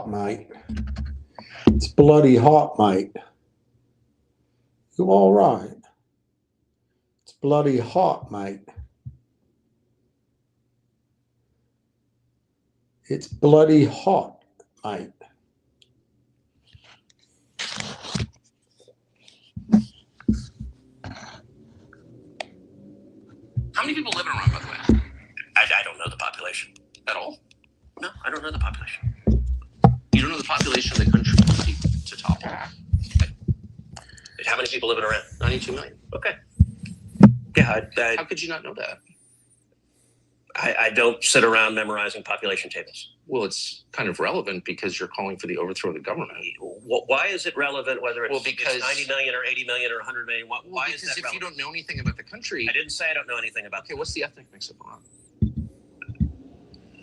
hot, mate. It's bloody hot, mate. You all right? It's bloody hot, mate. It's bloody hot, mate. How many people live in Iran, by the way? I don't know the population. At all? No, I don't know the population. You don't know the population of the country to topple? How many people live in Iran? 92 million. Okay. Yeah, how could you not know that? I don't sit around memorizing population tables. Well, it's kind of relevant because you're calling for the overthrow of the government. Why is it relevant whether it's 90 million or 80 million or 100 million? Why is that relevant? If you don't know anything about the country... I didn't say I don't know anything about... Okay, what's the ethnic mix of Iran?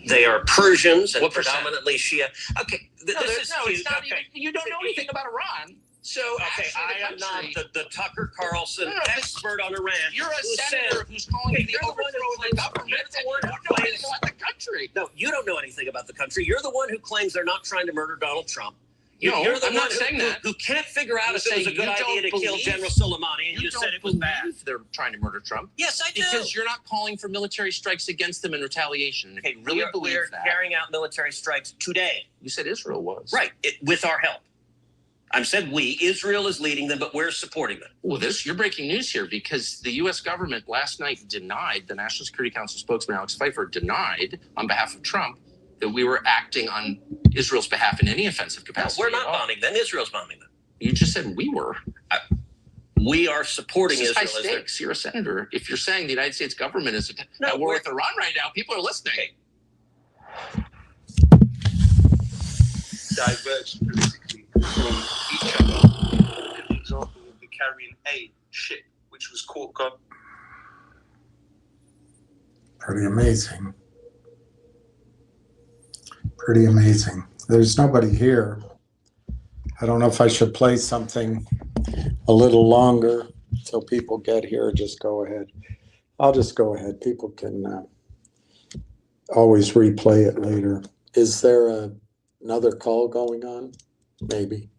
They are Persians and predominantly Shia. Okay, it's not even... You don't know anything about Iran. So, okay, I am not the Tucker Carlson expert on Iran. You're a senator who's calling for the overthrow of the government. You don't know anything about the country. No, you don't know anything about the country. You're the one who claims they're not trying to murder Donald Trump. You're the one who can't figure out if it was a good idea to kill General Soleimani, and you said it was bad. They're trying to murder Trump. Yes, I do. Because you're not calling for military strikes against them in retaliation. Okay, we are carrying out military strikes today. You said Israel was. Right, with our help. I said we. Israel is leading them, but we're supporting them. Well, you're breaking news here because the U.S. government last night denied, the National Security Council spokesman Alex Pfeiffer denied on behalf of Trump that we were acting on Israel's behalf in any offensive capacity. No, we're not bombing them. Israel's bombing them. You just said we were. We are supporting Israel. High stakes. You're a senator. If you're saying the United States government is at war with Iran right now, people are listening. Okay. Diverge politically from each other. Look at the example of the Carrying A ship, which was caught gone. Pretty amazing. Pretty amazing. There's nobody here. I don't know if I should play something a little longer till people get here. Just go ahead. I'll just go ahead. People can always replay it later. Is there another call going on? Maybe.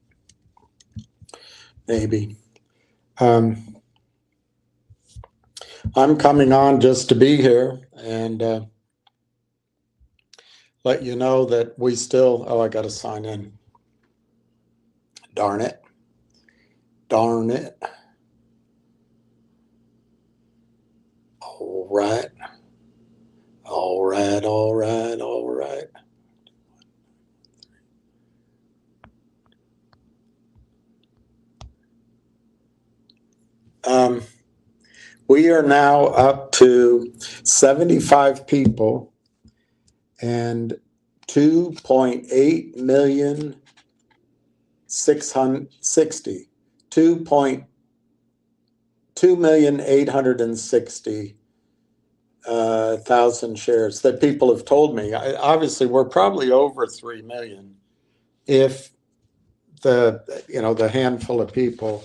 Maybe. I'm coming on just to be here and let you know that we still, I got to sign in. Darn it. Darn it. All right. All right, all right, all right. We are now up to 75 people and 2.8 million 660 2,860,000 shares that people have told me. Obviously, we're probably over 3 million if the handful of people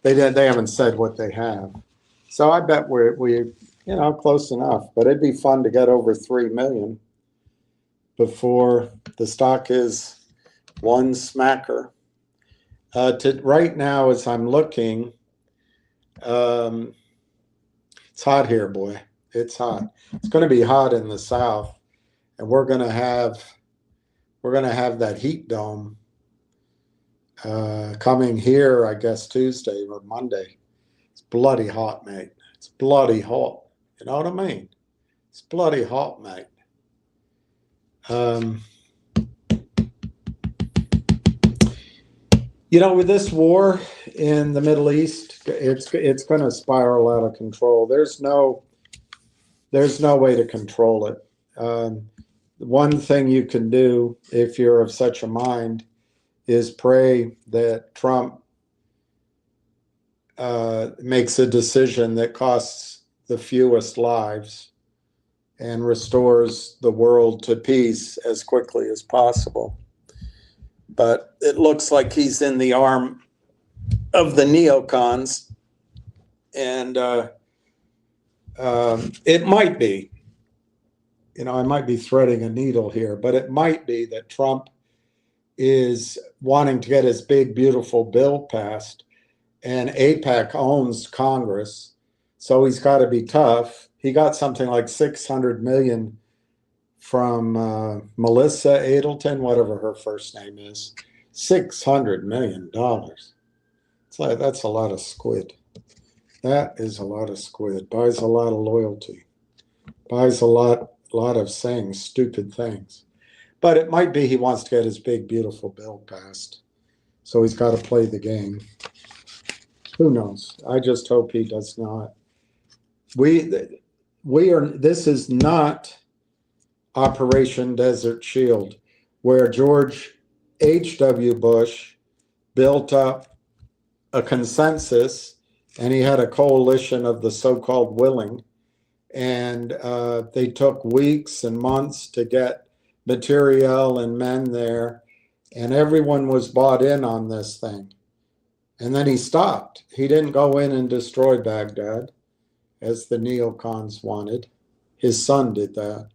they haven't said what they have. So I bet we're close enough. But it'd be fun to get over 3 million before the stock is one smacker. Right now, as I'm looking, it's hot here, boy. It's hot. It's going to be hot in the south, and we're going to have that heat dome coming here, I guess, Tuesday or Monday. It's bloody hot, mate. It's bloody hot. You know what I mean? It's bloody hot, mate. With this war in the Middle East, it's going to spiral out of control. There's no way to control it. One thing you can do if you're of such a mind is pray that Trump makes a decision that costs the fewest lives and restores the world to peace as quickly as possible. But it looks like he's in the arm of the neocons, and it might be, I might be threading a needle here, but it might be that Trump is wanting to get his big, beautiful bill passed, and AIPAC owns Congress, so he's got to be tough. He got something like 600 million from Melissa Adelton, whatever her first name is. $600 million. It's like, that's a lot of squid. That is a lot of squid. Buys a lot of loyalty. Buys a lot of saying stupid things. But it might be he wants to get his big, beautiful bill passed. So he's got to play the game. Who knows? I just hope he does not. This is not Operation Desert Shield, where George H.W. Bush built up a consensus, and he had a coalition of the so-called willing, and they took weeks and months to get materiel and men there, and everyone was bought in on this thing. And then he stopped. He didn't go in and destroy Baghdad, as the neocons wanted. His son did that.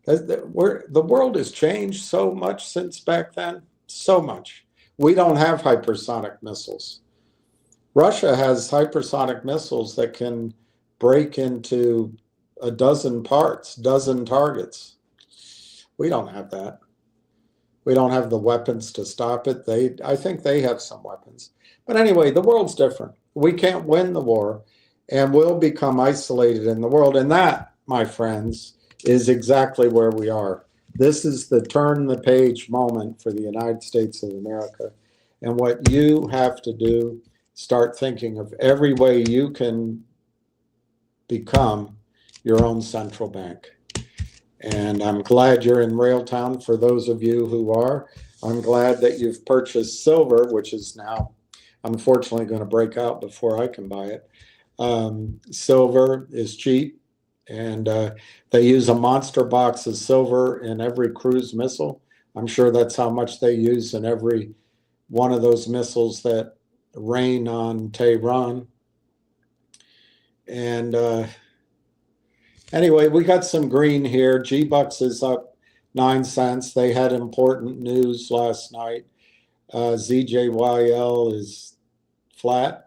The world has changed so much since back then, so much. We don't have hypersonic missiles. Russia has hypersonic missiles that can break into a dozen targets. We don't have that. We don't have the weapons to stop it. I think they have some weapons. But anyway, the world's different. We can't win the war, and we'll become isolated in the world. And that, my friends, is exactly where we are. This is the turn the page moment for the United States of America. And what you have to do, start thinking of every way you can become your own central bank. And I'm glad you're in Railtown. For those of you who are, I'm glad that you've purchased silver, which is now unfortunately going to break out before I can buy it. Silver is cheap, and they use a monster box of silver in every cruise missile. I'm sure that's how much they use in every one of those missiles that rain on Tehran. And anyway, we got some green here. G-Bucks is up 9 cents. They had important news last night. ZJYL is flat.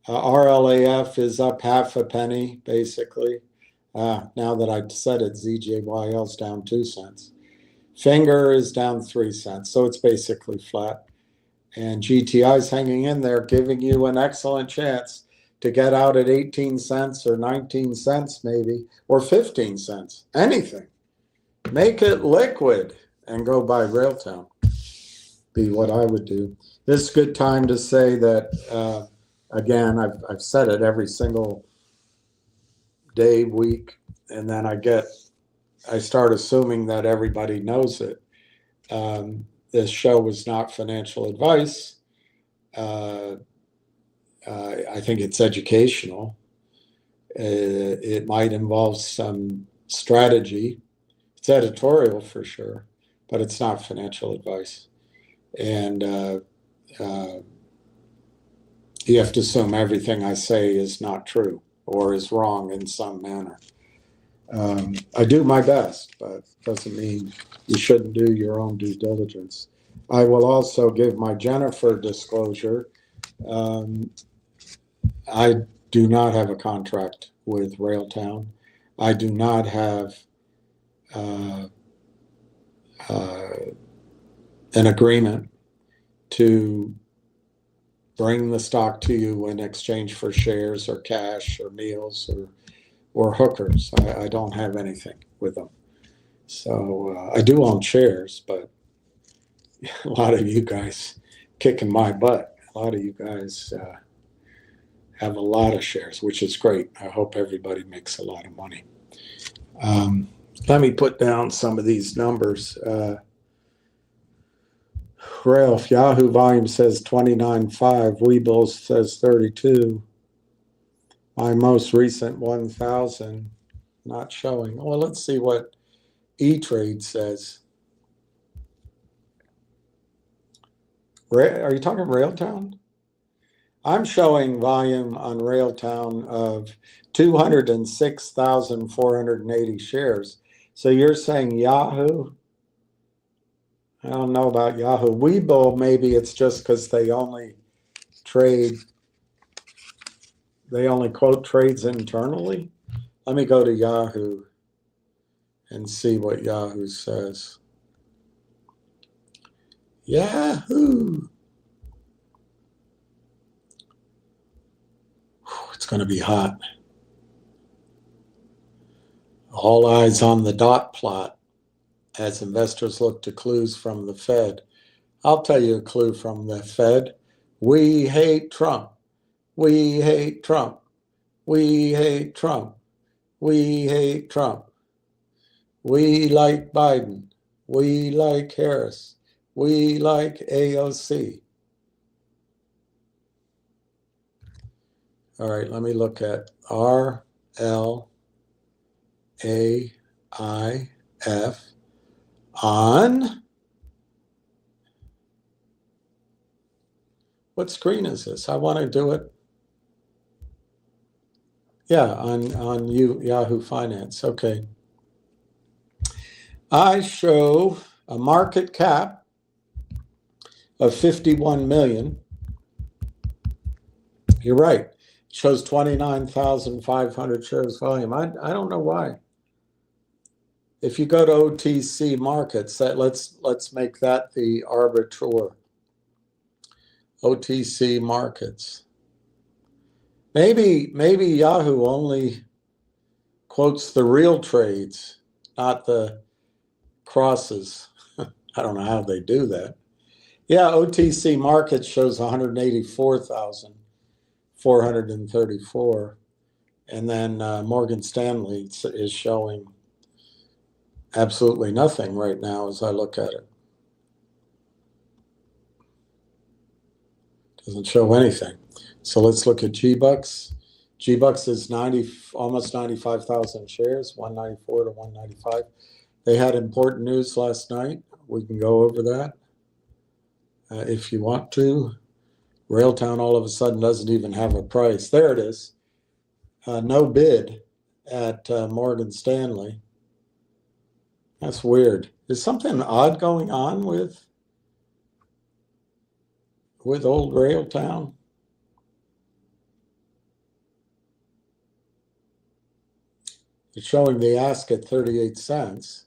RLAIF is up half a penny, basically. Now that I said it, ZJYL is down 2 cents. Finger is down 3 cents, so it's basically flat. And GTI is hanging in there, giving you an excellent chance to get out at 18 cents or 19 cents maybe, or 15 cents, anything. Make it liquid and go buy Railtown. Be what I would do. This is a good time to say that, again, I've said it every single day, week, and then I start assuming that everybody knows it. This show was not financial advice. I think it's educational. It might involve some strategy. It's editorial for sure, but it's not financial advice. And you have to assume everything I say is not true or is wrong in some manner. I do my best, but doesn't mean you shouldn't do your own due diligence. I will also give my Jennifer disclosure. I do not have a contract with Railtown. I do not have an agreement to bring the stock to you in exchange for shares or cash or meals or hookers. I don't have anything with them. So I do own shares, but a lot of you guys kicking my butt. A lot of you guys have a lot of shares, which is great. I hope everybody makes a lot of money. Let me put down some of these numbers. Ralph, Yahoo volume says 29.5. Webull says 32. My most recent 1,000 not showing. Well, let's see what E-Trade says. Are you talking Railtown? I'm showing volume on Railtown of 206,480 shares. So you're saying Yahoo? I don't know about Yahoo. Weibo, maybe it's just because they only quote trades internally. Let me go to Yahoo and see what Yahoo says. Yahoo! It's going to be hot. All eyes on the dot plot as investors look to clues from the Fed. I'll tell you a clue from the Fed. We hate Trump. We hate Trump. We hate Trump. We hate Trump. We like Biden. We like Harris. We like AOC. All right, let me look at RLAIF on. What screen is this? I want to do it. Yeah, on Yahoo Finance. Okay. I show a market cap of 51 million. You're right. It shows 29,500 shares volume. I don't know why. If you go to OTC markets, let's make that the arbiter. OTC markets. Maybe Yahoo only quotes the real trades, not the crosses. I don't know how they do that. Yeah, OTC markets shows 184,434. And then Morgan Stanley is showing absolutely nothing right now as I look at it. Doesn't show anything. So let's look at G-Bucks. G-Bucks is almost 95,000 shares, 194 to 195. They had important news last night. We can go over that if you want to. Railtown all of a sudden doesn't even have a price. There it is. No bid at Morgan Stanley. That's weird. Is something odd going on with old Railtown? It's showing the ask at 38 cents,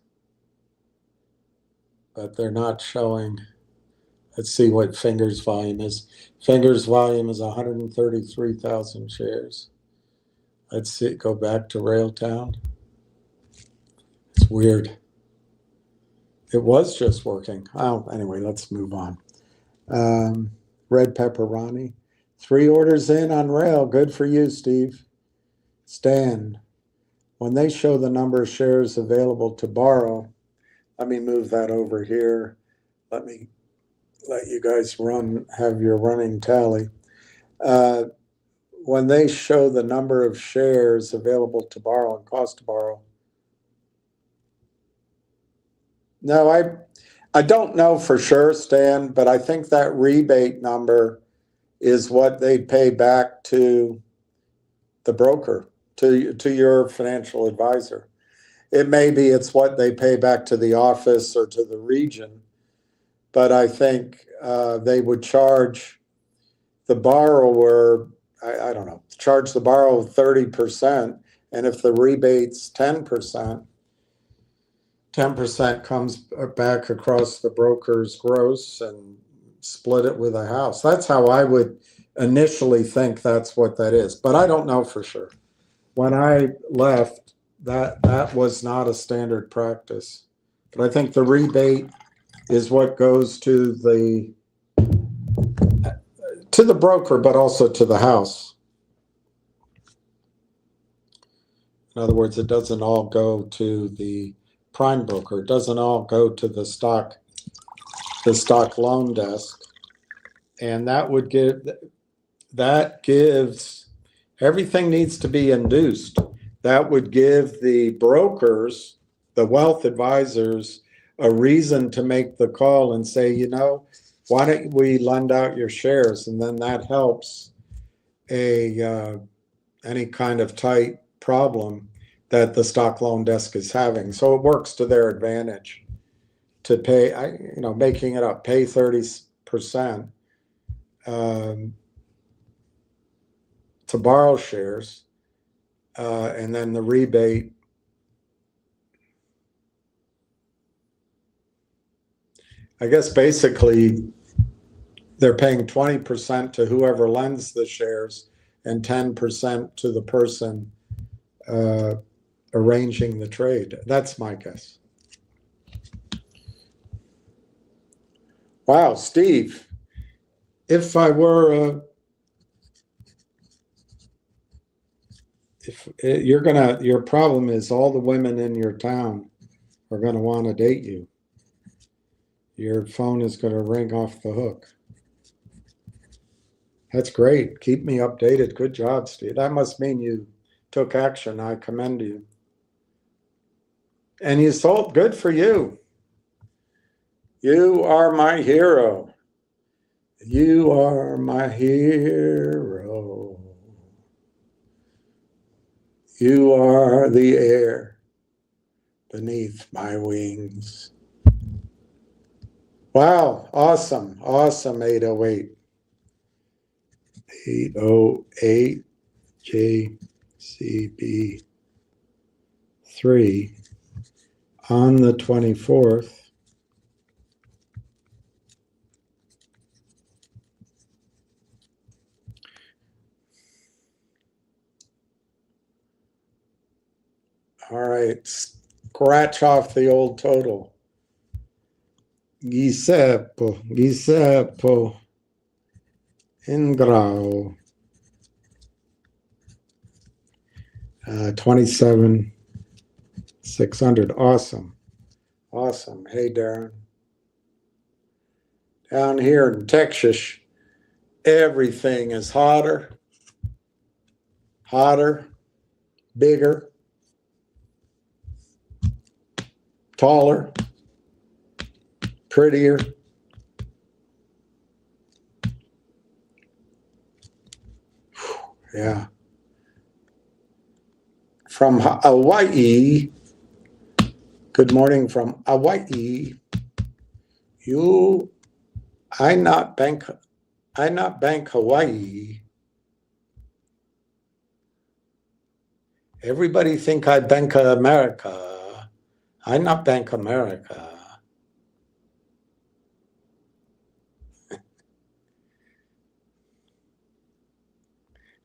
but they're not showing. Let's see what Fingers volume is. Fingers volume is 133,000 shares. Let's see, go back to Railtown. It's weird. It was just working. Oh, anyway, let's move on. Red Pepperoni. 3 orders in on Rail. Good for you, Steve. Stan. When they show the number of shares available to borrow, let me move that over here. Let me let you guys have your running tally. When they show the number of shares available to borrow and cost to borrow. No, I don't know for sure, Stan, but I think that rebate number is what they pay back to the broker, to your financial advisor. It may be it's what they pay back to the office or to the region, but I think they would charge the borrower, I don't know, charge the borrower 30%, and if the rebate's 10%, 10% comes back across the broker's gross and split it with a house. That's how I would initially think that's what that is, but I don't know for sure. When I left, that was not a standard practice. But I think the rebate is what goes to the broker, but also to the house. In other words, it doesn't all go to the prime broker. It doesn't all go to the stock loan desk. And that gives, everything needs to be induced. That would give the brokers, the wealth advisors, a reason to make the call and say, why don't we lend out your shares? And then that helps any kind of tight problem that the stock loan desk is having. So it works to their advantage. to pay, making it up, pay 30% to borrow shares, and then the rebate. I guess basically they're paying 20% to whoever lends the shares and 10% to the person arranging the trade. That's my guess. Wow, Steve, if I were your problem is all the women in your town are gonna want to date you. Your phone is gonna ring off the hook. That's great. Keep me updated. Good job, Steve. That must mean you took action. I commend you. And you sold. Good for you. You are my hero. You are my hero. You are the air beneath my wings. Wow, awesome, awesome 808. 808 JCB3 on the 24th. All right, scratch off the old total. Giuseppe Ingrao, 27,600. Awesome, awesome. Hey, Darren. Down here in Texas, everything is hotter, bigger, taller, prettier. Yeah. From Hawaii. Good morning from Hawaii. I not bank Hawaii. Everybody think I bank America. I not bank America.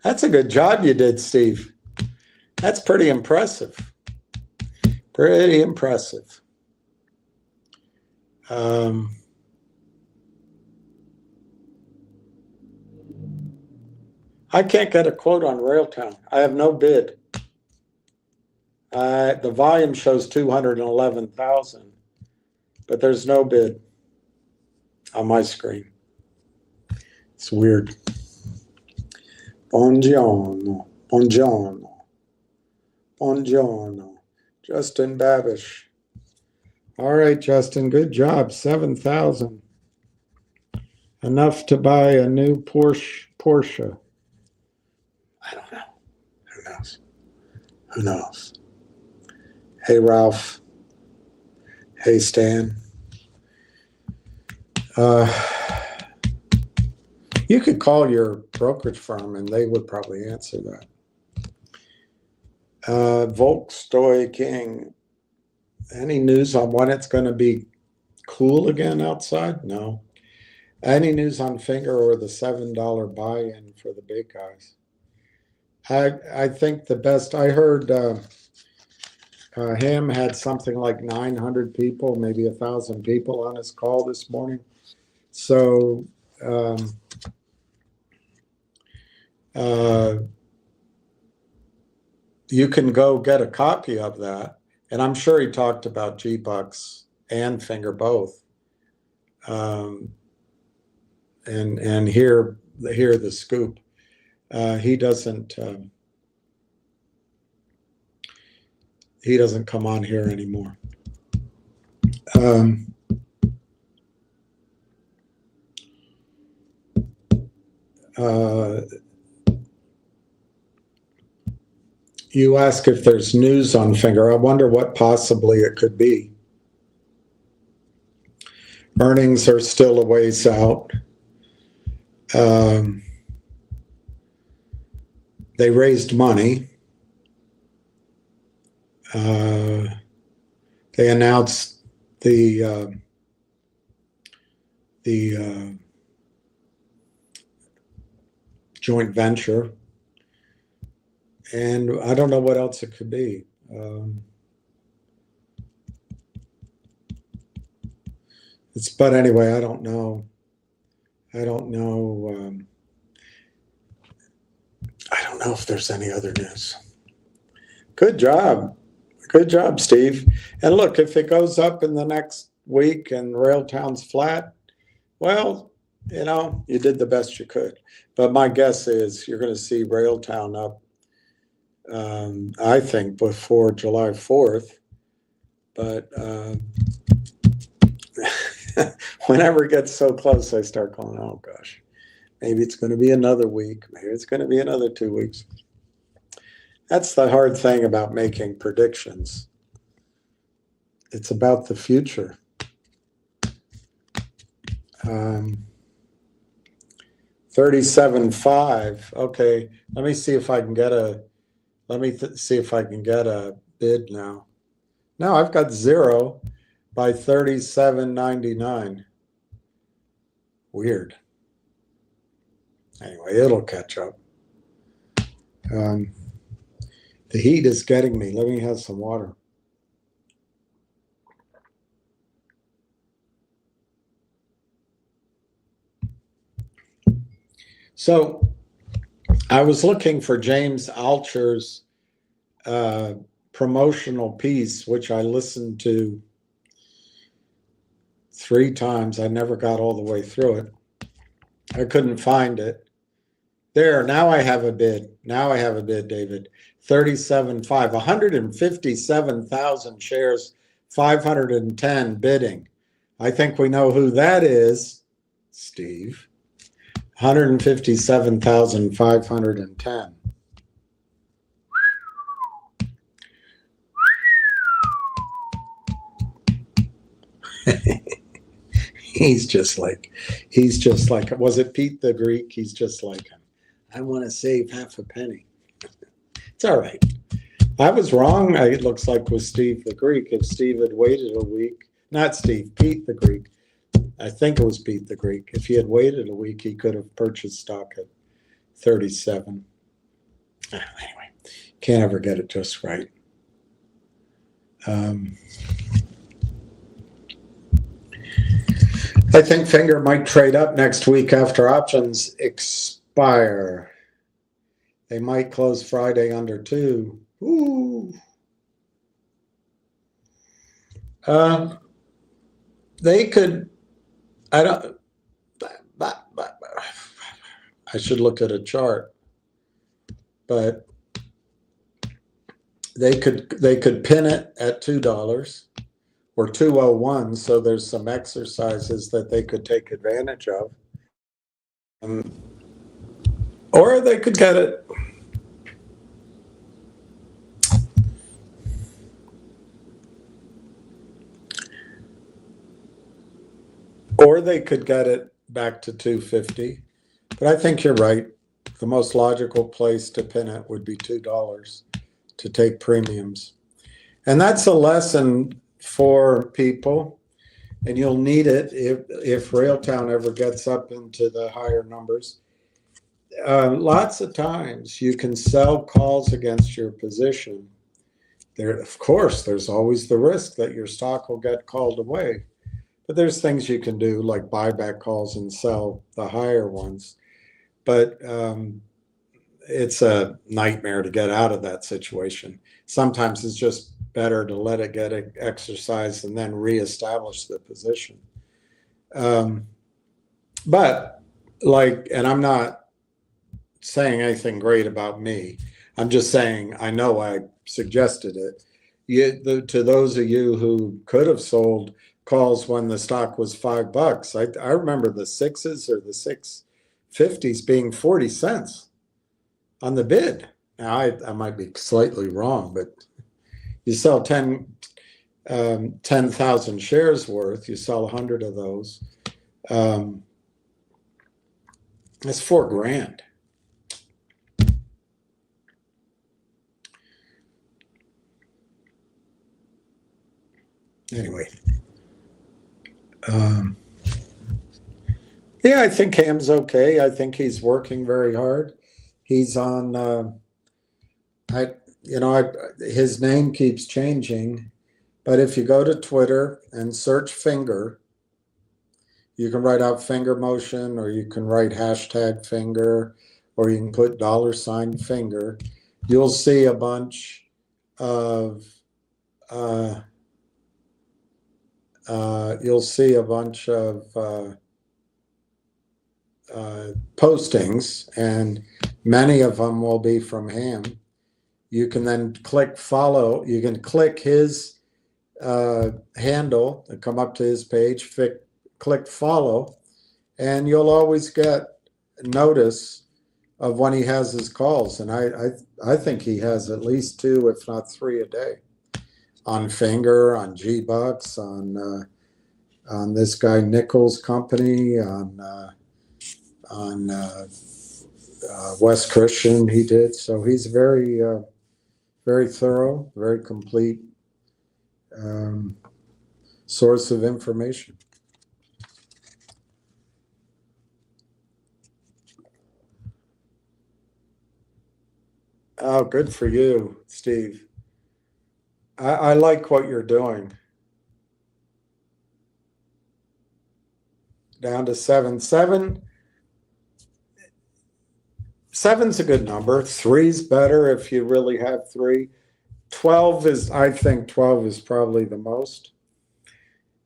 That's a good job you did, Steve. That's pretty impressive. Pretty impressive. I can't get a quote on Railtown. I have no bid. The volume shows 211,000, but there's no bid on my screen. It's weird. Buongiorno, buongiorno, buongiorno. Justin Babish. All right, Justin, good job. 7,000. Enough to buy a new Porsche. I don't know. Who knows? Who knows? Hey, Ralph. Hey, Stan. You could call your brokerage firm and they would probably answer that. Volkstoy King. Any news on when it's going to be cool again outside? No. Any news on Finger or the $7 buy-in for the big guys? I think the best, I heard Ham had something like 900 people, maybe 1,000 people on his call this morning. So you can go get a copy of that. And I'm sure he talked about G-Bucks and Finger both. And hear the scoop. He doesn't come on here anymore. You ask if there's news on Finger. I wonder what possibly it could be. Earnings are still a ways out. They raised money. They announced the joint venture, and I don't know what else it could be. But anyway, I don't know. I don't know if there's any other news. Good job. Good job, Steve. And look, if it goes up in the next week and Railtown's flat, well, you know, you did the best you could. But my guess is you're going to see Railtown up, I think, before July 4th. But whenever it gets so close, I start going, oh, gosh, maybe it's going to be another week. Maybe it's going to be another 2 weeks. That's the hard thing about making predictions. It's about the future. 37.5. Okay, let me see if I can get a. See if I can get a bid now. No, I've got 0 by 37.99. Weird. Anyway, it'll catch up. The heat is getting me. Let me have some water. So I was looking for James Altucher's promotional piece, which I listened to 3 times. I never got all the way through it. I couldn't find it. There, now I have a bid. Now I have a bid, David. 37.5, 157,000 shares, 510 bidding. I think we know who that is, Steve. 157,510. He's just like, was it Pete the Greek? He's just like him. I want to save half a penny. It's all right. I was wrong, it looks like, with Steve the Greek. If Steve had waited a week, not Steve, Pete the Greek. I think it was Pete the Greek. If he had waited a week, he could have purchased stock at 37. Anyway, can't ever get it just right. I think Finger might trade up next week after options expire. They might close Friday under 2. Ooh. They could, I should look at a chart, but they could pin it at $2 or 201. So there's some exercises that they could take advantage of. Or they could get it. Or they could get it back to 250. But I think you're right. The most logical place to pin it would be $2 to take premiums. And that's a lesson for people. And you'll need it if Railtown ever gets up into the higher numbers. Lots of times you can sell calls against your position. There, of course, there's always the risk that your stock will get called away. But there's things you can do like buyback calls and sell the higher ones. But it's a nightmare to get out of that situation. Sometimes it's just better to let it get exercised and then reestablish the position. But like, and I'm not saying anything great about me. I'm just saying I know I suggested it. To those of you who could have sold calls when the stock was $5, I remember the 6s or the 650s being 40 cents on the bid. Now I might be slightly wrong, but you sell 10 10,000 shares worth, you sell 100 of those, that's $4,000. Anyway, yeah, I think Ham's okay. I think he's working very hard. He's on, his name keeps changing, but if you go to Twitter and search finger, you can write out finger motion, or you can write hashtag finger, or you can put $finger. You'll see a bunch of postings, and many of them will be from Ham. You can then click follow. You can click his handle and come up to his page, click follow, and you'll always get notice of when he has his calls. And I think he has at least 2, if not 3 a day, on Finger, on G-Bucks, on this guy Nichols' company, on West Christian he did. So he's very, very thorough, very complete source of information. Oh, good for you, Steve. I like what you're doing. Down to 7. 7's a good number. 3's better if you really have 3. 12 is, I think 12 is probably the most.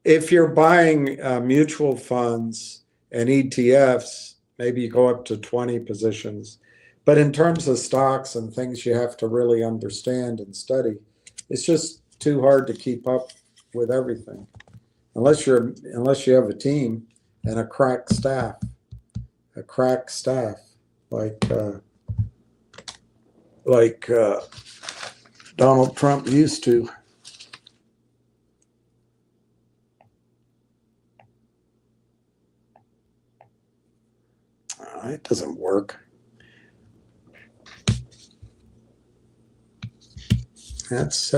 If you're buying mutual funds and ETFs, maybe you go up to 20 positions. But in terms of stocks and things you have to really understand and study, it's just too hard to keep up with everything. Unless you have a team and a crack staff like Donald Trump used to. It doesn't work. That's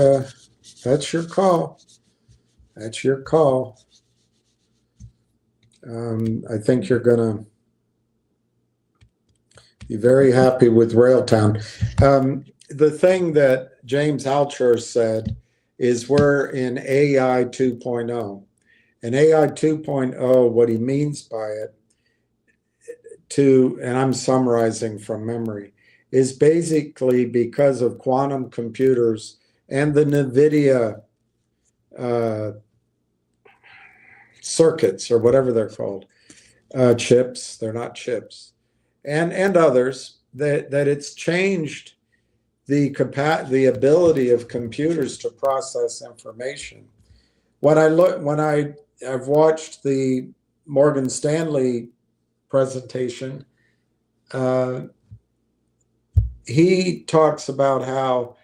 your call. That's your call. I think you're gonna be very happy with Railtown. The thing that James Altucher said is we're in AI 2.0. And AI 2.0, what he means by it, and I'm summarizing from memory, is basically because of quantum computers and the NVIDIA circuits, or whatever they're called, chips, they're not chips, and others, that it's changed the ability of computers to process information. When I've watched the Morgan Stanley presentation, he talks about how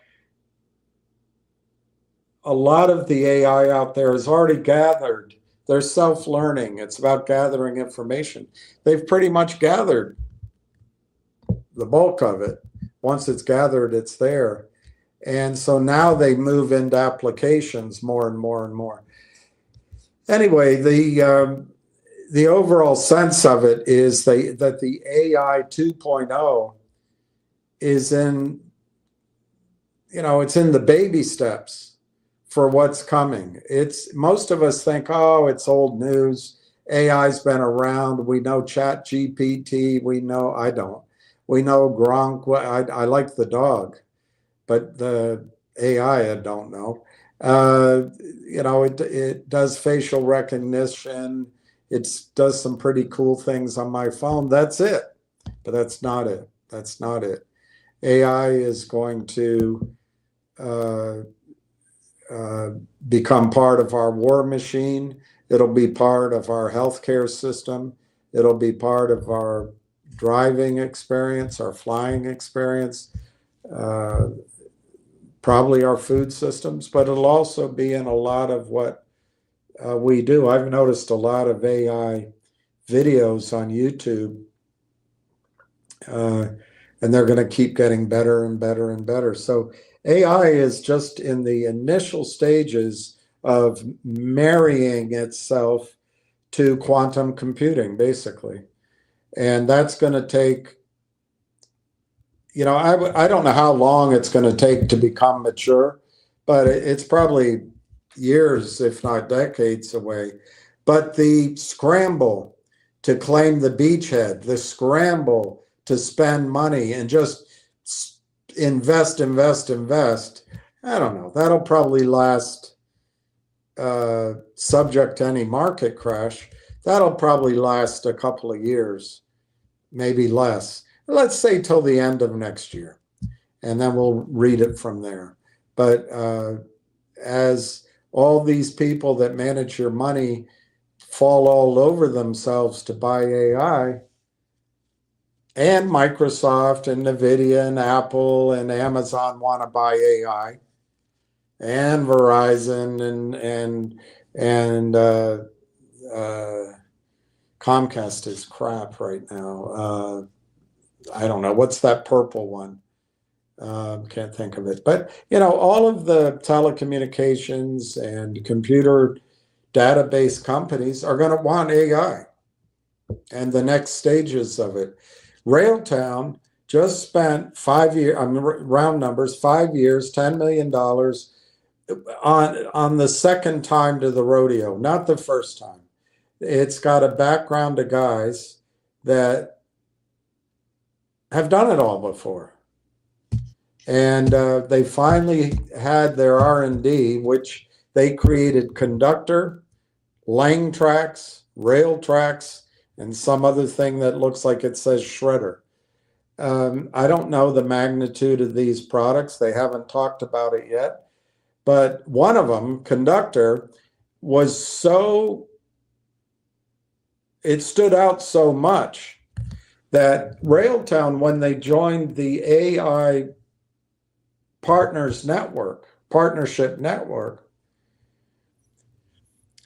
a lot of the AI out there is already gathered. They're self-learning. It's about gathering information. They've pretty much gathered the bulk of it. Once it's gathered, it's there. And so now they move into applications more and more and more. Anyway, the overall sense of it is that the AI 2.0 is in, it's in the baby steps for what's coming. Most of us think, oh, it's old news. AI's been around. We know Chat GPT. I don't. We know Gronk. I like the dog, but the AI, I don't know. It does facial recognition. It does some pretty cool things on my phone. That's it. But that's not it. That's not it. AI is going to become part of our war machine. It'll be part of our healthcare system. It'll be part of our driving experience, our flying experience. probably our food systems, but it'll also be in a lot of what we do. I've noticed a lot of AI videos on YouTube, and they're going to keep getting better and better and better. So AI is just in the initial stages of marrying itself to quantum computing, basically. And that's going to take, I don't know how long it's going to take to become mature, but it's probably years, if not decades away. But the scramble to claim the beachhead, the scramble to spend money and just invest, I don't know. That'll probably last, subject to any market crash, that'll probably last a couple of years, maybe less. Let's say till the end of next year, and then we'll read it from there. But as all these people that manage your money fall all over themselves to buy AI, and Microsoft and NVIDIA and Apple and Amazon want to buy AI, and Verizon and Comcast is crap right now. I don't know, what's that purple one? Can't think of it. But all of the telecommunications and computer database companies are going to want AI and the next stages of it. Railtown just spent 5 years, round numbers, 5 years, $10 million on the second time to the rodeo, not the first time. It's got a background of guys that have done it all before. And they finally had their R&D, which they created conductor, lang tracks, rail tracks, and some other thing that looks like it says shredder. I don't know the magnitude of these products. They haven't talked about it yet. But one of them, conductor, it stood out so much that Railtown, when they joined the AI partnership network,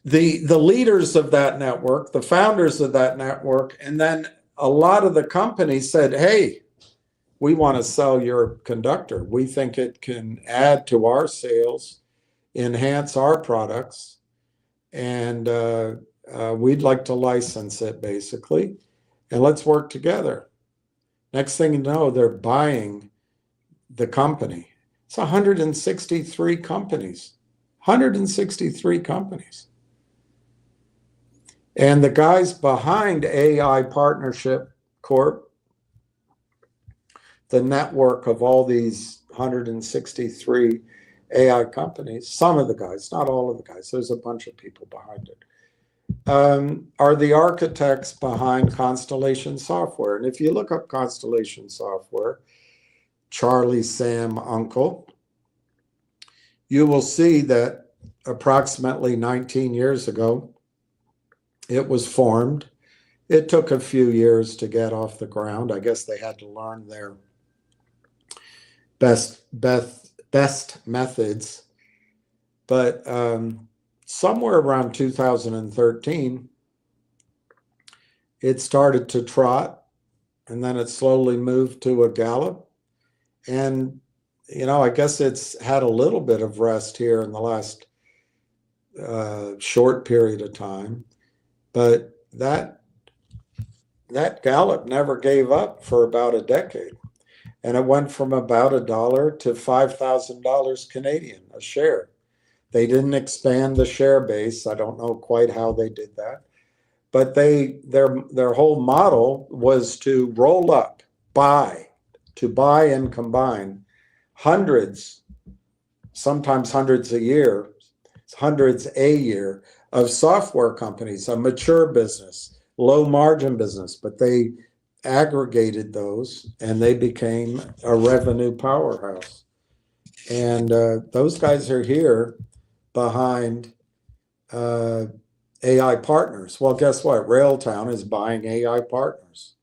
the leaders of that network, the founders of that network, and then a lot of the companies said, hey, we want to sell your conductor. We think it can add to our sales, enhance our products, and we'd like to license it, basically, and let's work together. Next thing you know, they're buying the company. It's 163 companies. 163 companies. And the guys behind AI Partnership Corp, the network of all these 163 AI companies, some of the guys, not all of the guys, there's a bunch of people behind it, are the architects behind Constellation Software. And if you look up Constellation Software, Charlie, Sam, Uncle, you will see that approximately 19 years ago, it was formed. It took a few years to get off the ground. I guess they had to learn their best methods. But somewhere around 2013, it started to trot, and then it slowly moved to a gallop. And, I guess it's had a little bit of rest here in the last short period of time. But that gallop never gave up for about a decade. And it went from about $1 to $5,000 Canadian a share. They didn't expand the share base. I don't know quite how they did that. But their whole model was to roll up, buy and combine hundreds, sometimes hundreds a year, hundreds a year of software companies, a mature business, low margin business, but they aggregated those and they became a revenue powerhouse. And those guys are here behind AI Partners. Well, guess what? Railtown is buying AI Partners.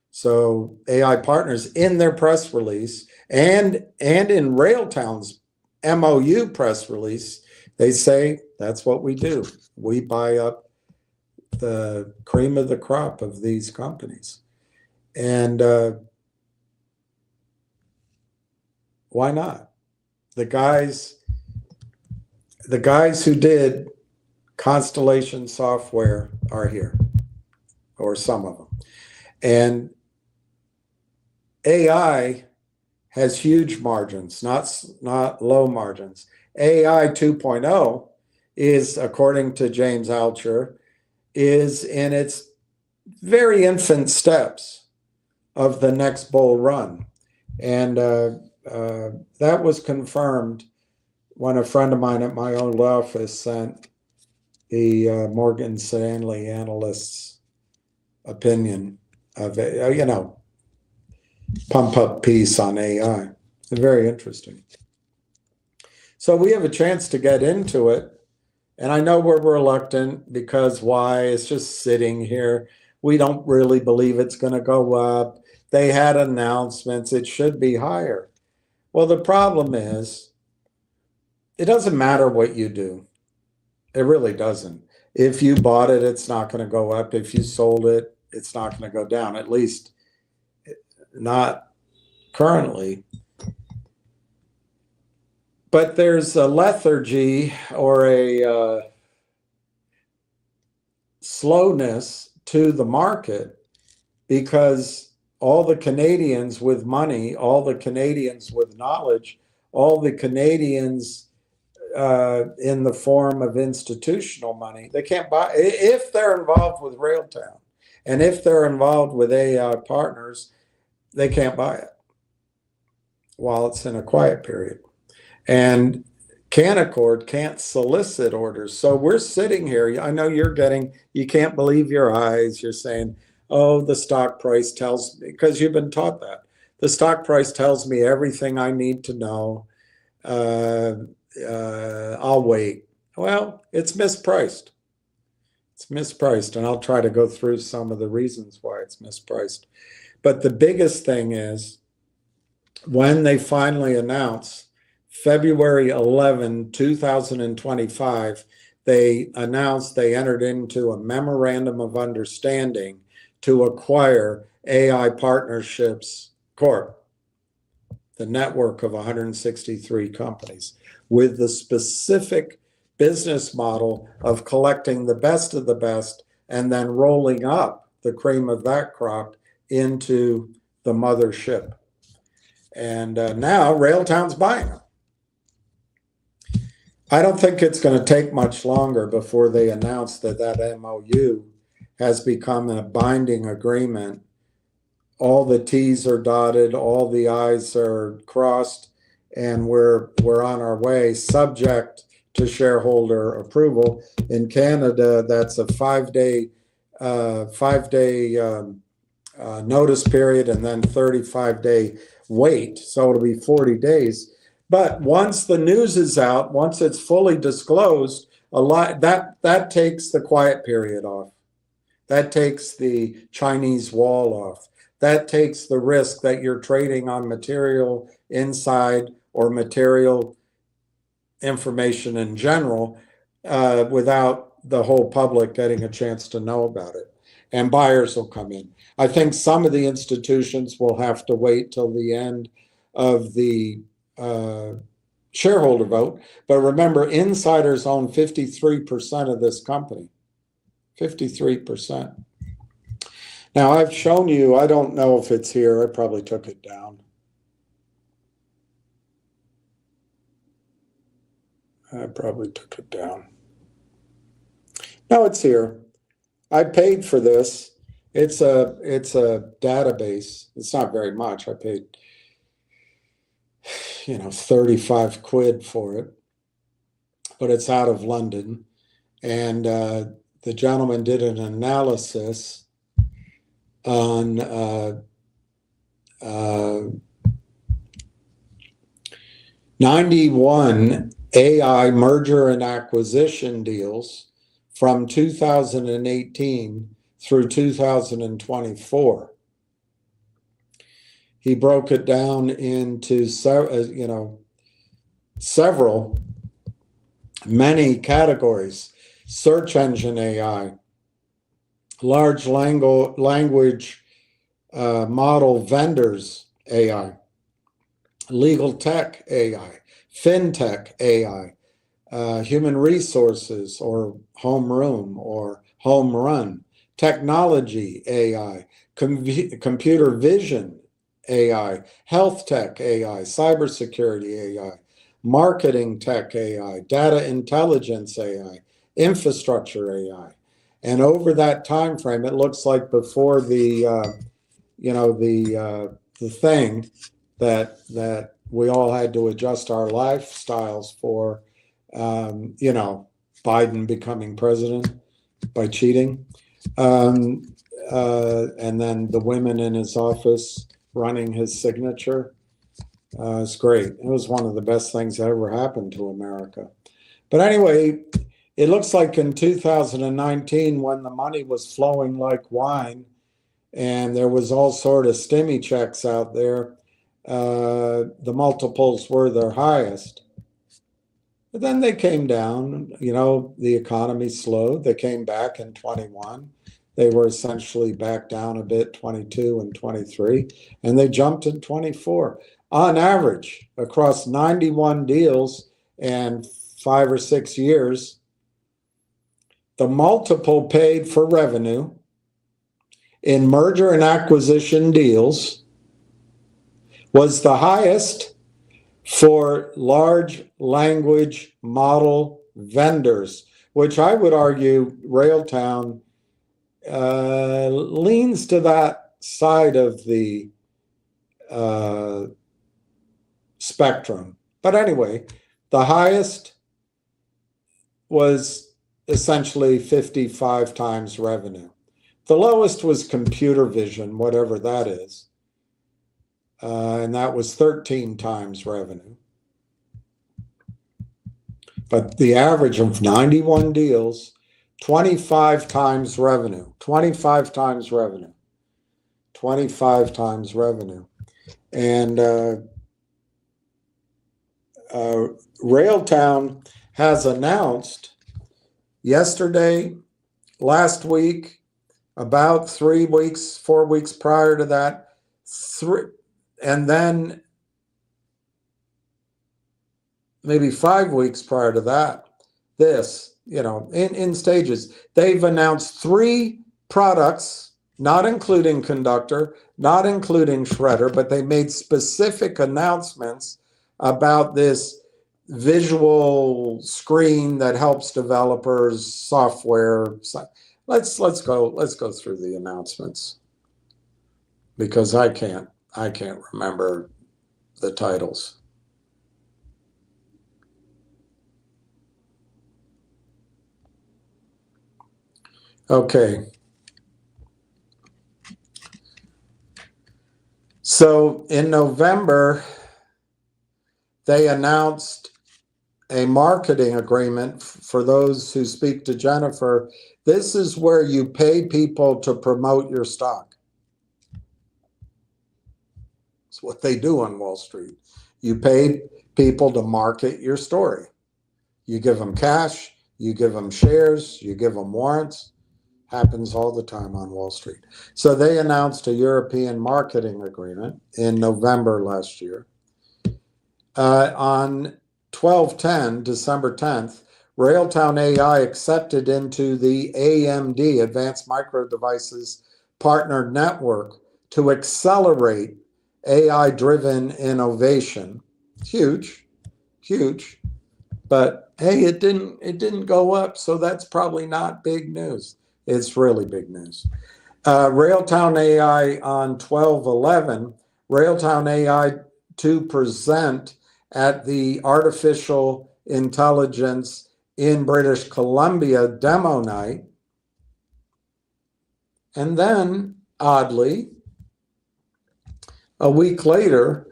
So AI Partners, in their press release and in Railtown's MOU press release, they say that's what we do. We buy up the cream of the crop of these companies. And why not? The guys who did Constellation Software are here, or some of them. And AI has huge margins, not low margins. AI 2.0 is, according to James Altucher, is in its very infant steps of the next bull run. And that was confirmed when a friend of mine at my old office sent the Morgan Stanley analyst's opinion of it, pump up piece on AI. It's very interesting. So we have a chance to get into it. And I know we're reluctant because why? It's just sitting here. We don't really believe it's going to go up. They had announcements. It should be higher. Well, the problem is it doesn't matter what you do. It really doesn't. If you bought it, it's not going to go up. If you sold it, it's not going to go down, at least not currently. But there's a lethargy or a slowness to the market because all the Canadians with money, all the Canadians with knowledge, all the Canadians in the form of institutional money, they can't buy. If they're involved with Railtown and if they're involved with AI partners, they can't buy it while it's in a quiet period. And Canaccord can't solicit orders. So we're sitting here. I know you can't believe your eyes. You're saying, oh, the stock price tells me, because you've been taught that. The stock price tells me everything I need to know. I'll wait. Well, it's mispriced. It's mispriced. And I'll try to go through some of the reasons why it's mispriced. But the biggest thing is when they finally announce February 11, 2025, they announced they entered into a memorandum of understanding to acquire AI Partnerships Corp, the network of 163 companies, with the specific business model of collecting the best of the best and then rolling up the cream of that crop into the mothership. And now Railtown's buying them. I don't think it's going to take much longer before they announce that MOU has become a binding agreement. All the T's are dotted, all the I's are crossed, and we're on our way, subject to shareholder approval. In Canada, that's a five-day notice period and then 35-day wait. So it'll be 40 days. But once the news is out, once it's fully disclosed, that takes the quiet period off. That takes the Chinese wall off. That takes the risk that you're trading on material inside or material information in general without the whole public getting a chance to know about it. And buyers will come in. I think some of the institutions will have to wait till the end of the shareholder vote. But remember, insiders own 53% of this company. 53%. Now, I've shown you, I don't know if it's here. I probably took it down. I probably took it down. No, it's here. I paid for this. It's a database. It's not very much. I paid 35 quid for it, but it's out of London. And the gentleman did an analysis on 91 AI merger and acquisition deals from 2018 through 2024. He broke it down into many categories: search engine AI, large language model vendors AI, legal tech AI, fintech AI, human resources or homeroom or home run, technology AI, computer vision AI, health tech AI, cybersecurity AI, marketing tech AI, data intelligence AI, infrastructure AI. And over that time frame, it looks like before the thing that we all had to adjust our lifestyles for, Biden becoming president by cheating, and then the women in his office running his signature. It's great. It was one of the best things that ever happened to America. But anyway, it looks like in 2019, when the money was flowing like wine and there was all sort of stimmy checks out there, the multiples were their highest. But then they came down, the economy slowed. They came back in 21. They were essentially back down a bit, 22 and 23, and they jumped in 24. On average, across 91 deals and 5 or 6 years, the multiple paid for revenue in merger and acquisition deals was the highest for large language model vendors, which I would argue Railtown leans to that side of the spectrum. But anyway, the highest was essentially 55 times revenue. The lowest was computer vision, whatever that is, and that was 13 times revenue. But the average of 91 deals, 25 times revenue, 25 times revenue, 25 times revenue. And Railtown has announced yesterday, last week, about 3 weeks, 4 weeks prior to that, and then maybe 5 weeks prior to that, in stages, they've announced 3 products, not including conductor, not including shredder, but they made specific announcements about this visual screen that helps developers software. Let's go through the announcements, because I can't remember the titles. Okay. So in November, they announced a marketing agreement. For those who speak to Jennifer, this is where you pay people to promote your stock. It's what they do on Wall Street. You pay people to market your story. You give them cash, you give them shares, you give them warrants. Happens all the time on Wall Street. So they announced a European marketing agreement in November last year. On 12/10, December 10th, Railtown AI accepted into the AMD, Advanced Micro Devices Partner Network, to accelerate AI-driven innovation. Huge, huge. But hey, it didn't go up, so that's probably not big news. It's really big news. Railtown AI on 12/11, Railtown AI to present at the Artificial Intelligence in British Columbia demo night. And then, oddly, a week later,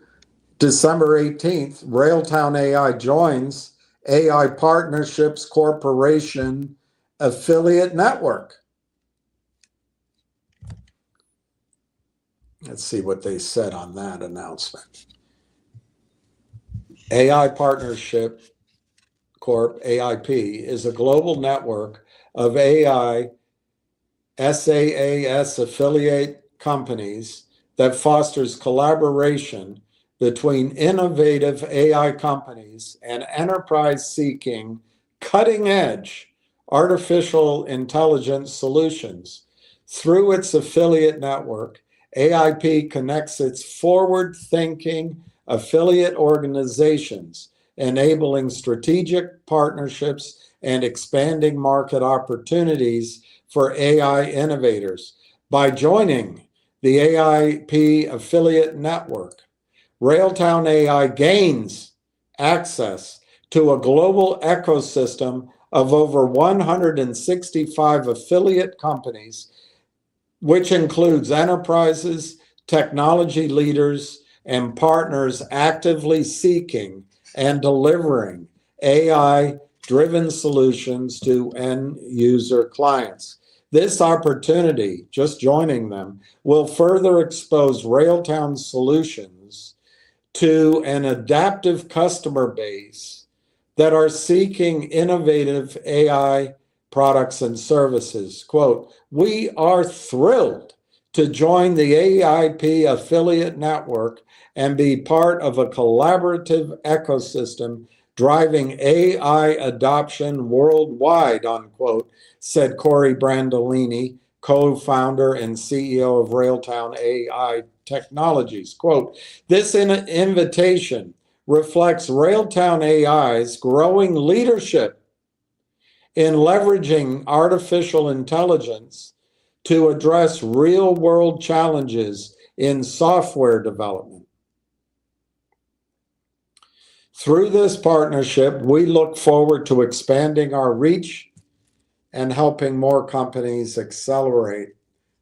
December 18th, Railtown AI joins AI Partnerships Corporation affiliate network. Let's see what they said on that announcement. AI Partnership Corp, AIP, is a global network of AI SaaS affiliate companies that fosters collaboration between innovative AI companies and enterprise seeking cutting edge artificial intelligence solutions. Through its affiliate network, AIP connects its forward thinking affiliate organizations, enabling strategic partnerships and expanding market opportunities for AI innovators. By joining the AIP affiliate network, Railtown AI gains access to a global ecosystem of over 165 affiliate companies, which includes enterprises, technology leaders, and partners actively seeking and delivering AI-driven solutions to end-user clients. This opportunity, just joining them, will further expose Railtown solutions to an adaptive customer base that are seeking innovative AI products and services. Quote, "We are thrilled to join the AIP affiliate network and be part of a collaborative ecosystem driving AI adoption worldwide," unquote, said Corey Brandolini, co-founder and CEO of Railtown AI Technologies. Quote, "This invitation reflects Railtown AI's growing leadership in leveraging artificial intelligence to address real-world challenges in software development. Through this partnership, we look forward to expanding our reach and helping more companies accelerate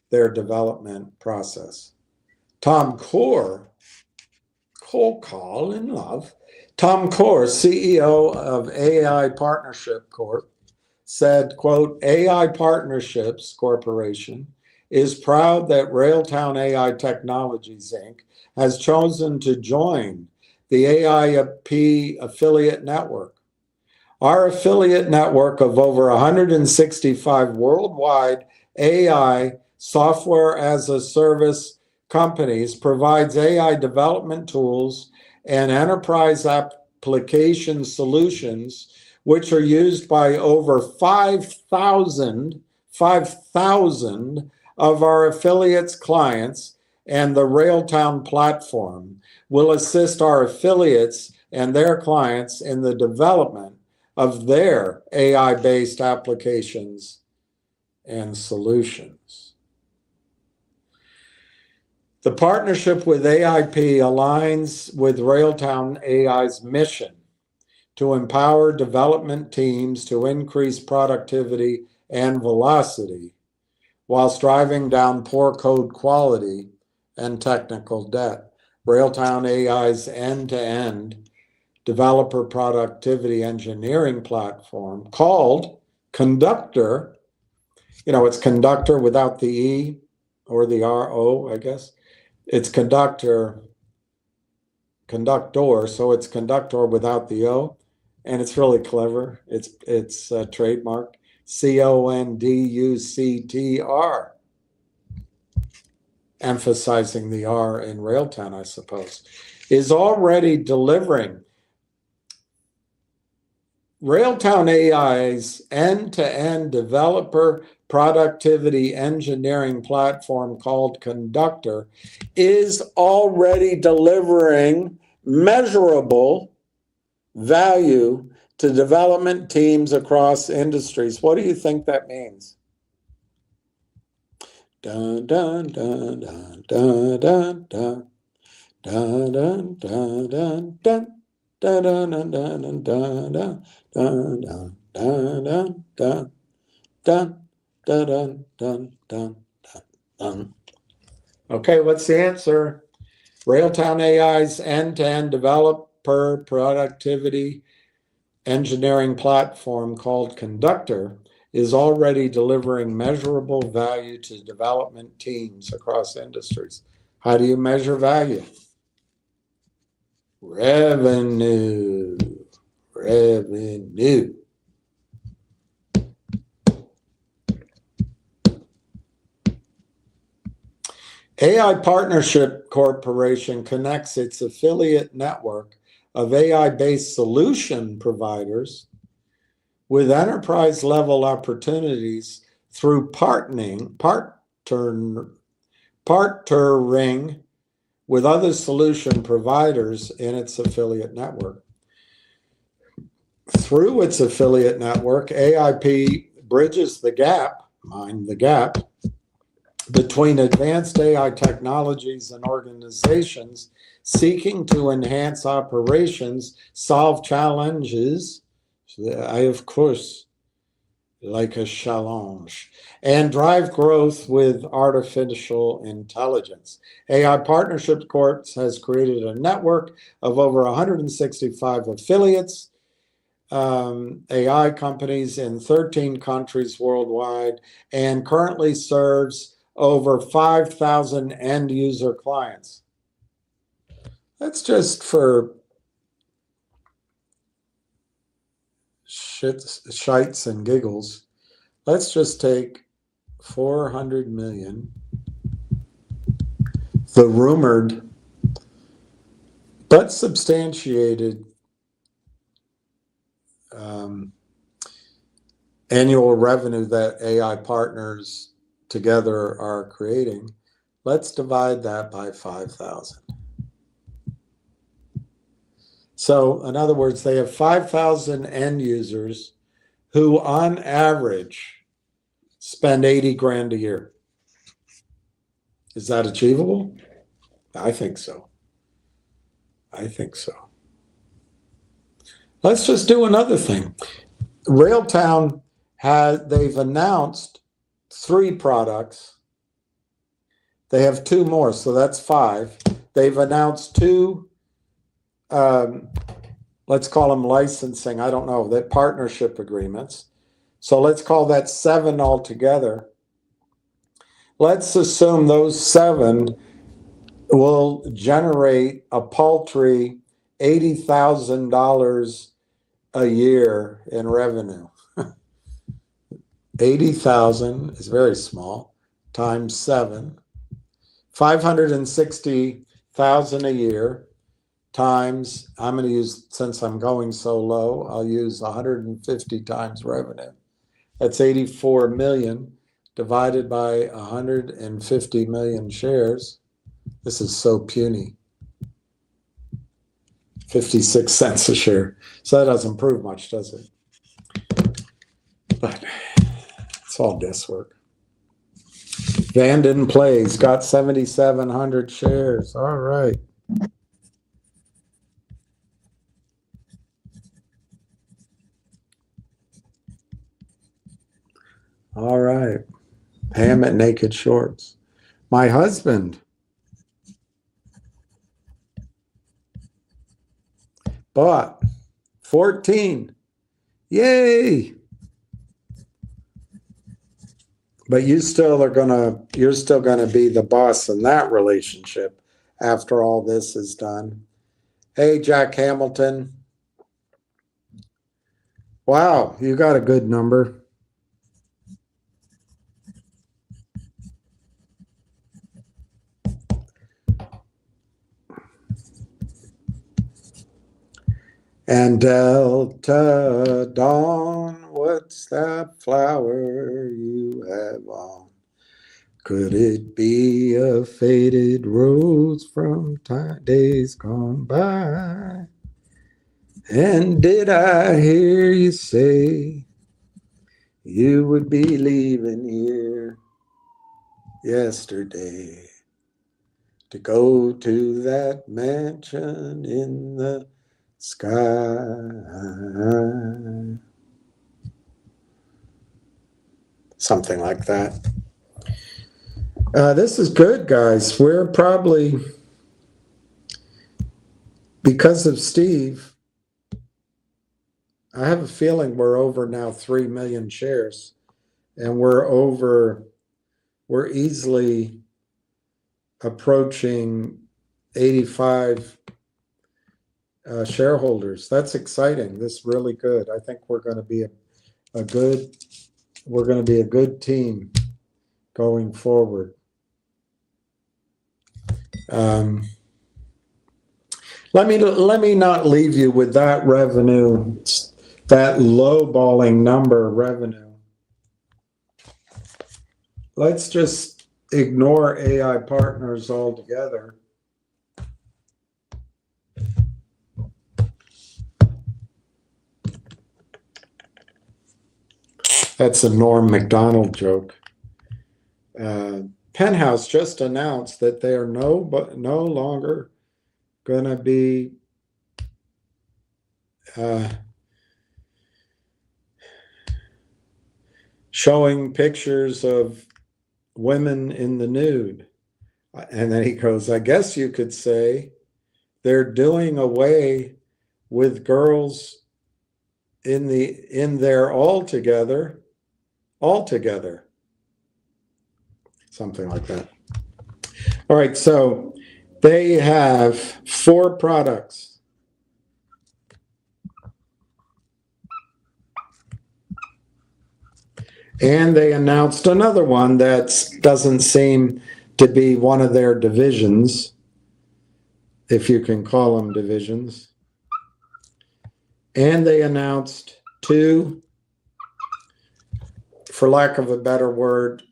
their development process." Tom Core, Tom Core, CEO of AI Partnership Corp, said, quote, "AI Partnerships Corporation is proud that Railtown AI Technologies, Inc. has chosen to join the AIP affiliate network. Our affiliate network of over 165 worldwide AI software as a service companies provides AI development tools and enterprise application solutions which are used by over 5,000 of our affiliates' clients, and the Railtown platform will assist our affiliates and their clients in the development of their AI-based applications and solutions." The partnership with AIP aligns with Railtown AI's mission to empower development teams to increase productivity and velocity while driving down poor code quality and technical debt. Railtown AI's end-to-end developer productivity engineering platform called Conductor, it's Conductor without the E or the RO, I guess. It's Conductor, so it's Conductor without the O. And it's really clever. It's trademark, CONDUCTR, emphasizing the R in Railtown, I suppose, is already delivering. Railtown AI's end-to-end developer productivity engineering platform called Conductor is already delivering measurable value to development teams across industries. What do you think that means? Dun, dun, dun, dun, dun, dun, dun. Dun, dun, dun, dun, dun. Dun, dun, dun, dun, dun, dun, dun, dun, dun, dun, dun, dun, dun, dun, dun. Okay, what's the answer? Railtown AI's end-to-end developer productivity engineering platform called Conductor is already delivering measurable value to development teams across industries. How do you measure value? Revenue. Revenue. AI Partnership Corporation connects its affiliate network of AI-based solution providers with enterprise-level opportunities through partnering with other solution providers in its affiliate network. Through its affiliate network, AIP bridges the gap, mind the gap, between advanced AI technologies and organizations seeking to enhance operations, solve challenges. I, of course, like a challenge, and drive growth with artificial intelligence. AI Partnerships Corp has created a network of over 165 affiliates, AI companies in 13 countries worldwide, and currently serves over 5,000 end user clients. That's just for shites and giggles. Let's just take 400 million, the rumored but substantiated annual revenue that AI partners together are creating. Let's divide that by 5,000. So in other words, they have 5,000 end users who on average spend 80 grand a year. Is that achievable? I think so. I think so. Let's just do another thing. Railtown they've announced 3 products. They have 2 more, so that's 5. They've announced 2, let's call them licensing, I don't know, that partnership agreements. So let's call that 7 altogether. Let's assume those 7 will generate a paltry $80,000 a year in revenue. 80,000 is very small, times 7, 560,000 a year, times, I'm going to use, since I'm going so low, I'll use 150 times revenue. That's 84 million divided by 150 million shares. This is so puny. 56 cents a share. So that doesn't prove much, does it? But it's all guesswork. Vanden Plays got 7,700 shares. All right. All right. Pam at Naked Shorts. My husband bought 14. Yay. But you're still gonna be the boss in that relationship after all this is done. Hey, Jack Hamilton. Wow, you got a good number. And Delta Dawn, what's that flower you have on? Could it be a faded rose from days gone by? And did I hear you say you would be leaving here yesterday to go to that mansion in the sky? Something like that. This is good, guys. We're probably, because of Steve, I have a feeling we're over now 3 million shares, and we're easily approaching 85 shareholders. That's exciting. This is really good. I think we're going to be a good team going forward. Let me not leave you with that revenue, that low-balling number of revenue. Let's just ignore AI partners altogether. That's a Norm Macdonald joke. Penthouse just announced that they are no longer going to be showing pictures of women in the nude. And then he goes, I guess you could say they're doing away with girls in their altogether, something like that. All right, so they have 4 products. And they announced another one that doesn't seem to be one of their divisions, if you can call them divisions. And they announced 2, for lack of a better word,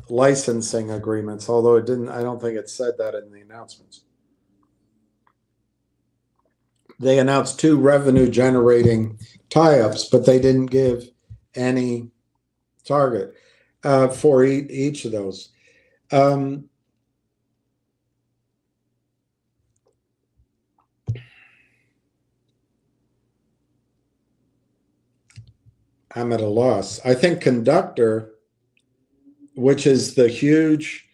licensing agreements, although I don't think it said that in the announcements. They announced 2 revenue generating tie-ups, but they didn't give any target for each of those. I'm at a loss. I think Conductor, which is the huge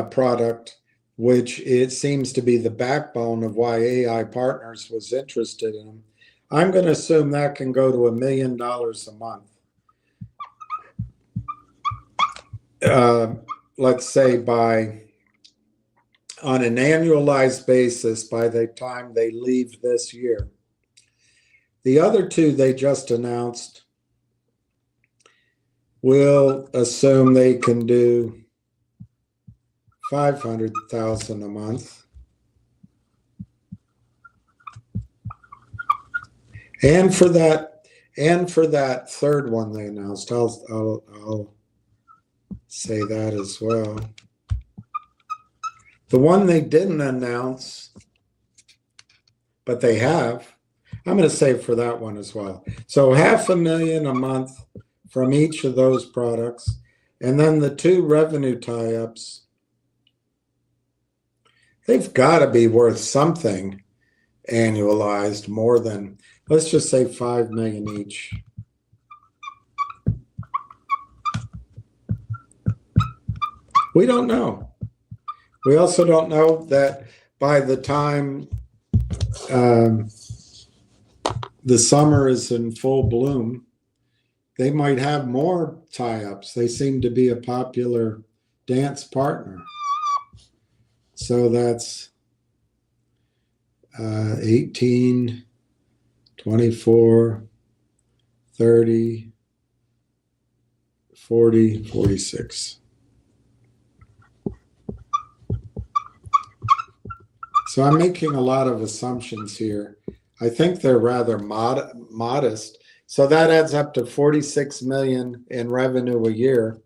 product, which it seems to be the backbone of why AI Partners was interested in them, I'm going to assume that can go to $1 million a month. Let's say on an annualized basis by the time they leave this year. The other 2 they just announced, we'll assume they can do $500,000 a month. And for that 3rd one they announced, I'll say that as well. The one they didn't announce, but they have, I'm going to say for that one as well. So $500,000 a month from each of those products. And then the 2 revenue tie-ups, they've got to be worth something annualized, more than, let's just say $5 million each. We don't know. We also don't know that by the time the summer is in full bloom, they might have more tie-ups. They seem to be a popular dance partner. So that's 18, 24, 30, 40, 46. So I'm making a lot of assumptions here. I think they're rather modest. So that adds up to $46 million in revenue a year.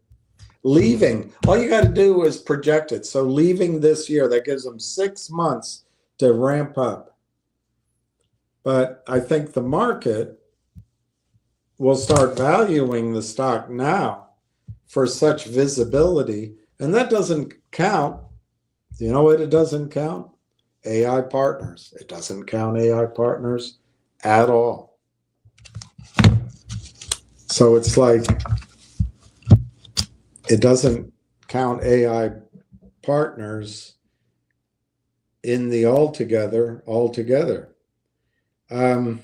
Leaving, all you got to do is project it. So leaving this year, that gives them 6 months to ramp up. But I think the market will start valuing the stock now for such visibility. And that doesn't count. You know what it doesn't count? AI partners. It doesn't count AI partners at all. So it's like, it doesn't count AI partners in the altogether. I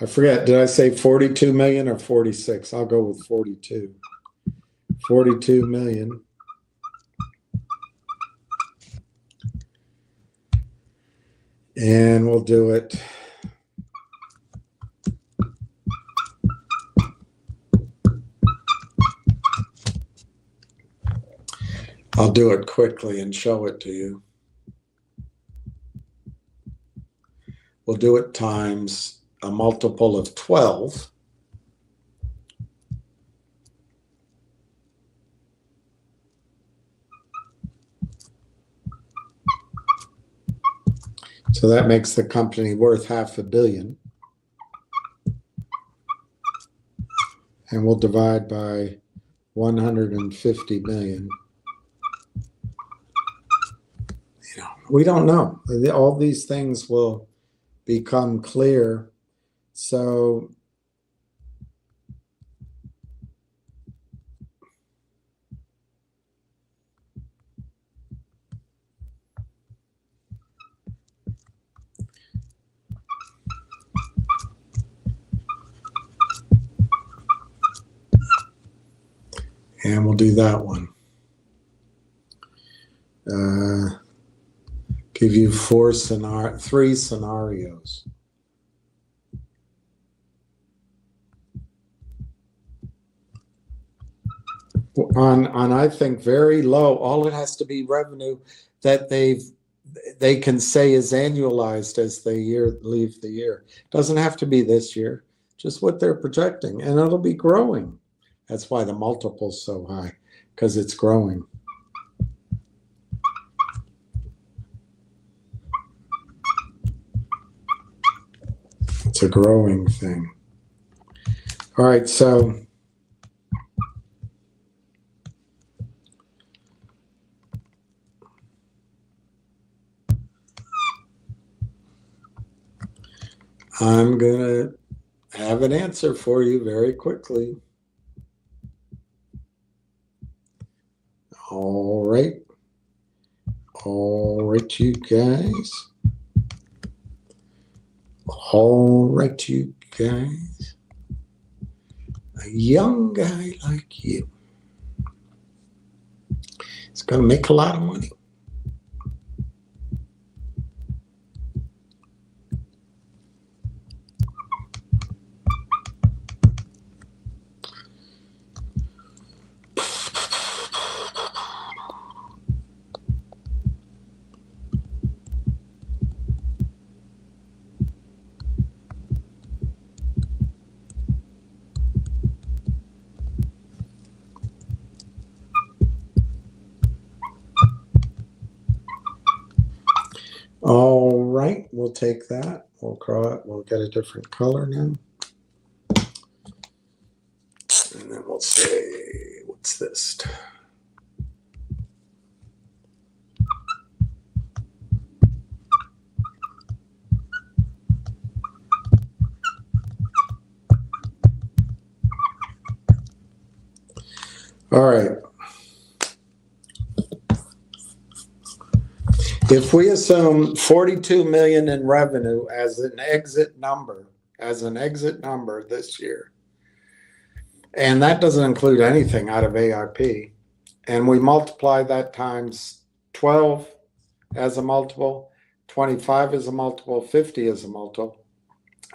forget, did I say 42 million or 46? I'll go with 42. 42 million. And we'll do it. I'll do it quickly and show it to you. We'll do it times a multiple of 12. So that makes the company worth $500 million. And we'll divide by 150 million. You know, we don't know. All these things will become clear. So and we'll do that one. Give you three scenarios. On I think very low, all it has to be revenue that they can say is annualized as they leave the year. Doesn't have to be this year, just what they're projecting, and it'll be growing. That's why the multiple's so high, because it's growing. It's a growing thing. All right, so I'm going to have an answer for you very quickly. All right, you guys. All right, you guys. A young guy like you is going to make a lot of money. All right, we'll take that. We'll get a different color now. And then we'll say, what's this? All right. If we assume 42 million in revenue as an exit number this year, and that doesn't include anything out of ARP, and we multiply that times 12 as a multiple, 25 as a multiple, 50 as a multiple,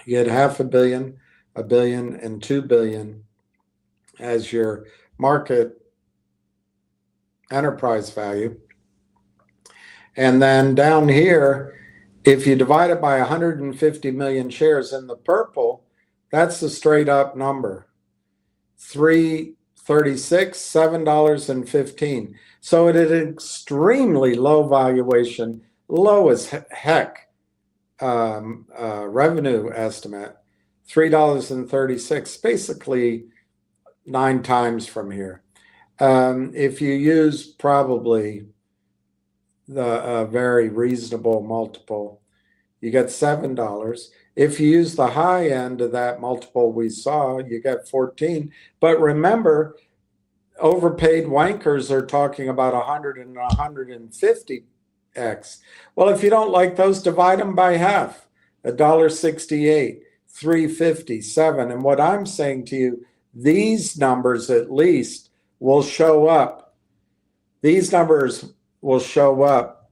you get $500 million, $1 billion, and $2 billion as your market enterprise value. And then down here, if you divide it by 150 million shares in the purple, that's the straight up number. 336, $7.15. So at an extremely low valuation, low as heck revenue estimate, $3.36, basically 9 times from here. If you use probably the very reasonable multiple, you get $7. If you use the high end of that multiple we saw, you get 14. But remember, overpaid wankers are talking about 100 and 150x. Well, if you don't like those, divide them by half. $1.68, 357. And what I'm saying to you, these numbers at least will show up. These numbers will show up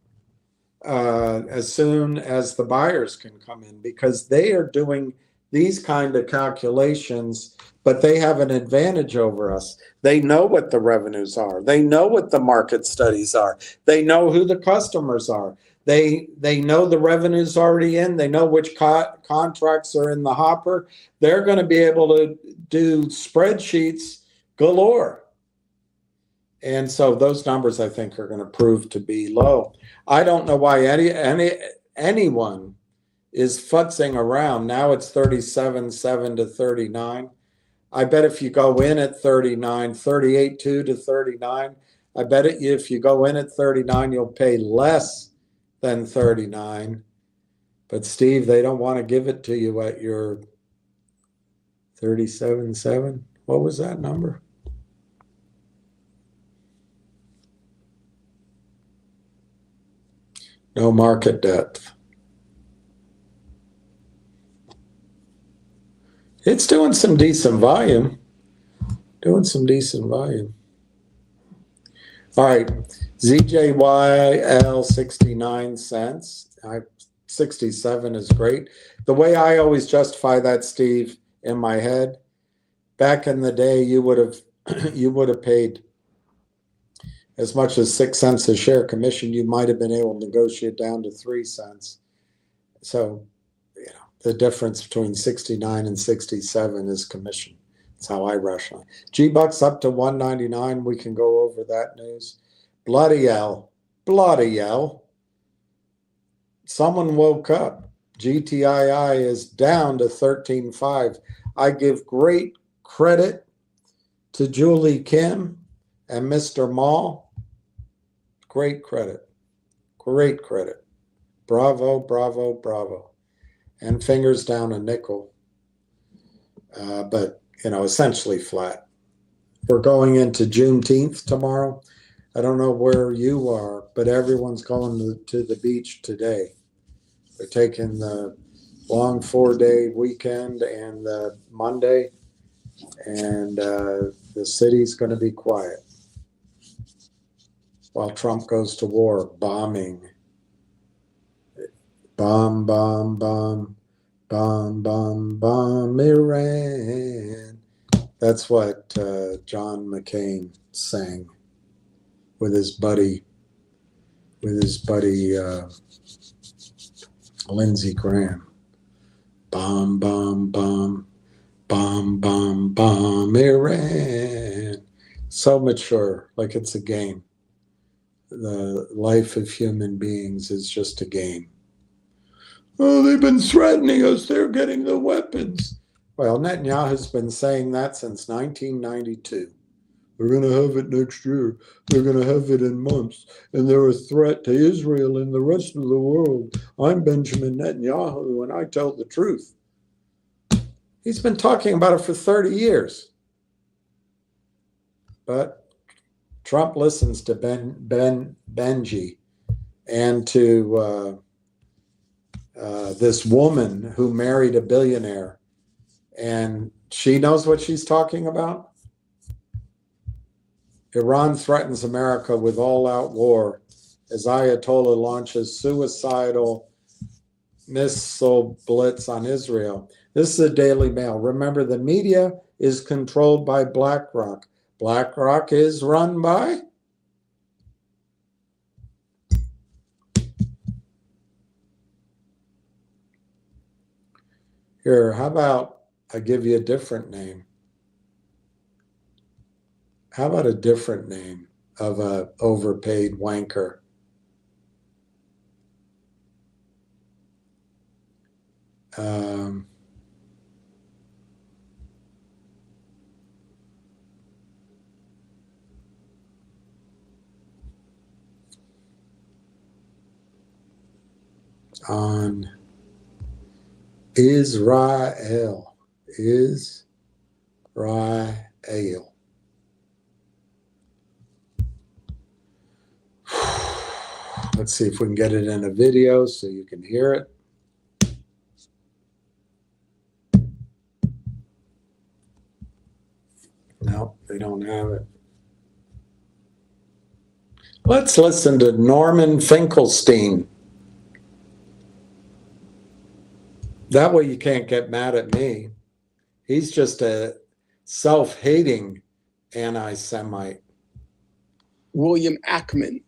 as soon as the buyers can come in, because they are doing these kind of calculations, but they have an advantage over us. They know what the revenues are. They know what the market studies are. They know who the customers are. They know the revenues already in. They know which contracts are in the hopper. They're going to be able to do spreadsheets galore. And so those numbers, I think, are going to prove to be low. I don't know why anyone is futzing around. Now it's 37.7 to 39. I bet if you go in at 39, 38.2 to 39, I bet if you go in at 39, you'll pay less than 39. But Steve, they don't want to give it to you at your 37.7. What was that number? No market depth. It's doing some decent volume. All right, ZJYL 69 cents. 67 is great. The way I always justify that, Steve, in my head, back in the day, you would have paid as much as 6 cents a share commission. You might have been able to negotiate down to 3 cents. So, the difference between 69 and 67 is commission. That's how I rationalize. G-Bucks up to 199. We can go over that news. Bloody hell. Someone woke up. GTII is down to 13.5. I give great credit to Julie Kim and Mr. Mall. Great credit. Bravo. And fingers down a nickel. But, essentially flat. We're going into Juneteenth tomorrow. I don't know where you are, but everyone's going to the beach today. They're taking the long 4-day weekend and the Monday, and the city's going to be quiet while Trump goes to war, bombing. Bomb, Iran. That's what John McCain sang with his buddy Lindsey Graham. Bomb, Iran. So mature, like it's a game. The life of human beings is just a game. Oh, they've been threatening us. They're getting the weapons. Well, Netanyahu's been saying that since 1992. They're going to have it next year. They're going to have it in months. And they're a threat to Israel and the rest of the world. I'm Benjamin Netanyahu, and I tell the truth. He's been talking about it for 30 years. But Trump listens to Benji and to this woman who married a billionaire, and she knows what she's talking about. Iran threatens America with all-out war as Ayatollah launches suicidal missile blitz on Israel. This is a Daily Mail. Remember, the media is controlled by BlackRock. BlackRock is run by here, how about I give you a different name? How about a different name of a overpaid wanker? On Israel. Let's see if we can get it in a video so you can hear it. No, they don't have it. Let's listen to Norman Finkelstein. That way you can't get mad at me. He's just a self-hating anti-Semite. William Ackman,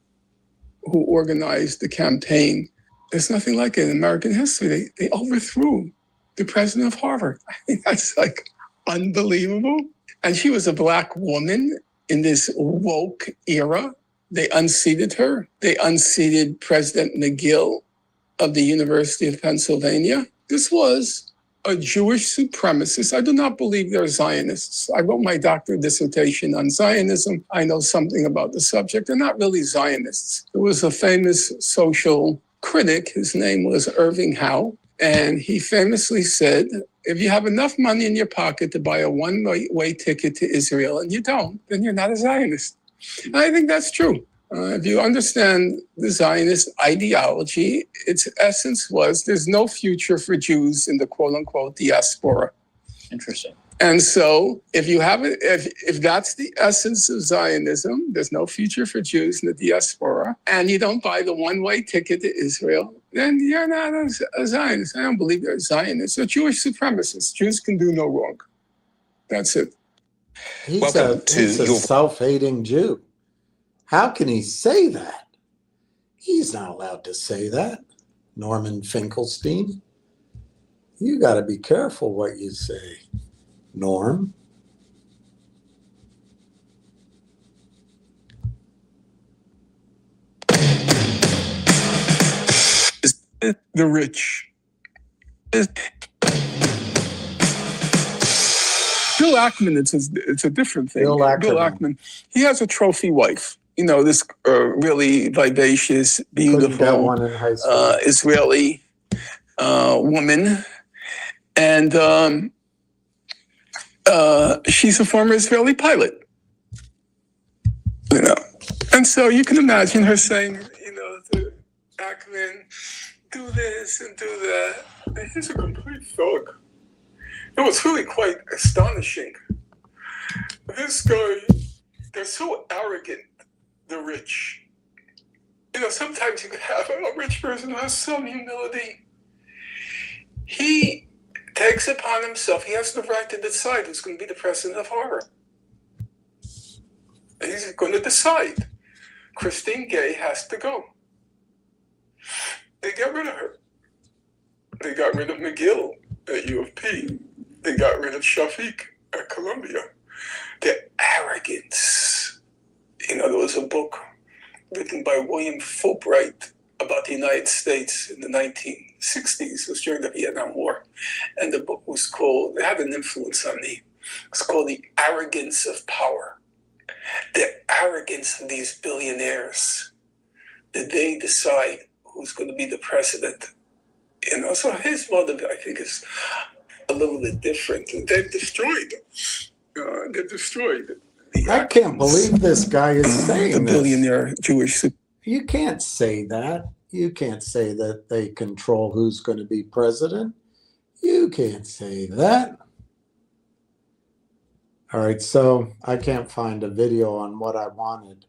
who organized the campaign. There's nothing like it in American history. They overthrew the president of Harvard. I mean, that's like unbelievable. And she was a black woman in this woke era. They unseated her. They unseated President McGill of the University of Pennsylvania. This was a Jewish supremacist. I do not believe they're Zionists. I wrote my doctoral dissertation on Zionism. I know something about the subject. They're not really Zionists. There was a famous social critic. His name was Irving Howe. And he famously said, if you have enough money in your pocket to buy a one-way ticket to Israel and you don't, then you're not a Zionist. And I think that's true. If you understand the Zionist ideology, its essence was there's no future for Jews in the quote-unquote diaspora. Interesting. And so if you have it, if that's the essence of Zionism, there's no future for Jews in the diaspora, and you don't buy the one-way ticket to Israel, then you're not a Zionist. I don't believe they're Zionists. They're Jewish supremacists. Jews can do no wrong. That's it. He's a self-hating Jew. How can he say that? He's not allowed to say that. Norman Finkelstein. You got to be careful what you say, Norm. The rich. Bill Ackman, it's a different thing. Bill Ackman, he has a trophy wife. You know, this really vivacious, beautiful Israeli woman. And she's a former Israeli pilot. You know, and so you can imagine her saying, you know, to Ackman, do this and do that. And he's a complete thug. It was really quite astonishing. This guy, they're so arrogant, the rich. You know, sometimes you can have a rich person who has some humility. He takes upon himself, he has the right to decide who's going to be the president of Harvard. And he's going to decide. Christine Gay has to go. They got rid of her. They got rid of McGill at U of P. They got rid of Shafiq at Columbia. Their arrogance. You know, there was a book written by William Fulbright about the United States in the 1960s. It was during the Vietnam War. And the book was called, it had an influence on me. It's called The Arrogance of Power. The arrogance of these billionaires. That they decide who's going to be the president. You know, so his motive, I think, is a little bit different. They've destroyed. They've destroyed. I can't believe this guy is saying the billionaire Jewish. You can't say that. You can't say that they control who's going to be president. You can't say that. All right, so I can't find a video on what I wanted,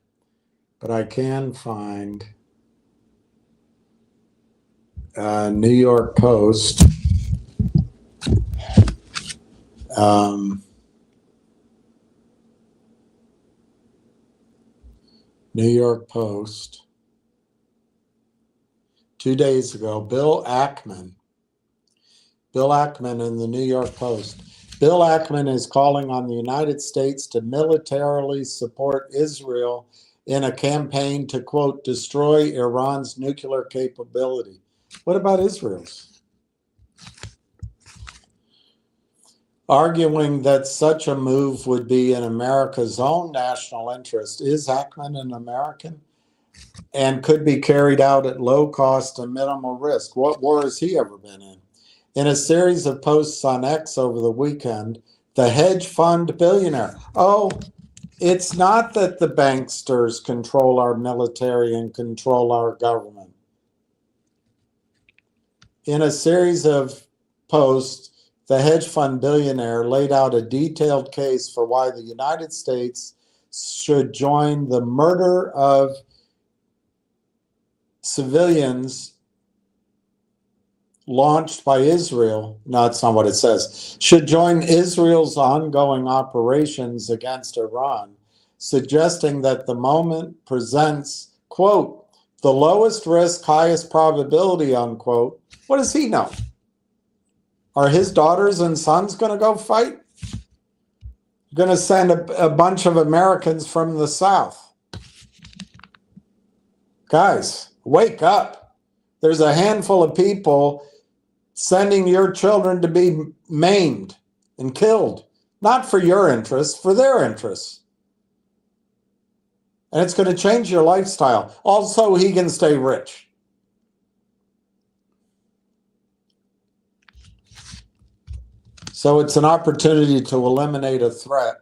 but I can find New York Post. New York Post. 2 days ago, Bill Ackman in the New York Post. Bill Ackman is calling on the United States to militarily support Israel in a campaign to, quote, destroy Iran's nuclear capability. What about Israel's? Arguing that such a move would be in America's own national interest. Is Ackman an American? And could be carried out at low cost and minimal risk. What war has he ever been in? In a series of posts on X over the weekend, the hedge fund billionaire. Oh, it's not that the banksters control our military and control our government. In a series of posts, the hedge fund billionaire laid out a detailed case for why the United States should join the murder of civilians launched by Israel, no, that's not what it says, should join Israel's ongoing operations against Iran, suggesting that the moment presents, quote, the lowest risk, highest probability, unquote. What does he know? Are his daughters and sons going to go fight? Going to send a bunch of Americans from the South. Guys, wake up. There's a handful of people sending your children to be maimed and killed, not for your interests, for their interests. And it's going to change your lifestyle. Also, he can stay rich. So it's an opportunity to eliminate a threat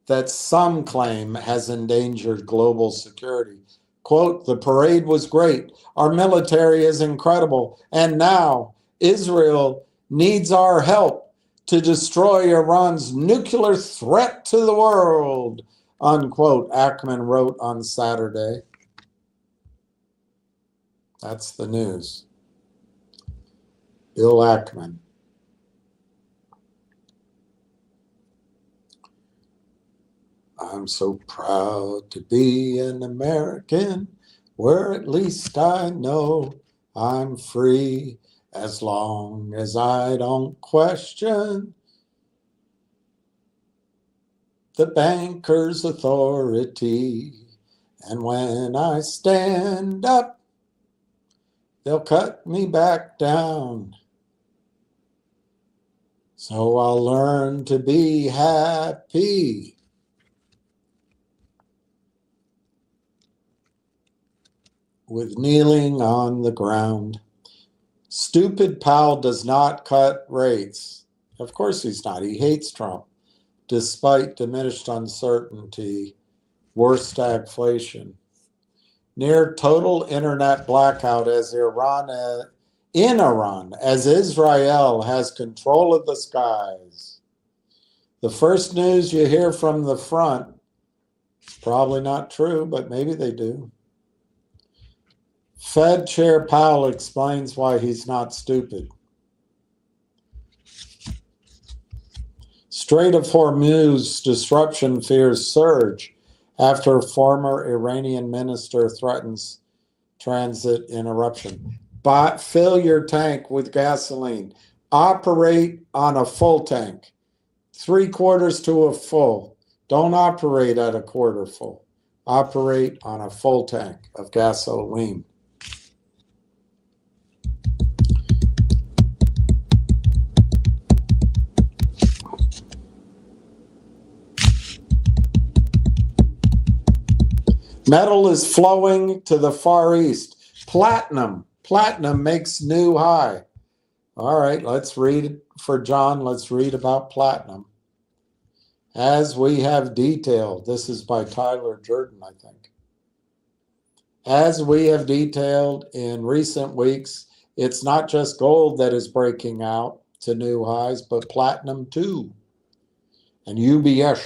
that some claim has endangered global security. Quote, the parade was great. Our military is incredible. And now Israel needs our help to destroy Iran's nuclear threat to the world, unquote, Ackman wrote on Saturday. That's the news. Bill Ackman. I'm so proud to be an American, where at least I know I'm free, as long as I don't question the banker's authority. And when I stand up, they'll cut me back down. So I'll learn to be happy. With kneeling on the ground. Stupid Powell does not cut rates. Of course he's not. He hates Trump, despite diminished uncertainty, worse stagflation. Near total internet blackout as Iran, as Israel has control of the skies. The first news you hear from the front, probably not true, but maybe they do. Fed Chair Powell explains why he's not stupid. Strait of Hormuz disruption fears surge after former Iranian minister threatens transit interruption. Fill your tank with gasoline. Operate on a full tank. 3/4 to a full. Don't operate at a quarter full. Operate on a full tank of gasoline. Metal is flowing to the Far East. Platinum makes new high. All right, let's read for John. Let's read about platinum. As we have detailed, this is by Tyler Jordan, I think. As we have detailed in recent weeks, it's not just gold that is breaking out to new highs, but platinum too. And UBS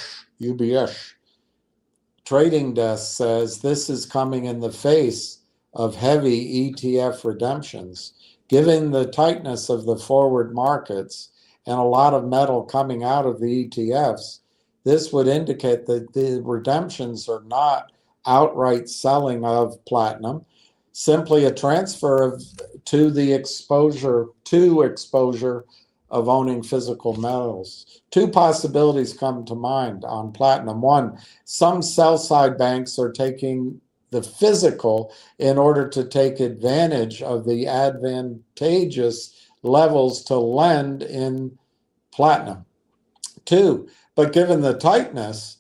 trading desk says this is coming in the face of heavy ETF redemptions. Given the tightness of the forward markets and a lot of metal coming out of the ETFs, this would indicate that the redemptions are not outright selling of platinum, simply a transfer to exposure of owning physical metals. Two possibilities come to mind on platinum. One, some sell-side banks are taking the physical in order to take advantage of the advantageous levels to lend in platinum. Two, but given the tightness,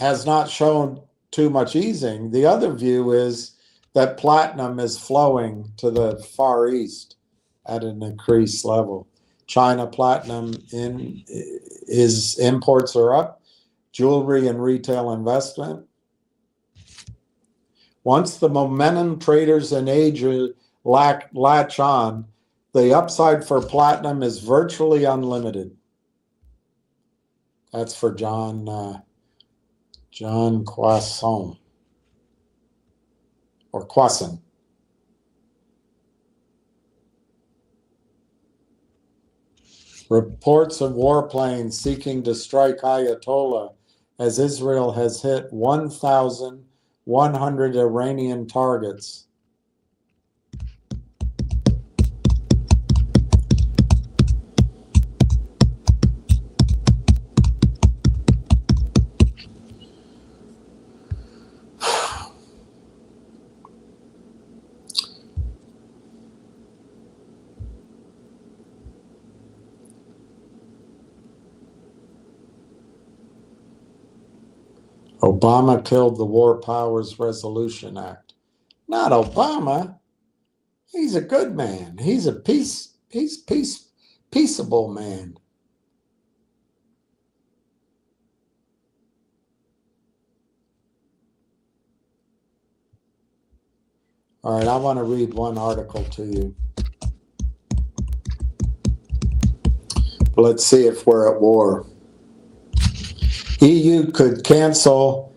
has not shown too much easing. The other view is that platinum is flowing to the Far East at an increased level. China platinum his imports are up. Jewelry and retail investment. Once the momentum traders in Asia latch on, the upside for platinum is virtually unlimited. That's for John Quasson. Or Quasson. Reports of warplanes seeking to strike Ayatollah as Israel has hit 1,100 Iranian targets. Obama killed the War Powers Resolution Act. Not Obama. He's a good man. He's a peaceable man. All right, I want to read one article to you. Let's see if we're at war. EU could cancel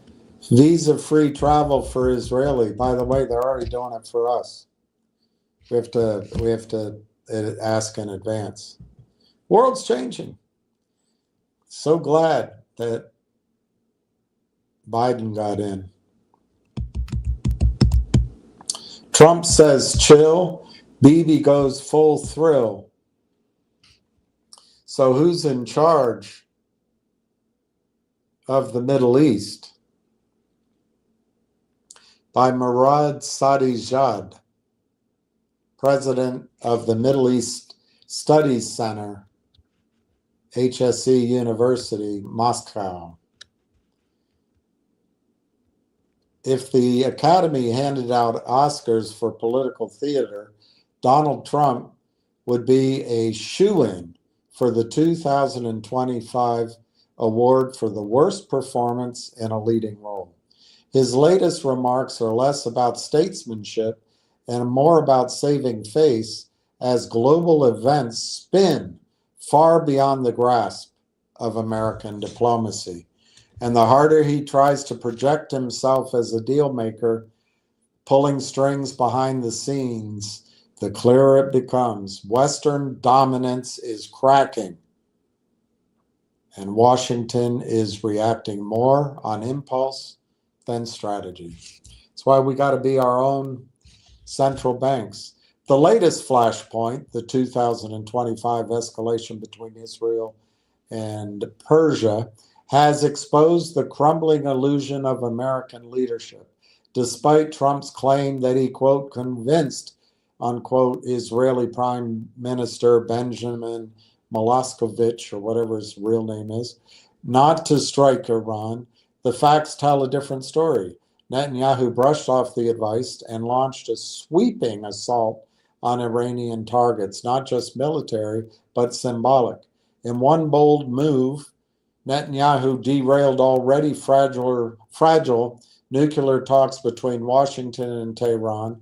visa-free travel for Israeli. By the way, they're already doing it for us. We have to ask in advance. World's changing. So glad that Biden got in. Trump says chill, Bibi goes full thrill. So who's in charge of the Middle East? By Murad Sadijad, president of the Middle East Studies Center, HSE University, Moscow. If the Academy handed out Oscars for political theater, Donald Trump would be a shoo-in for the 2025 award for the worst performance in a leading role. His latest remarks are less about statesmanship and more about saving face as global events spin far beyond the grasp of American diplomacy. And the harder he tries to project himself as a deal maker, pulling strings behind the scenes, the clearer it becomes. Western dominance is cracking, and Washington is reacting more on impulse than strategy. That's why we got to be our own central banks. The latest flashpoint, the 2025 escalation between Israel and Persia, has exposed the crumbling illusion of American leadership, despite Trump's claim that he, quote, convinced, unquote, Israeli Prime Minister Benjamin Milosevic, or whatever his real name is, not to strike Iran. The facts tell a different story. Netanyahu brushed off the advice and launched a sweeping assault on Iranian targets, not just military, but symbolic. In one bold move, Netanyahu derailed already fragile nuclear talks between Washington and Tehran,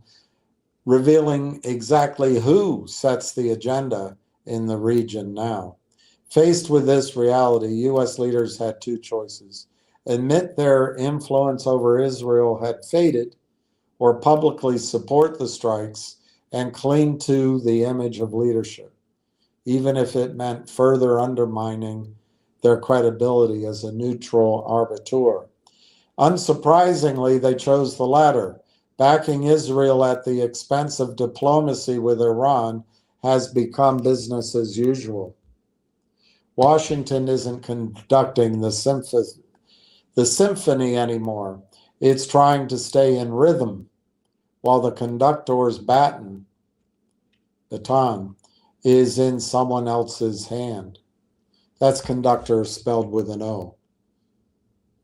revealing exactly who sets the agenda in the region now. Faced with this reality, U.S. leaders had two choices: admit their influence over Israel had faded, or publicly support the strikes and cling to the image of leadership, even if it meant further undermining their credibility as a neutral arbiter. Unsurprisingly, they chose the latter. Backing Israel at the expense of diplomacy with Iran has become business as usual. Washington isn't conducting the symphony anymore. It's trying to stay in rhythm, while the conductor's baton is in someone else's hand. That's conductor spelled with an O.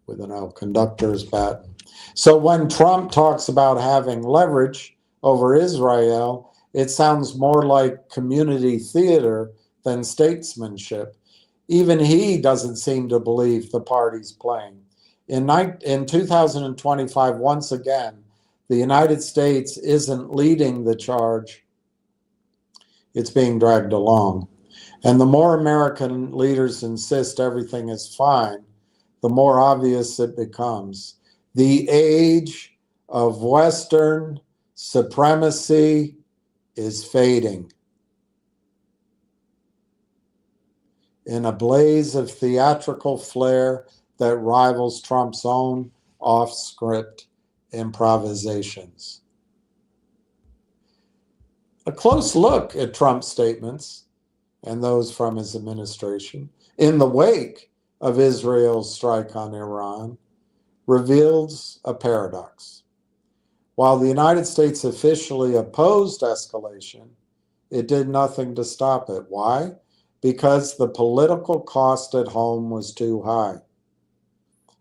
With an O, conductor's baton. So when Trump talks about having leverage over Israel, it sounds more like community theater than statesmanship. Even he doesn't seem to believe the part he's playing. In 2025, once again, the United States isn't leading the charge. It's being dragged along. And the more American leaders insist everything is fine, the more obvious it becomes. The age of Western supremacy is fading. in a blaze of theatrical flair that rivals Trump's own off-script improvisations. A close look at Trump's statements and those from his administration in the wake of Israel's strike on Iran reveals a paradox. While the United States officially opposed escalation, it did nothing to stop it. Why? Because the political cost at home was too high.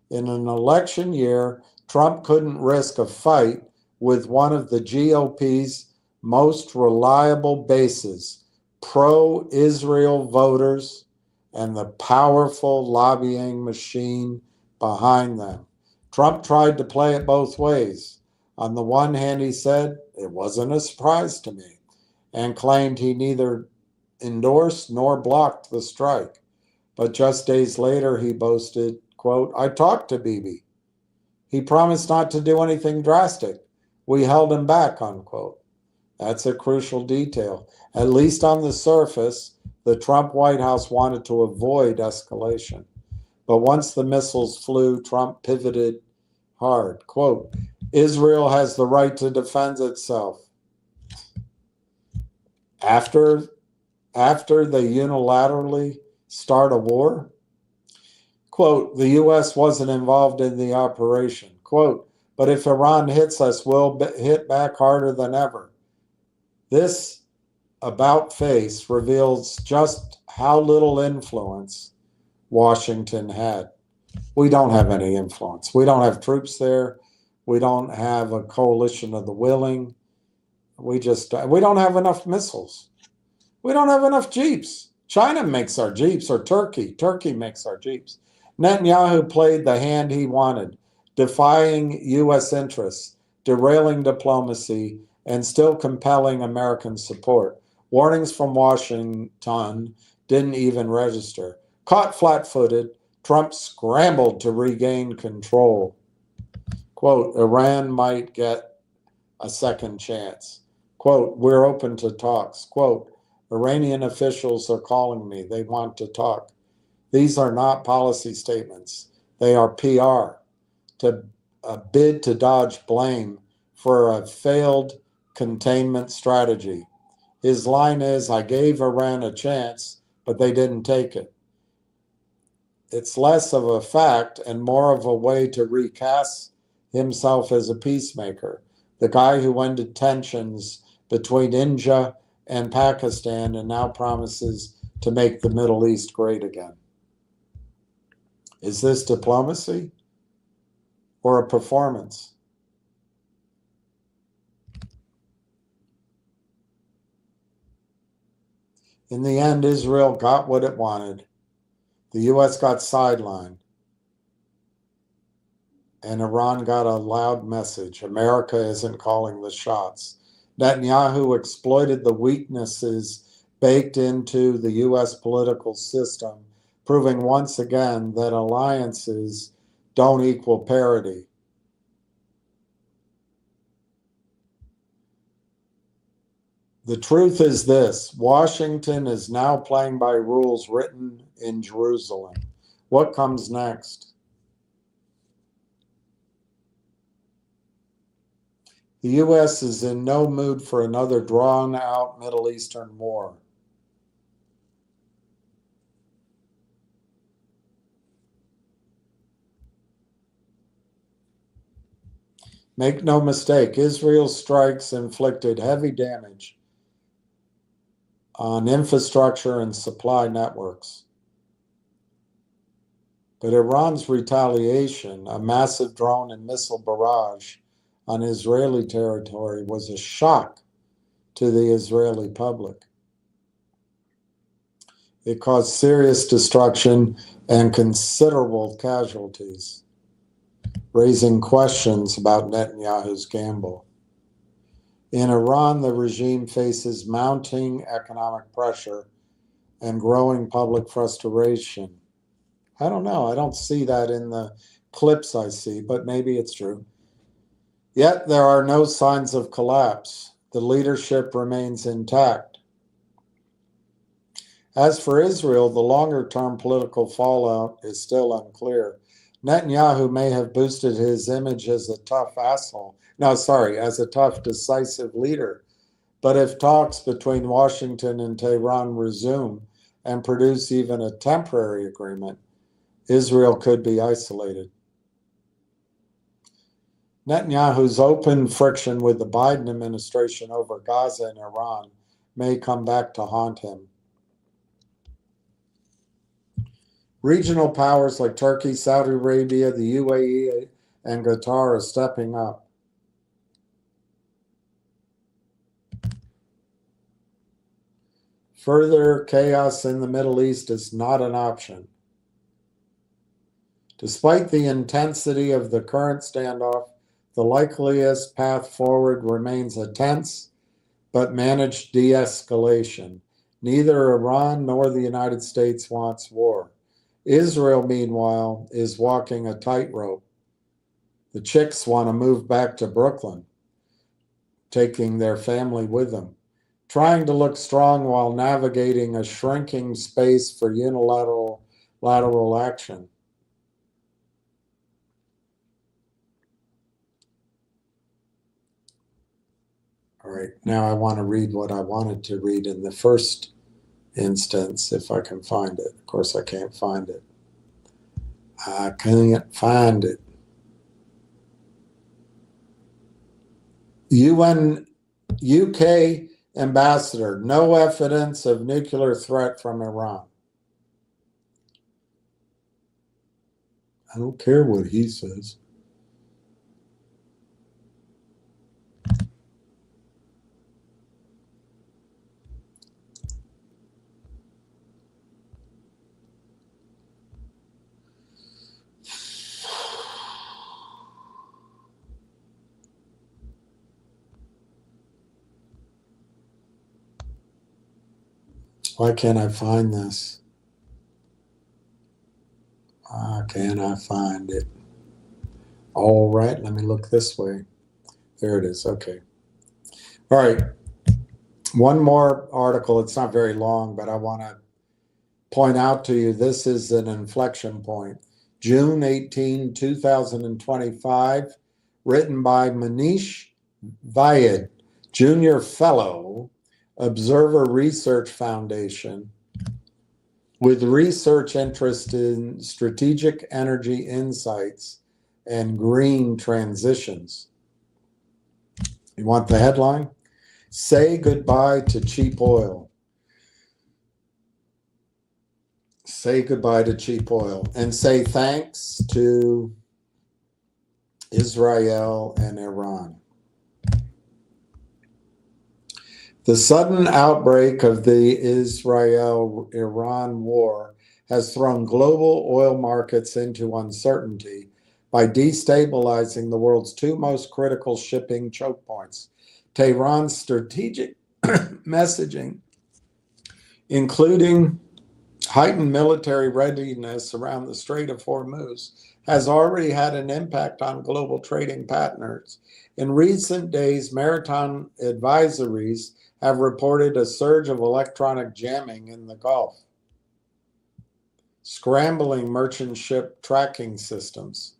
In an election year, Trump couldn't risk a fight with one of the GOP's most reliable bases, pro-Israel voters, and the powerful lobbying machine behind them. Trump tried to play it both ways. On the one hand, he said, it wasn't a surprise to me, and claimed he neither endorsed nor blocked the strike. But just days later, he boasted, quote, I talked to Bibi. He promised not to do anything drastic. We held him back, unquote. That's a crucial detail. At least on the surface, the Trump White House wanted to avoid escalation. But once the missiles flew, Trump pivoted hard. Quote, Israel has the right to defend itself. After they unilaterally start a war? Quote, the U.S. wasn't involved in the operation. Quote, but if Iran hits us, we'll hit back harder than ever. This about-face reveals just how little influence Washington had. We don't have any influence. We don't have troops there. We don't have a coalition of the willing. We don't have enough missiles. We don't have enough Jeeps. China makes our Jeeps, or Turkey. Turkey makes our Jeeps. Netanyahu played the hand he wanted, defying U.S. interests, derailing diplomacy, and still compelling American support. Warnings from Washington didn't even register. Caught flat-footed, Trump scrambled to regain control. Quote, Iran might get a second chance. Quote, we're open to talks. Quote, Iranian officials are calling me. They want to talk. These are not policy statements. They are PR, a bid to dodge blame for a failed containment strategy. His line is, I gave Iran a chance, but they didn't take it. It's less of a fact and more of a way to recast himself as a peacemaker, the guy who ended tensions between India and Pakistan and now promises to make the Middle East great again. Is this diplomacy or a performance? In the end, Israel got what it wanted. The U.S. got sidelined. And Iran got a loud message. America isn't calling the shots. Netanyahu exploited the weaknesses baked into the U.S. political system, proving once again that alliances don't equal parity. The truth is this: Washington is now playing by rules written in Jerusalem. What comes next? The U.S. is in no mood for another drawn-out Middle Eastern war. Make no mistake, Israel's strikes inflicted heavy damage on infrastructure and supply networks. But Iran's retaliation, a massive drone and missile barrage on Israeli territory, was a shock to the Israeli public. It caused serious destruction and considerable casualties, raising questions about Netanyahu's gamble. In Iran, the regime faces mounting economic pressure and growing public frustration. I don't know. I don't see that in the clips I see, but maybe it's true. Yet there are no signs of collapse. The leadership remains intact. As for Israel, the longer-term political fallout is still unclear. Netanyahu may have boosted his image as a tough asshole. No, sorry, as a tough, decisive leader. But if talks between Washington and Tehran resume and produce even a temporary agreement, Israel could be isolated. Netanyahu's open friction with the Biden administration over Gaza and Iran may come back to haunt him. Regional powers like Turkey, Saudi Arabia, the UAE, and Qatar are stepping up. Further chaos in the Middle East is not an option. Despite the intensity of the current standoff, the likeliest path forward remains a tense but managed de-escalation. Neither Iran nor the United States wants war. Israel, meanwhile, is walking a tightrope. The chicks want to move back to Brooklyn, taking their family with them, trying to look strong while navigating a shrinking space for unilateral action. All right, now I want to read what I wanted to read in the first instance, if I can find it. Of course, I can't find it. I can't find it. UK ambassador, no evidence of nuclear threat from Iran. I don't care what he says. Why can't I find this? Why can't I find it? All right, let me look this way. There it is. Okay. All right. One more article. It's not very long, but I want to point out to you this is an inflection point. June 18, 2025, written by Manish Vyed, Junior Fellow, Observer Research Foundation, with research interest in strategic energy insights and green transitions. You want the headline? Say goodbye to cheap oil. Say goodbye to cheap oil and say thanks to Israel and Iran. The sudden outbreak of the Israel-Iran war has thrown global oil markets into uncertainty by destabilizing the world's two most critical shipping choke points. Tehran's strategic messaging, including heightened military readiness around the Strait of Hormuz, has already had an impact on global trading patterns. In recent days, maritime advisories have reported a surge of electronic jamming in the Gulf, scrambling merchant ship tracking systems.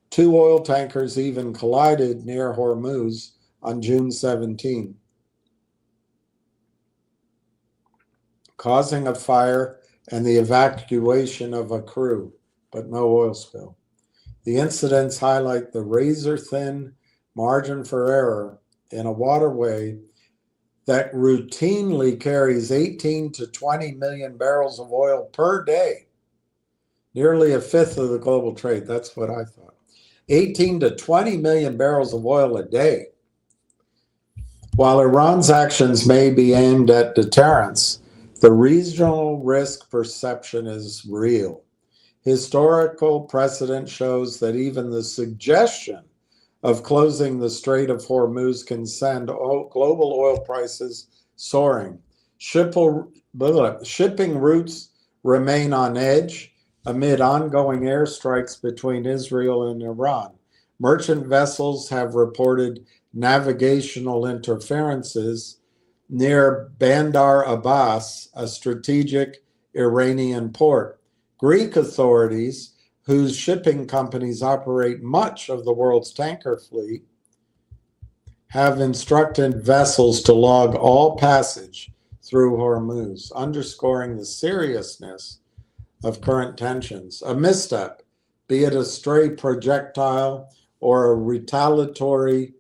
Two oil tankers even collided near Hormuz on June 17, causing a fire and the evacuation of a crew, but no oil spill. The incidents highlight the razor-thin margin for error in a waterway that routinely carries 18 to 20 million barrels of oil per day, nearly a fifth of the global trade. That's what I thought. 18 to 20 million barrels of oil a day. While Iran's actions may be aimed at deterrence, the regional risk perception is real. Historical precedent shows that even the suggestion of closing the Strait of Hormuz can send global oil prices soaring. Shipping routes remain on edge amid ongoing airstrikes between Israel and Iran. Merchant vessels have reported navigational interferences near Bandar Abbas, a strategic Iranian port. Greek authorities, whose shipping companies operate much of the world's tanker fleet, have instructed vessels to log all passage through Hormuz, underscoring the seriousness of current tensions. A misstep, be it a stray projectile or a retaliatory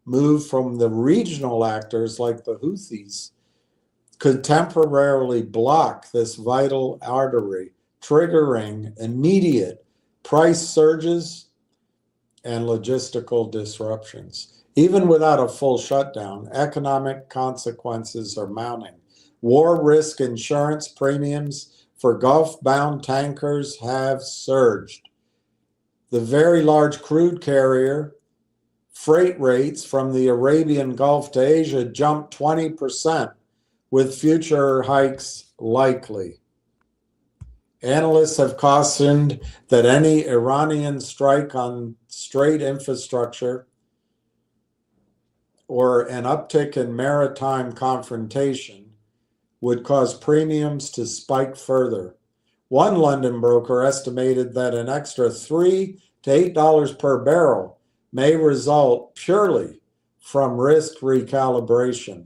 move from the regional actors like the Houthis, could temporarily block this vital artery, triggering immediate price surges and logistical disruptions. Even without a full shutdown, economic consequences are mounting. War risk insurance premiums for Gulf-bound tankers have surged. The very large crude carrier freight rates from the Arabian Gulf to Asia jumped 20%, with future hikes likely. Analysts have cautioned that any Iranian strike on Strait infrastructure or an uptick in maritime confrontation would cause premiums to spike further. One London broker estimated that an extra $3 to $8 per barrel may result purely from risk recalibration.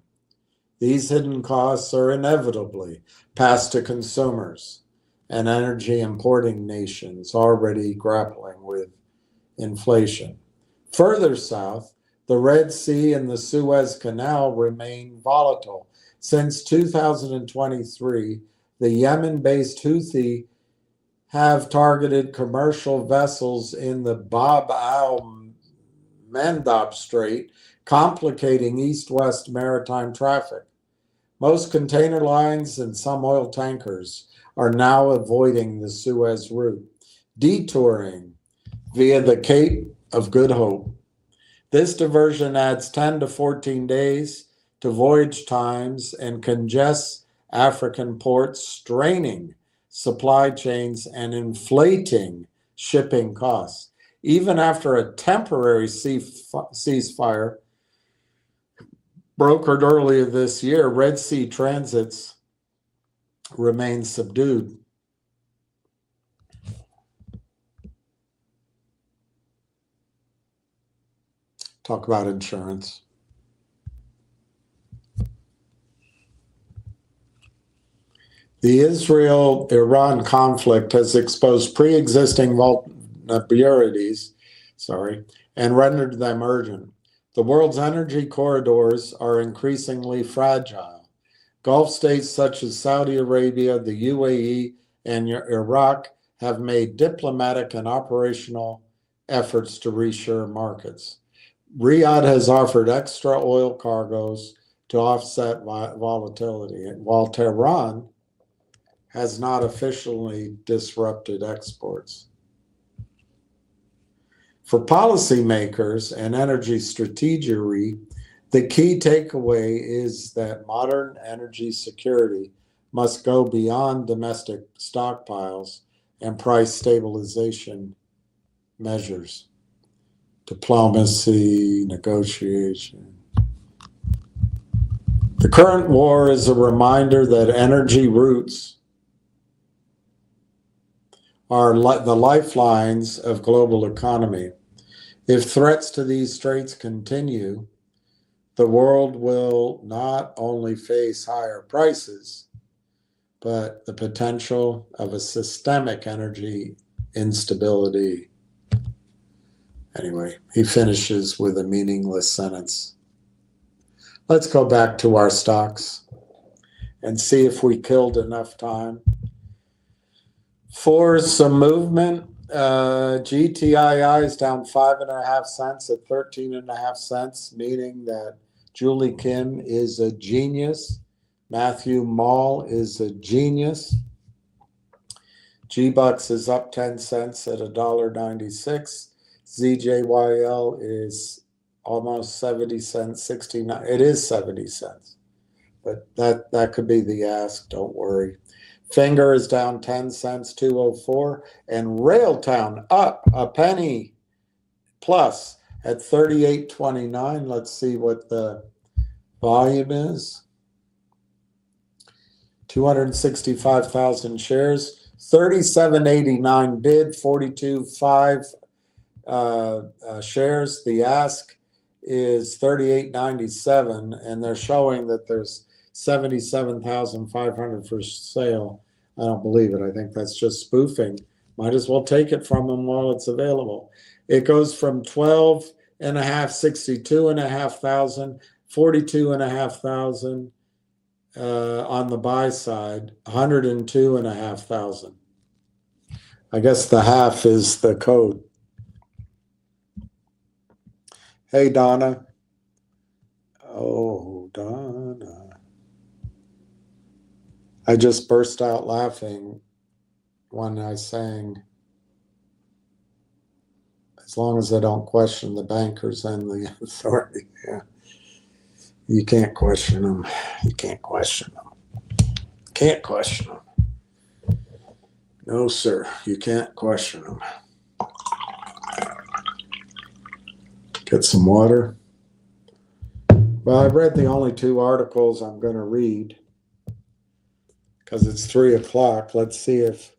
These hidden costs are inevitably passed to consumers and energy importing nations already grappling with inflation. Further south, the Red Sea and the Suez Canal remain volatile. Since 2023, the Yemen-based Houthi have targeted commercial vessels in the Bab al-Mandab Strait, complicating east-west maritime traffic. Most container lines and some oil tankers are now avoiding the Suez route, detouring via the Cape of Good Hope. This diversion adds 10 to 14 days to voyage times and congests African ports, straining supply chains and inflating shipping costs. Even after a temporary ceasefire brokered earlier this year, Red Sea transits remain subdued. Talk about insurance. The Israel-Iran conflict has exposed pre-existing vulnerabilities, and rendered them urgent. The world's energy corridors are increasingly fragile. Gulf states such as Saudi Arabia, the UAE, and Iraq have made diplomatic and operational efforts to reshore markets. Riyadh has offered extra oil cargoes to offset volatility, while Tehran has not officially disrupted exports. For policymakers and energy strategy, the key takeaway is that modern energy security must go beyond domestic stockpiles and price stabilization measures. Diplomacy, negotiation. The current war is a reminder that energy routes are the lifelines of global economy. If threats to these straits continue, the world will not only face higher prices, but the potential of a systemic energy instability. Anyway, he finishes with a meaningless sentence. Let's go back to our stocks and see if we killed enough time. For some movement, GTII is down 5.5 cents at 13.5 cents, meaning that Julie Kim is a genius. Matthew Mall is a genius. G-Bucks is up 10 cents at $1.96. ZJYL is almost 70 cents, 69. It is 70 cents, but that could be the ask. Don't worry. Finger is down 10 cents, 204, and Railtown up a penny plus at 38.29. Let's see what the volume is. 265,000 shares, 37.89 bid, 42.5 shares. The ask is 38.97, and they're showing that there's 77,500 for sale. I don't believe it. I think that's just spoofing. Might as well take it from them while it's available. It goes from 12.5, 62.5 thousand, 42.5 thousand on the buy side, 102.5 thousand. I guess the half is the code. Hey, Donna. Oh, Donna. I just burst out laughing when I sang, as long as I don't question the bankers and the authority. Yeah. You can't question them. You can't question them. Can't question them. No, sir. You can't question them. Get some water. Well, I've read the only 2 articles I'm going to read because it's 3 o'clock. Let's see if.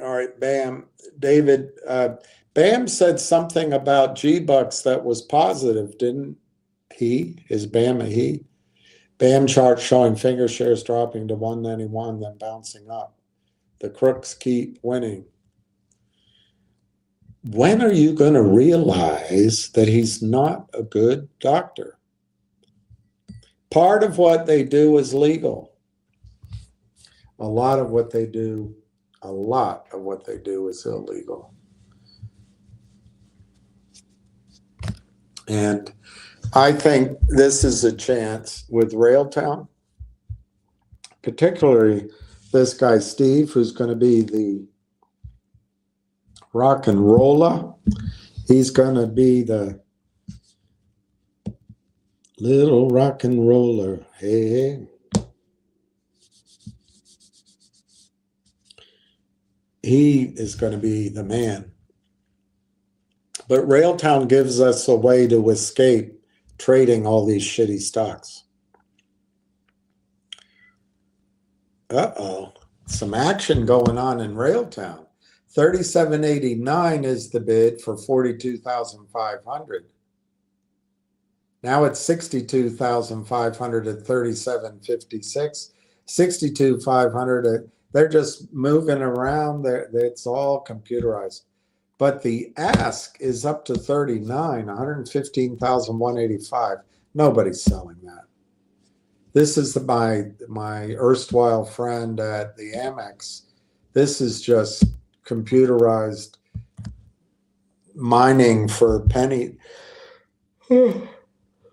All right, Bam. David, Bam said something about G-Bucks that was positive, didn't he? Is Bam a he? Bam chart showing finger shares dropping to 191, then bouncing up. The crooks keep winning. When are you going to realize that he's not a good doctor? Part of what they do is legal. A lot of what they do is illegal. And I think this is a chance with Railtown, particularly this guy, Steve, who's going to be the rock and roller. He's going to be the little rock and roller. Hey, hey. He is going to be the man. But Railtown gives us a way to escape trading all these shitty stocks. Uh-oh. Some action going on in Railtown. 37.89 is the bid for 42,500. Now it's 62,500 at 37.56. 62,500 at, they're just moving around. It's all computerized. But the ask is up to 39, 115,185. Nobody's selling that. This is my erstwhile friend at the Amex. This is just computerized mining for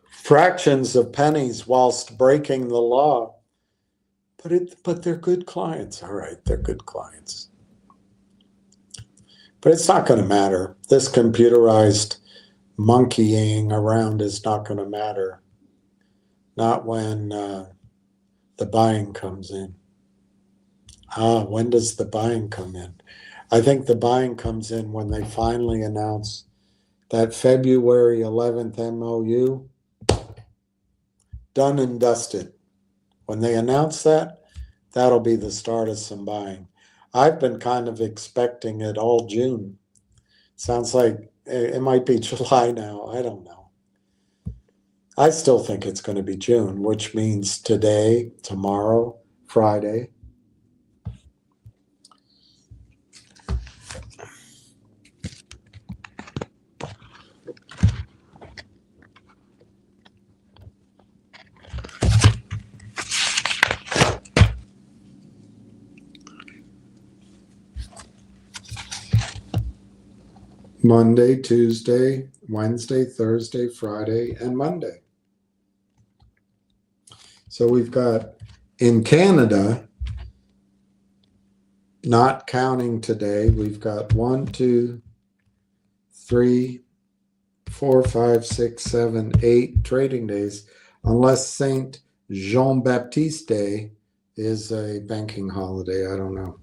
fractions of pennies whilst breaking the law. But they're good clients. All right, they're good clients. But it's not going to matter. This computerized monkeying around is not going to matter. Not when the buying comes in. When does the buying come in? I think the buying comes in when they finally announce that February 11th MOU, done and dusted. When they announce that, that'll be the start of some buying. I've been kind of expecting it all June. Sounds like it might be July now. I don't know. I still think it's going to be June, which means today, tomorrow, Friday. Monday, Tuesday, Wednesday, Thursday, Friday, and Monday. So we've got in Canada, not counting today, we've got 1, 2, 3, 4, 5, 6, 7, 8 trading days, unless Saint Jean-Baptiste Day is a banking holiday. I don't know.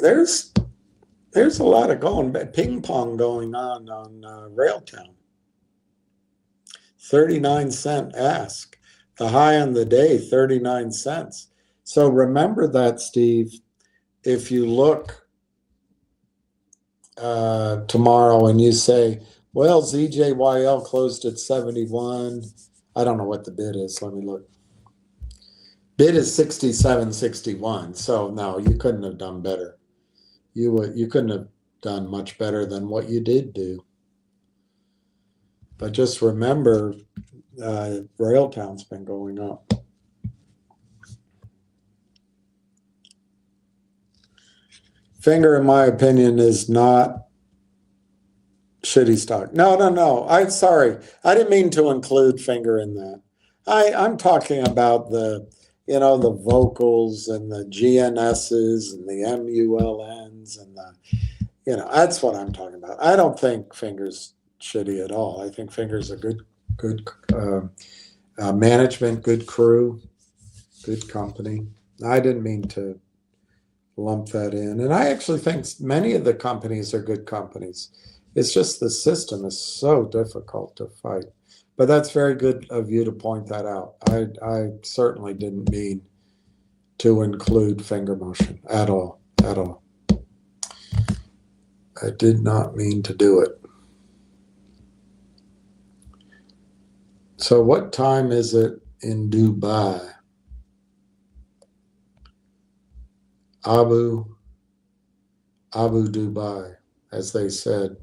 there's a lot of ping pong going on Railtown. 39-cent ask. The high on the day, 39 cents. So remember that, Steve. If you look tomorrow and you say, well, ZJYL closed at 71. I don't know what the bid is. Let me look. Bid is 67.61. So no, you couldn't have done better. You couldn't have done much better than what you did do. But just remember, Railtown's been going up. Finger, in my opinion, is not shitty stock. No. I'm sorry. I didn't mean to include Finger in that. I'm talking about the vocals and the GNSs and the MULNs and that's what I'm talking about. I don't think Finger's shitty at all. I think Finger's a good management, good crew, good company. I didn't mean to lump that in. And I actually think many of the companies are good companies. It's just the system is so difficult to fight. But that's very good of you to point that out. I certainly didn't mean to include Finger Motion at all. I did not mean to do it. So what time is it in Dubai? Abu Dubai, as they said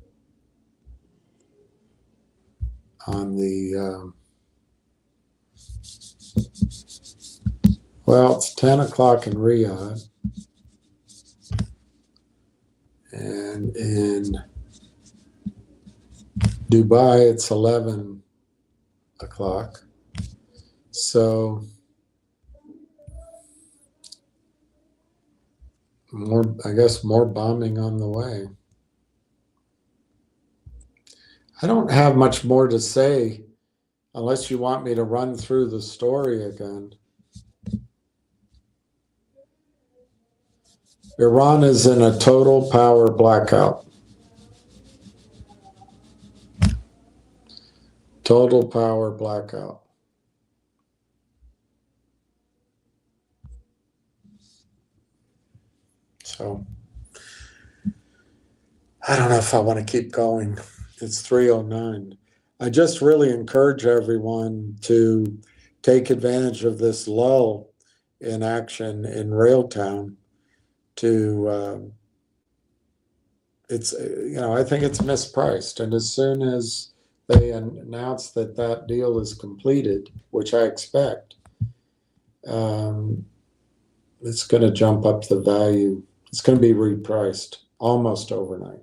on the, well, it's 10 o'clock in Riyadh. And in Dubai, it's 11 o'clock. So more bombing on the way. I don't have much more to say unless you want me to run through the story again. Iran is in a total power blackout. Total power blackout. So, I don't know if I want to keep going. It's 3:09. I just really encourage everyone to take advantage of this lull in action in Railtown. It's I think it's mispriced, and as soon as they announce that deal is completed, which I expect, it's going to jump up the value. It's going to be repriced almost overnight.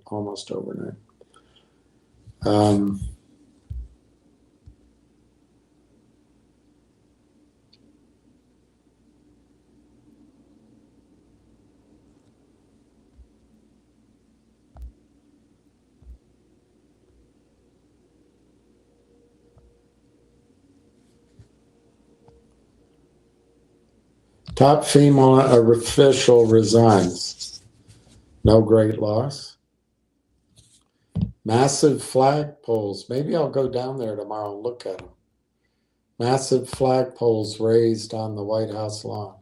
Top female official resigns. No great loss. Massive flagpoles. Maybe I'll go down there tomorrow and look at them. Massive flagpoles raised on the White House lawn.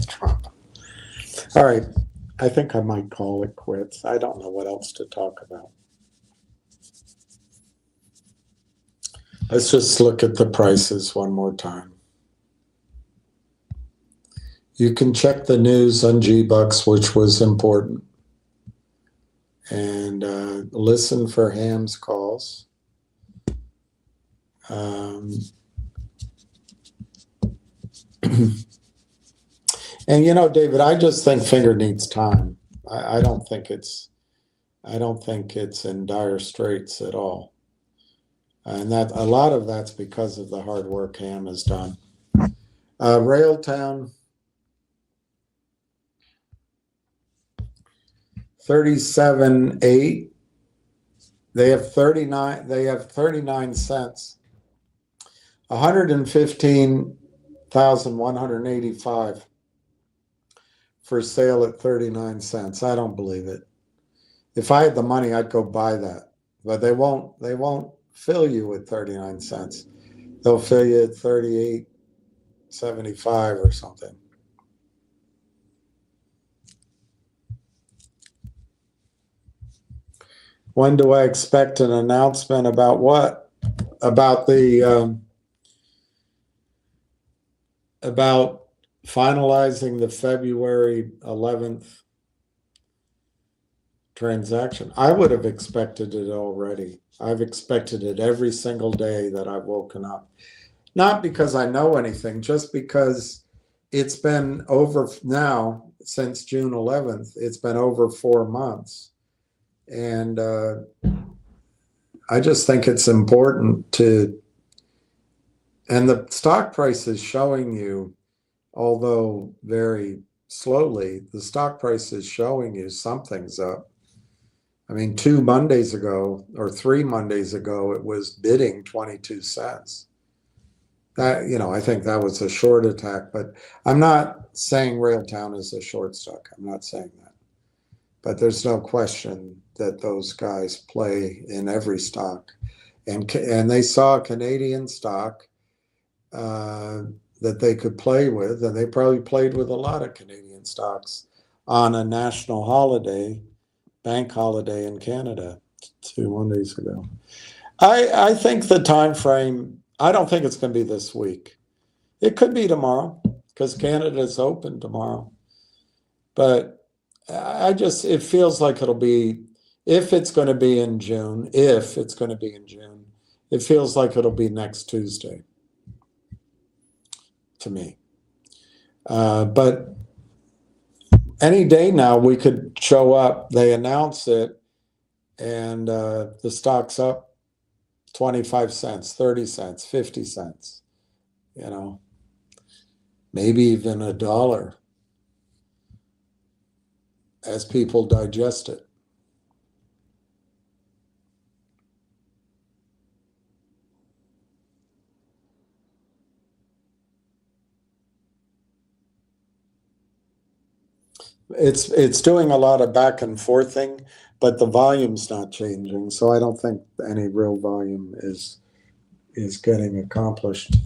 Trump. All right. I think I might call it quits. I don't know what else to talk about. Let's just look at the prices one more time. You can check the news on G-Bucks, which was important. And listen for Ham's calls. And David, I just think Finger needs time. I don't think it's in dire straits at all. And that a lot of that's because of the hard work Ham has done. Railtown, 37.8. They have 39. They have 39 cents. 115,185 for sale at 39 cents. I don't believe it. If I had the money, I'd go buy that. But they won't fill you with 39 cents. They'll fill you at 38.75 or something. When do I expect an announcement about what? About the about finalizing the February 11th transaction. I would have expected it already. I've expected it every single day that I've woken up. Not because I know anything, just because it's been over now since June 11th. It's been over 4 months. And I just think it's important to, and the stock price is showing you, although very slowly, the stock price is showing you something's up. I mean, 2 Mondays ago or 3 Mondays ago, it was bidding 22 cents. That, you know, I think that was a short attack, but I'm not saying Railtown is a short stock. I'm not saying that. But there's no question that those guys play in every stock. And they saw a Canadian stock that they could play with, and they probably played with a lot of Canadian stocks on a national holiday, bank holiday in Canada 2 Mondays ago. I think the time frame, I don't think it's going to be this week. It could be tomorrow because Canada's open tomorrow. But it feels like it'll be, if it's going to be in June, it feels like it'll be next Tuesday to me. But any day now we could show up, they announce it, and the stock's up 25 cents, 30 cents, 50 cents, you know, maybe even $1 as people digest it. It's doing a lot of back and forthing, but the volume's not changing, so I don't think any real volume is getting accomplished.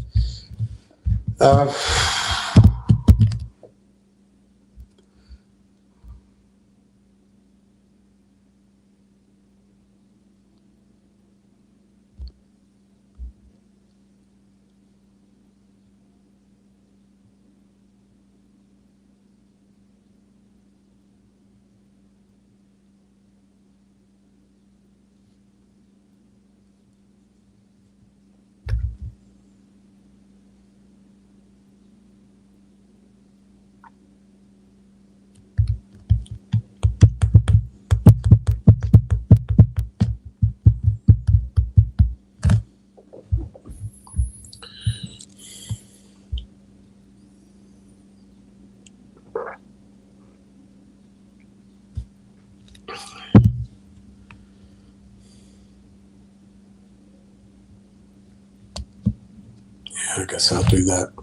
I guess I'll do that.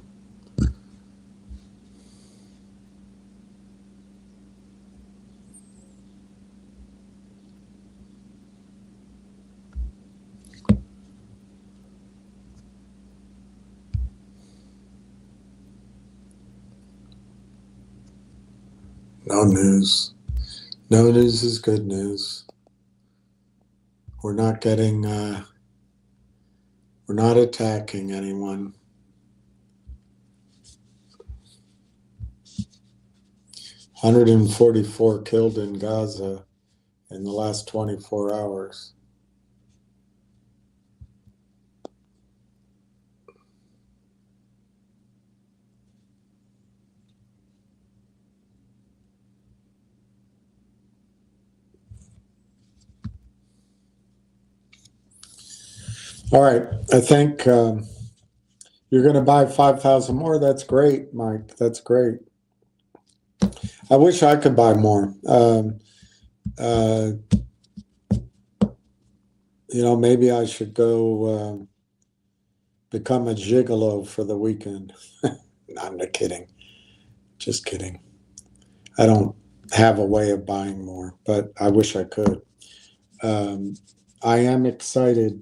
No news. No news is good news. We're not getting, we're not attacking anyone. 144 killed in Gaza in the last 24 hours. All right. I think you're going to buy 5,000 more. That's great, Mike. That's great. I wish I could buy more. Maybe I should go become a gigolo for the weekend. I'm not kidding. Just kidding. I don't have a way of buying more, but I wish I could. I am excited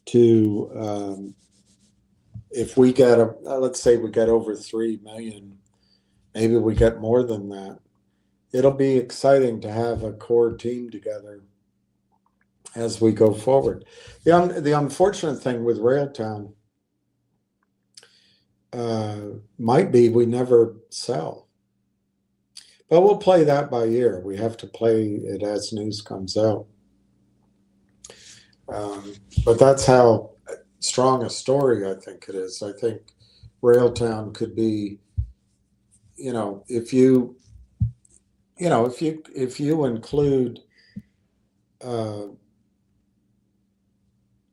to, if we get let's say we get over 3 million, maybe we get more than that. It'll be exciting to have a core team together as we go forward. The unfortunate thing with Railtown might be we never sell. But we'll play that by ear. We have to play it as news comes out. But that's how strong a story I think it is. I think Railtown could be, if you include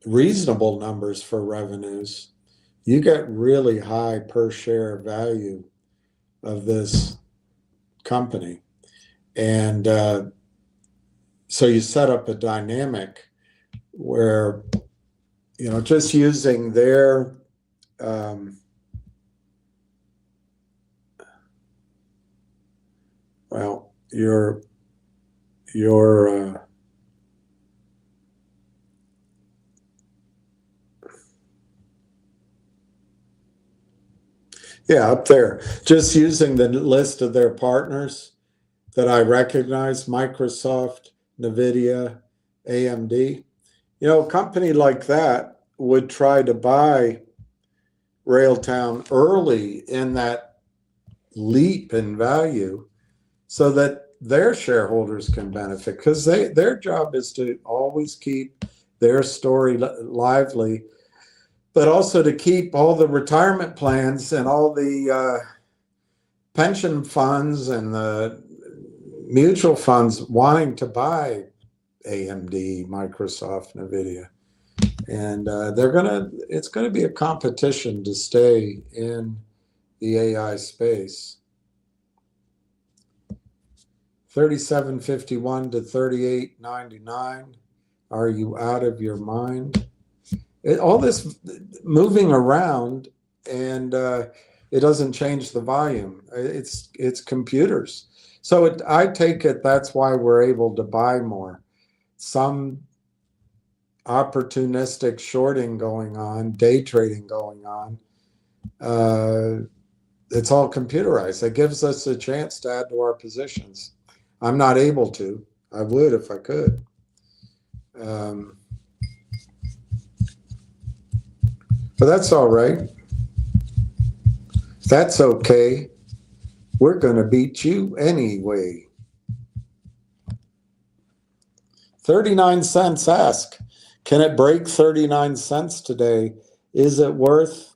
reasonable numbers for revenues, you get really high per share value of this company. And so you set up a dynamic where, just using their your up there, just using the list of their partners that I recognize: Microsoft, NVIDIA, AMD. A company like that would try to buy Railtown early in that leap in value so that their shareholders can benefit, because their job is to always keep their story lively, but also to keep all the retirement plans and all the pension funds and the mutual funds wanting to buy AMD, Microsoft, NVIDIA. And it's gonna be a competition to stay in the AI space. 37.51 to 38.99. Are you out of your mind? All this moving around, and it doesn't change the volume. It's computers. So I take it that's why we're able to buy more. Some opportunistic shorting going on, day trading going on. It's all computerized. It gives us a chance to add to our positions. I'm not able to. I would if I could. But that's all right. That's okay. We're going to beat you anyway. 39 cents ask. Can it break 39 cents today? Is it worth?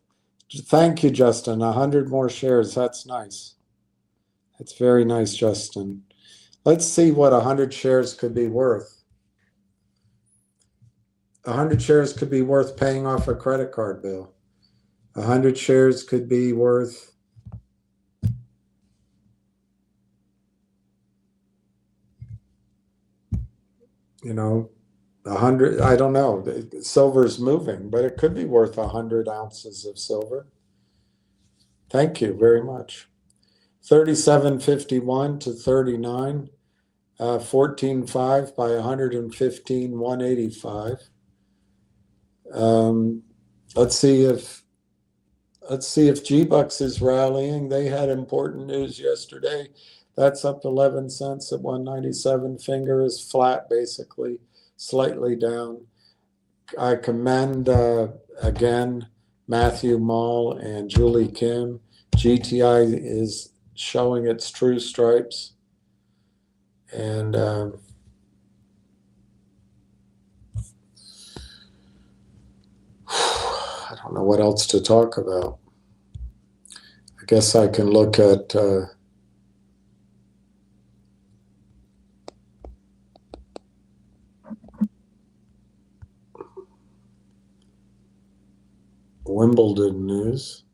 Thank you, Justin. 100 more shares. That's nice. That's very nice, Justin. Let's see what 100 shares could be worth. 100 shares could be worth paying off a credit card bill. 100 shares could be worth you know, 100, I don't know. Silver's moving, but it could be worth 100 ounces of silver. Thank you very much. 37.51 to 39, 14.5 by 115, 185. Let's see if G-Bucks is rallying. They had important news yesterday. That's up 11 cents at 197. Finger is flat, basically, slightly down. I commend, again, Matthew Mall and Julie Kim. GTI is showing its true stripes. And I don't know what else to talk about. I guess I can look at Wimbledon news.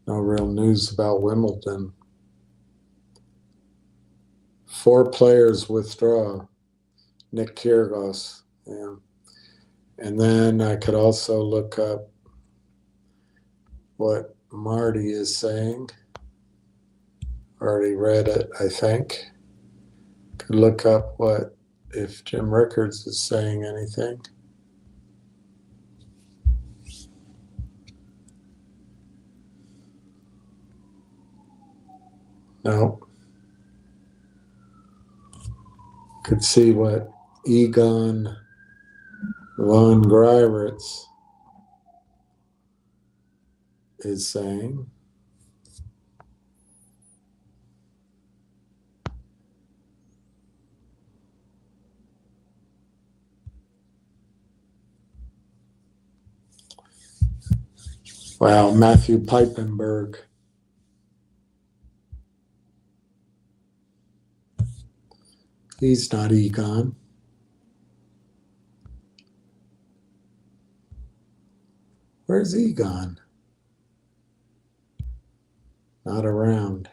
No real news about Wimbledon. 4 players withdraw. Nick Kyrgios. Yeah. And then I could also look up what Marty is saying. Already read it, I think. Could look up what, if Jim Rickards is saying anything. No. Could see what Egon von Greiritz is saying. Wow, Matthew Piepenberg. He's not Egon. Where's Egon? Not around.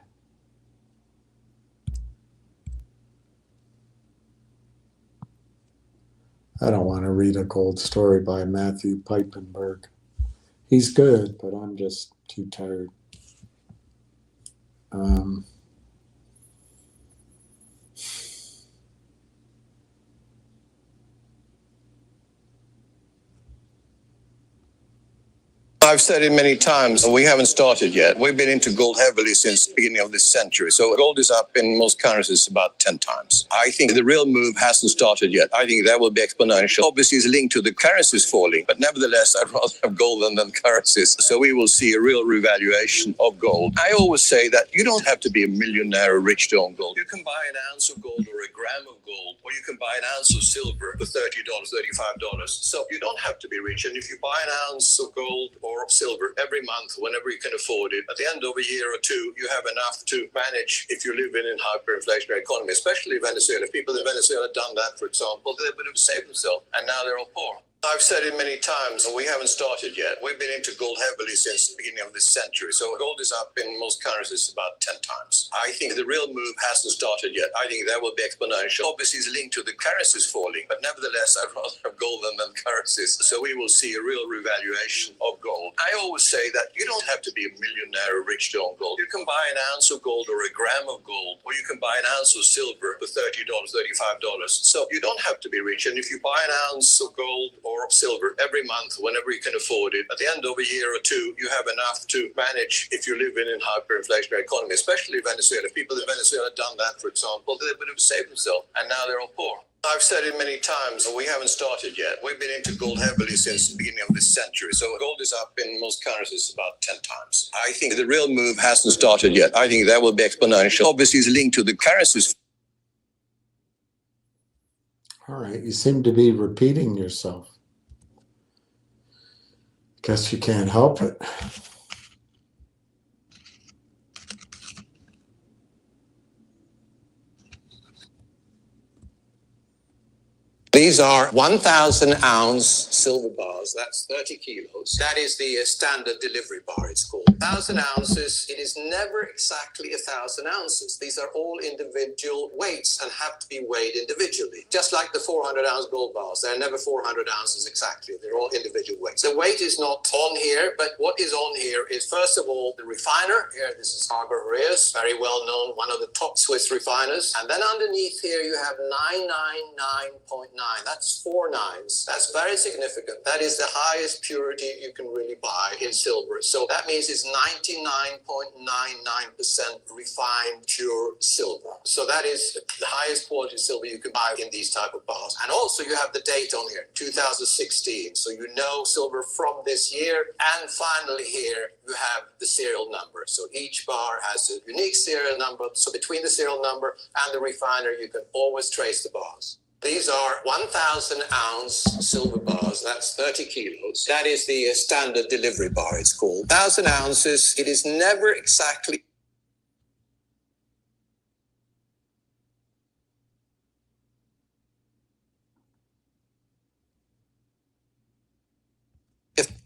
I don't want to read a gold story by Matthew Piepenberg. He's good, but I'm just too tired. I've said it many times, we haven't started yet. We've been into gold heavily since the beginning of this century. So gold is up in most currencies about 10 times. I think the real move hasn't started yet. I think that will be exponential. Obviously, it's linked to the currencies falling, but nevertheless, I'd rather have gold than currencies. So we will see a real revaluation of gold. I always say that you don't have to be a millionaire or rich to own gold. You can buy an ounce of gold or a gram of gold, or you can buy an ounce of silver for $30, $35. So you don't have to be rich. And if you buy an ounce of gold or of silver every month, whenever you can afford it, at the end of a year or two, you have enough to manage if you live in a hyperinflationary economy, especially Venezuela. If people in Venezuela had done that, for example, they would have saved themselves, and now they're all poor. I've said it many times, and we haven't started yet. We've been into gold heavily since the beginning of this century. So gold is up in most currencies about 10 times. I think the real move hasn't started yet. I think that will be exponential. Obviously, it's linked to the currencies falling, but nevertheless, I'd rather have gold than currencies. So we will see a real revaluation of gold. I always say that you don't have to be a millionaire or rich to own gold. You can buy an ounce of gold or a gram of gold, or you can buy an ounce of silver for $30, $35. So you don't have to be rich. And if you buy an ounce of gold or of silver every month, whenever you can afford it, at the end of a year or two, you have enough to manage if you live in a hyperinflationary economy, especially Venezuela. If people in Venezuela had done that, for example, they would have saved themselves, and now they're all poor. I've said it many times, and we haven't started yet. We've been into gold heavily since the beginning of this century. So gold is up in most currencies about 10 times. I think the real move hasn't started yet. I think that will be exponential. Obviously, it's linked to the currencies. All right, you seem to be repeating yourself. Guess you can't help it. These are 1,000 ounce silver bars. That's 30 kilos. That is the standard delivery bar, it's called. 1,000 ounces. It is never exactly 1,000 ounces. These are all individual weights and have to be weighed individually. Just like the 400 ounce gold bars. They're never 400 ounces exactly. They're all individual weights. The weight is not on here, but what is on here is, first of all, the refiner. Here, this is Harbor Reus, very well known, one of the top Swiss refiners. And then underneath here, you have 999.9. That's 4 nines. That's very significant. That is the highest purity you can really buy in silver. So that means it's 99.99% refined pure silver. So that is the highest quality silver you can buy in these type of bars. And also you have the date on here, 2016. So you know silver from this year. And finally here, you have the serial number. So each bar has a unique serial number. So between the serial number and the refiner, you can always trace the bars. These are 1,000 ounce silver bars. That's 30 kilos. That is the standard delivery bar, it's called. 1,000 ounces. It is never exactly.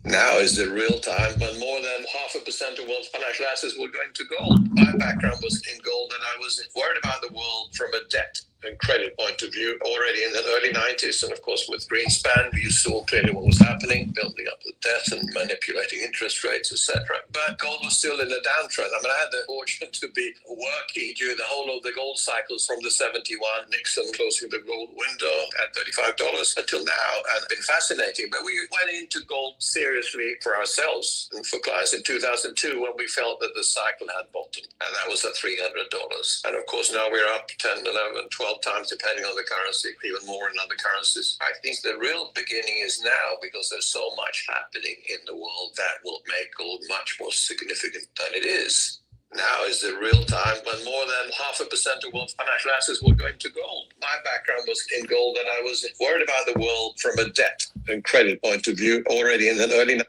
Now is the real time when more than 0.5% of world's financial assets were going to gold. My background was in gold, and I was worried about the world from a debt and credit point of view already in the early 90s. And of course, with Greenspan, you saw clearly what was happening, building up the debt and manipulating interest rates, etc. But gold was still in a downtrend. I mean, I had the fortune to be working during the whole of the gold cycles from the 71, Nixon closing the gold window at $35 until now. And it's been fascinating. But we went into gold seriously for ourselves and for clients in 2002 when we felt that the cycle had bottomed. And that was at $300. And of course, now we're up 10, 11, 12 times, depending on the currency, even more in other currencies. I think the real beginning is now, because there's so much happening in the world that will make gold much more significant than it is. Now is the real time when more than 0.5% of world's financial assets were going to gold. My background was in gold, and I was worried about the world from a debt and credit point of view already in the early.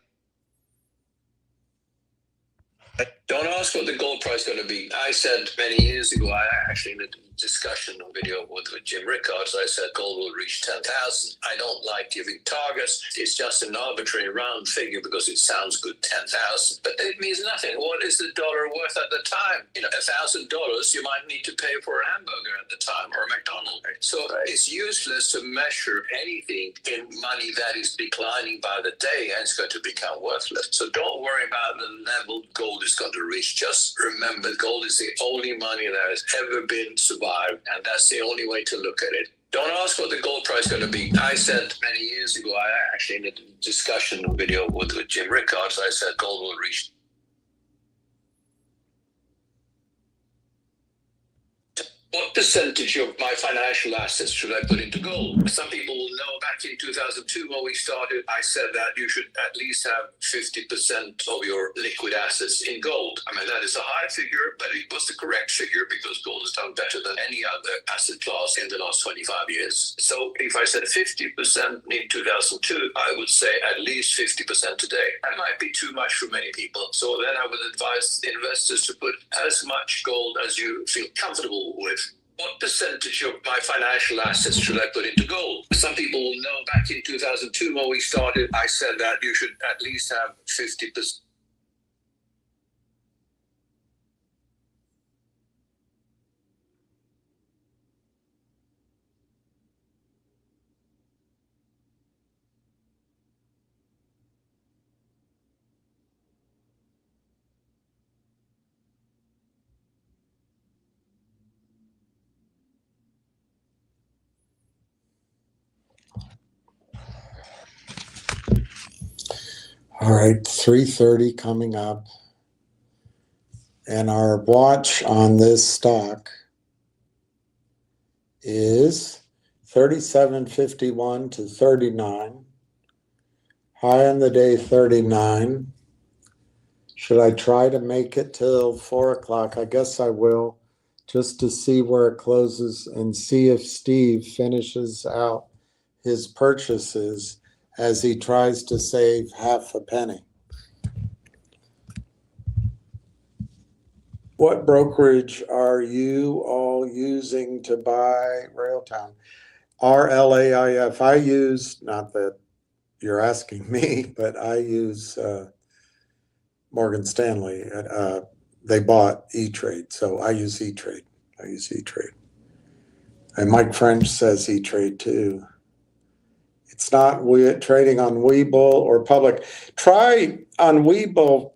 Don't ask what the gold price is going to be. I said many years ago, I actually in a discussion video with Jim Rickards, I said gold will reach 10,000. I don't like giving targets. It's just an arbitrary round figure because it sounds good, 10,000. But it means nothing. What is the dollar worth at the time? You know, $1,000 you might need to pay for a hamburger at the time or a McDonald's. So it's useless to measure anything in money that is declining by the day and it's going to become worthless. So don't worry about the level gold is going to reach. Just remember, gold is the only money that has ever been survived, and that's the only way to look at it. Don't ask what the gold price is going to be. I said many years ago, I actually in a discussion video with Jim Rickards, I said gold will reach. What percentage of my financial assets should I put into gold? Some people will know back in 2002 when we started, I said that you should at least have 50% of your liquid assets in gold. I mean, that is a high figure, but it was the correct figure because gold has done better than any other asset class in the last 25 years. So if I said 50% in 2002, I would say at least 50% today. That might be too much for many people. So then I would advise investors to put as much gold as you feel comfortable with. What percentage of my financial assets should I put into gold? Some people will know back in 2002 when we started, I said that you should at least have 50%. All right, 3:30 coming up. And our watch on this stock is 37.51 to 39. High on the day, 39. Should I try to make it till 4 o'clock? I guess I will, just to see where it closes and see if Steve finishes out his purchases as he tries to save half a penny. What brokerage are you all using to buy Railtown? RLAIF. I use, not that you're asking me, but I use Morgan Stanley. They bought E-Trade, so I use E-Trade. And Mike French says E-Trade too. It's not trading on Webull or Public. Try on Webull,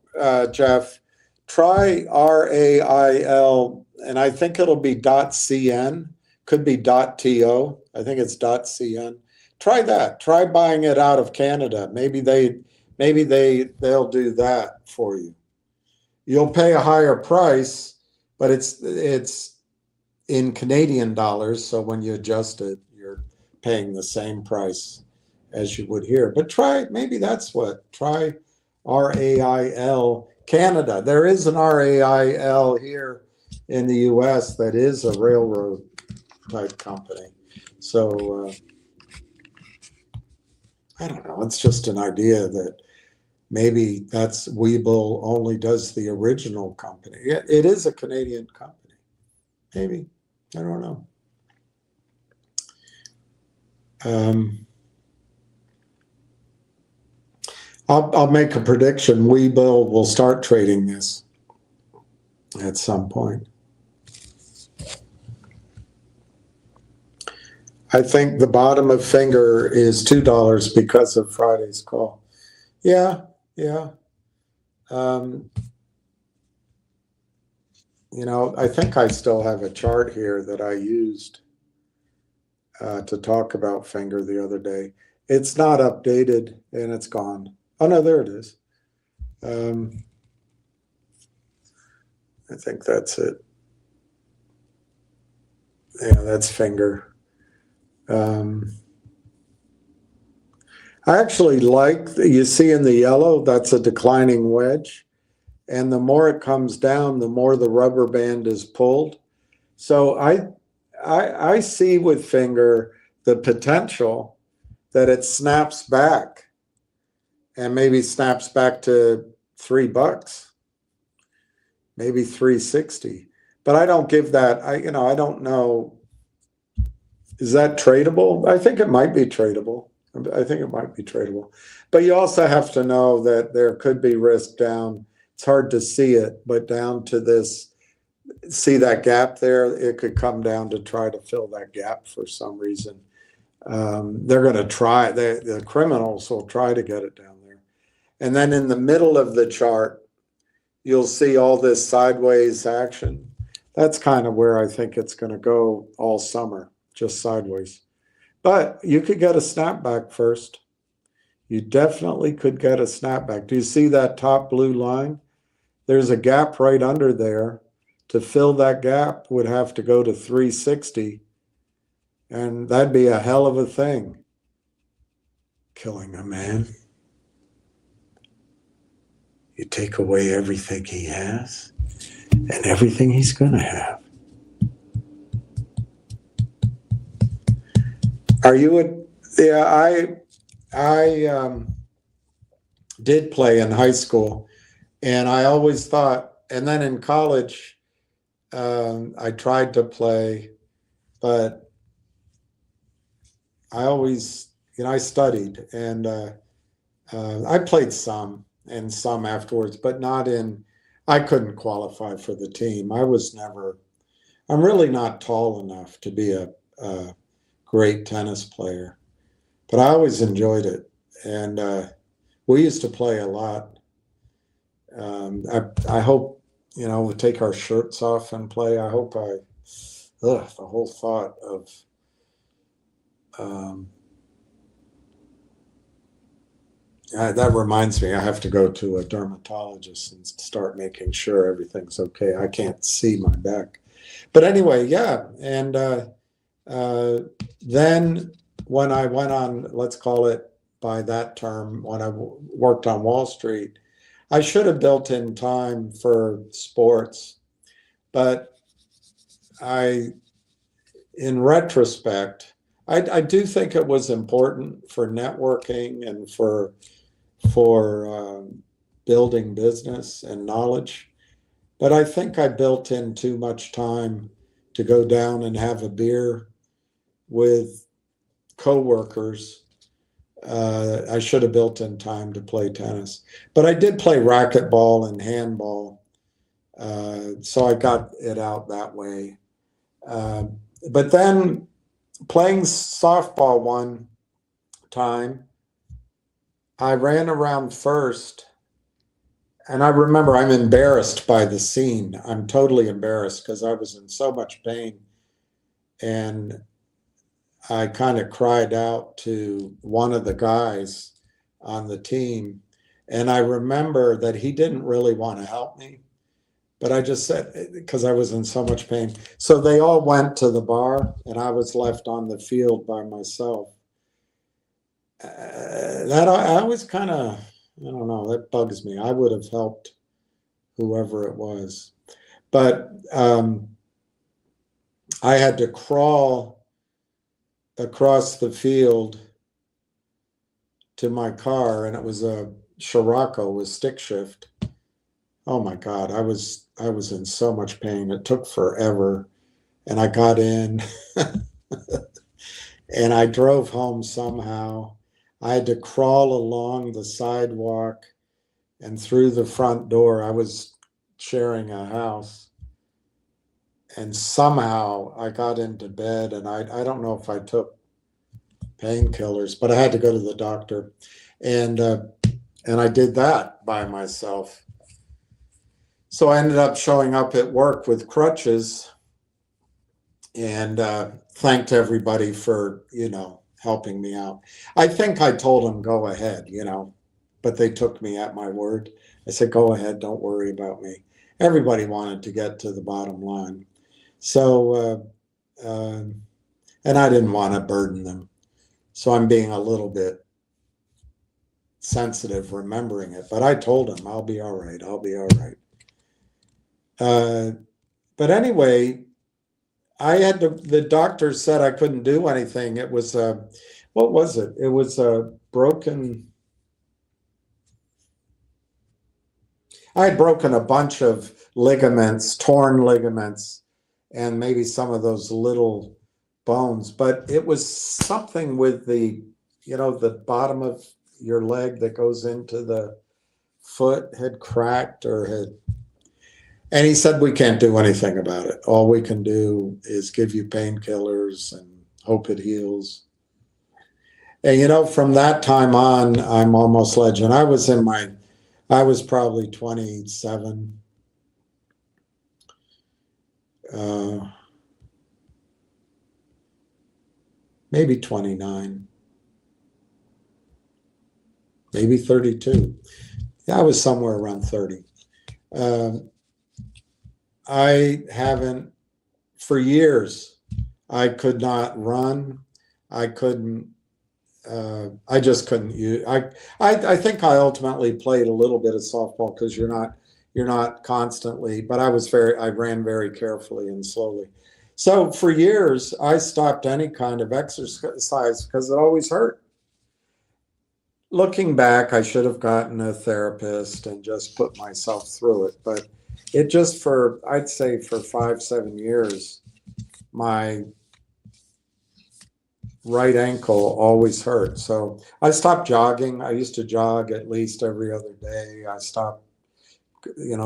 Jeff. Try RAIL, and I think it'll be .cn. Could be .to. I think it's .cn. Try that. Try buying it out of Canada. Maybe they'll do that for you. You'll pay a higher price, but it's in Canadian dollars. So when you adjust it, you're paying the same price as you would here. But try RAIL Canada. There is an RAIL here in the US that is a railroad type company. So I don't know. It's just an idea that maybe that's Webull only does the original company. It is a Canadian company. Maybe. I don't know. I'll make a prediction. Webull will start trading this at some point. I think the bottom of Finger is $2 because of Friday's call. Yeah, yeah. You know, I think I still have a chart here that I used to talk about Finger the other day. It's not updated and it's gone. Oh no, there it is. I think that's it. Yeah, that's Finger. I actually like, you see in the yellow, that's a declining wedge. And the more it comes down, the more the rubber band is pulled. So I see with Finger the potential that it snaps back and maybe snaps back to $3, maybe 360. But I don't give that, I don't know. Is that tradable? I think it might be tradable. I think it might be tradable. But you also have to know that there could be risk down. It's hard to see it, but down to this, see that gap there? It could come down to try to fill that gap for some reason. They're going to try, the criminals will try to get it down there. And then in the middle of the chart, you'll see all this sideways action. That's kind of where I think it's going to go all summer, just sideways. But you could get a snapback first. You definitely could get a snapback. Do you see that top blue line? There's a gap right under there. To fill that gap would have to go to 360. And that'd be a hell of a thing. Killing a man. You take away everything he has and everything he's going to have. Are you yeah, I did play in high school, and I always thought, and then in college, I tried to play, but I always, I studied, and I played some and some afterwards, but not in, I couldn't qualify for the team. I'm really not tall enough to be a great tennis player, but I always enjoyed it. And we used to play a lot. I hope, we take our shirts off and play. I hope the whole thought of, that reminds me, I have to go to a dermatologist and start making sure everything's okay. I can't see my back. But anyway, yeah. And then when I went on, let's call it by that term, when I worked on Wall Street, I should have built in time for sports. But in retrospect, I do think it was important for networking and for building business and knowledge. But I think I built in too much time to go down and have a beer with coworkers. I should have built in time to play tennis. But I did play racquetball and handball. So I got it out that way. But then playing softball one time, I ran around first, and I remember I'm embarrassed by the scene. I'm totally embarrassed because I was in so much pain, and I kind of cried out to one of the guys on the team, and I remember that he didn't really want to help me, but I just said, because I was in so much pain. So they all went to the bar, and I was left on the field by myself. That I was kind of, I don't know, that bugs me. I would have helped whoever it was. But I had to crawl across the field to my car, and it was a Scirocco with stick shift. Oh my God, I was in so much pain. It took forever, and I got in and I drove home somehow. I had to crawl along the sidewalk and through the front door. I was sharing a house, and somehow I got into bed, and I don't know if I took painkillers, but I had to go to the doctor, and I did that by myself. So I ended up showing up at work with crutches, and thanked everybody for, helping me out. I think I told them, go ahead, but they took me at my word. I said, go ahead, don't worry about me. Everybody wanted to get to the bottom line. So, and I didn't want to burden them. So I'm being a little bit sensitive remembering it, but I told them, I'll be all right. I'll be all right. But anyway, the doctor said I couldn't do anything. It was what was it? It was a I had broken a bunch of ligaments, torn ligaments, and maybe some of those little bones, but it was something with the bottom of your leg that goes into the foot had cracked and he said, we can't do anything about it. All we can do is give you painkillers and hope it heals. And from that time on, I'm almost legend. I was probably 27. Maybe 29. Maybe 32. Yeah, I was somewhere around 30. I haven't, for years, I could not run. I couldn't, I just couldn't use, I think I ultimately played a little bit of softball because you're not constantly, but I ran very carefully and slowly. So for years, I stopped any kind of exercise because it always hurt. Looking back, I should have gotten a therapist and just put myself through it. But it just I'd say for 5-7 years, my right ankle always hurt. So I stopped jogging. I used to jog at least every other day. I stopped,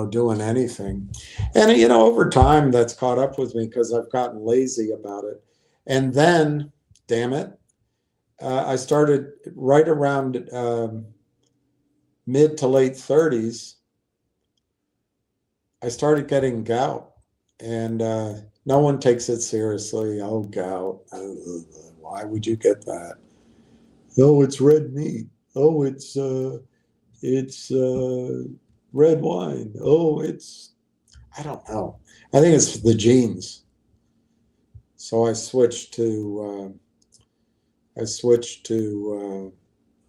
doing anything. And, over time, that's caught up with me because I've gotten lazy about it. And then, damn it, I started right around mid to late 30s. I started getting gout, and no one takes it seriously. Oh, gout. Why would you get that? Oh, it's red meat. Oh, it's red wine. Oh, I don't know. I think it's the genes. So I switched to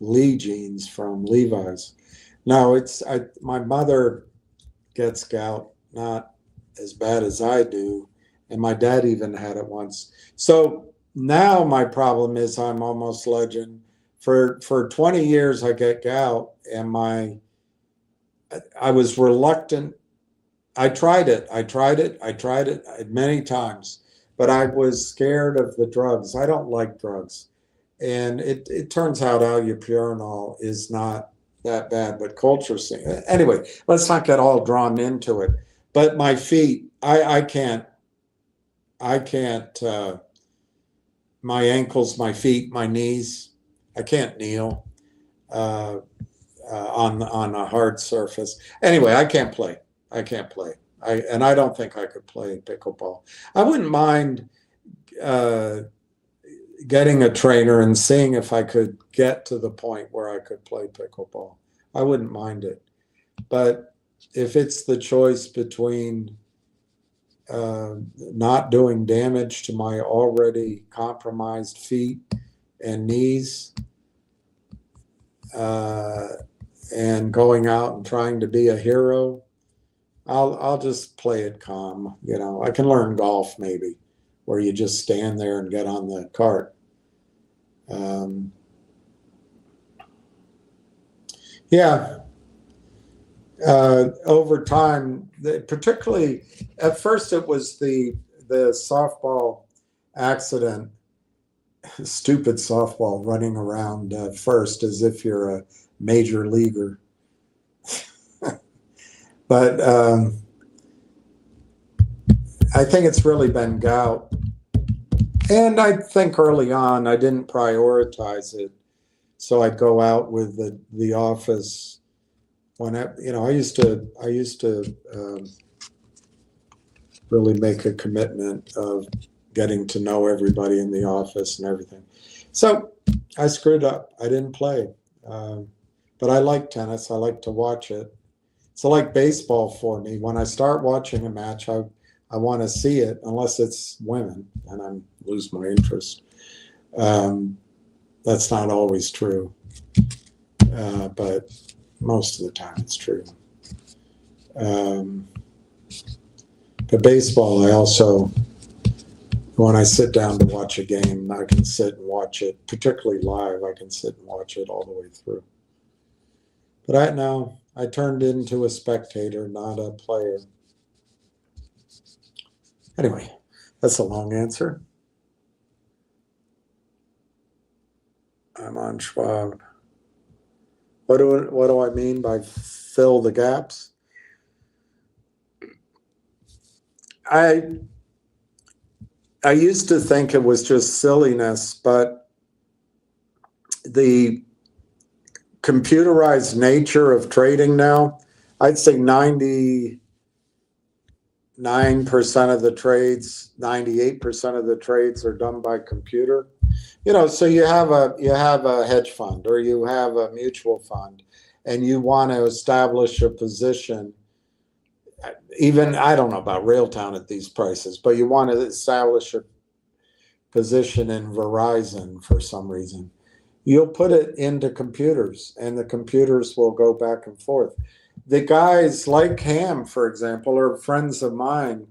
Lee jeans from Levi's. Now my mother gets gout, not as bad as I do, and my dad even had it once. So now my problem is I'm almost legend. For 20 years I get gout, and I was reluctant. I tried it many times, but I was scared of the drugs. I don't like drugs. And it turns out allopurinol is not that bad, but culture scene. Anyway, let's not get all drawn into it. But my feet, I can't, my ankles, my feet, my knees, I can't kneel on a hard surface. Anyway, I can't play. And I don't think I could play pickleball. I wouldn't mind getting a trainer and seeing if I could get to the point where I could play pickleball. I wouldn't mind it. But if it's the choice between not doing damage to my already compromised feet and knees and going out and trying to be a hero, I'll just play it calm. I can learn golf maybe, where you just stand there and get on the cart. Yeah. Over time, particularly at first, it was the softball accident, stupid softball running around first as if you're a major leaguer. But I think it's really been gout. And I think early on I didn't prioritize it. So I'd go out with the office when I used to really make a commitment of getting to know everybody in the office and everything. So I screwed up. I didn't play. But I like tennis. I like to watch it. It's like baseball for me. When I start watching a match, I want to see it, unless it's women, and I lose my interest. That's not always true, but most of the time it's true. But baseball, I also, when I sit down to watch a game, I can sit and watch it, particularly live. I can sit and watch it all the way through. But I turned into a spectator, not a player. Anyway, that's a long answer. I'm on Schwab. What do I mean by fill the gaps? I used to think it was just silliness, but the computerized nature of trading now, I'd say 99% of the trades, 98% of the trades are done by computer. So you have a hedge fund or you have a mutual fund, and you want to establish a position. Even, I don't know about Railtown at these prices, but you want to establish a position in Verizon for some reason. You'll put it into computers, and the computers will go back and forth. The guys like Ham, for example, are friends of mine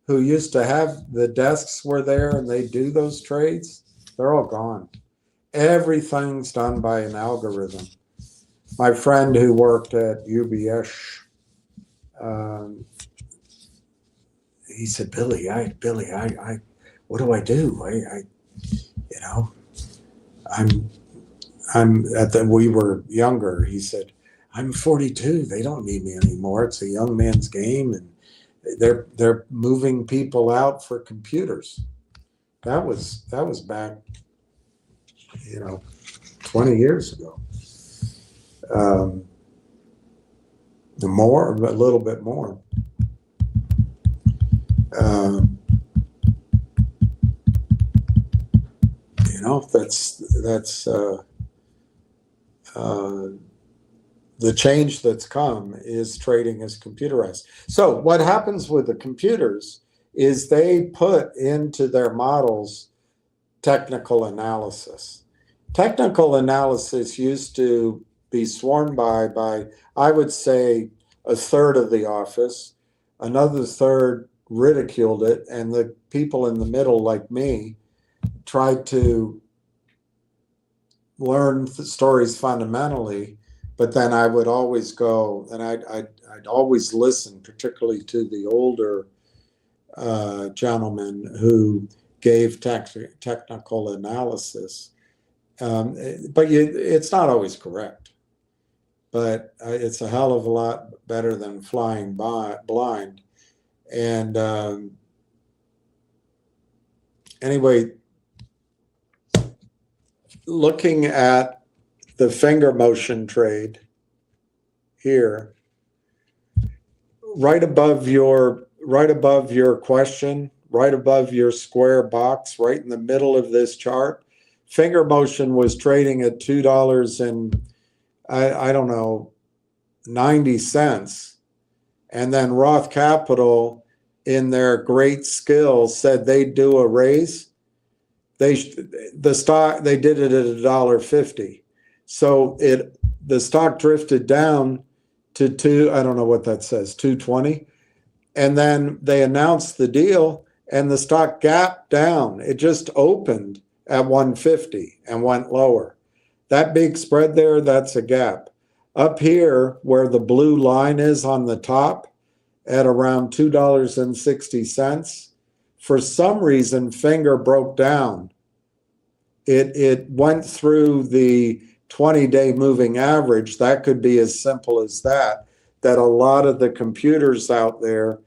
who used to have the desks were there and they do those trades. They're all gone. Everything's done by an algorithm. My friend who worked at UBS, he said, Billy, what do I do? We were younger. He said, I'm 42. They don't need me anymore. It's a young man's game, and they're moving people out for computers. That was back, 20 years ago. A little bit more. That's the change that's come is trading is computerized. So what happens with the computers is they put into their models technical analysis. Technical analysis used to be sworn by I would say a third of the office. Another third ridiculed it, and the people in the middle, like me, tried to learn the stories fundamentally. But then I would always go, and I'd always listen, particularly to the older gentlemen who gave technical analysis. But it's not always correct. But it's a hell of a lot better than flying blind. And anyway, looking at the finger motion trade here, right above your question, right above your square box, right in the middle of this chart, finger motion was trading at $2 and I don't know, 90 cents. And then Roth Capital, in their great skill, said they'd do a raise. They did it at $1.50. So the stock drifted down to I don't know what that says, 220. And then they announced the deal and the stock gapped down. It just opened at 150 and went lower. That big spread there, that's a gap. Up here, where the blue line is on the top, at around $2.60, for some reason, finger broke down. It went through the 20-day moving average. That could be as simple as that a lot of the computers out there,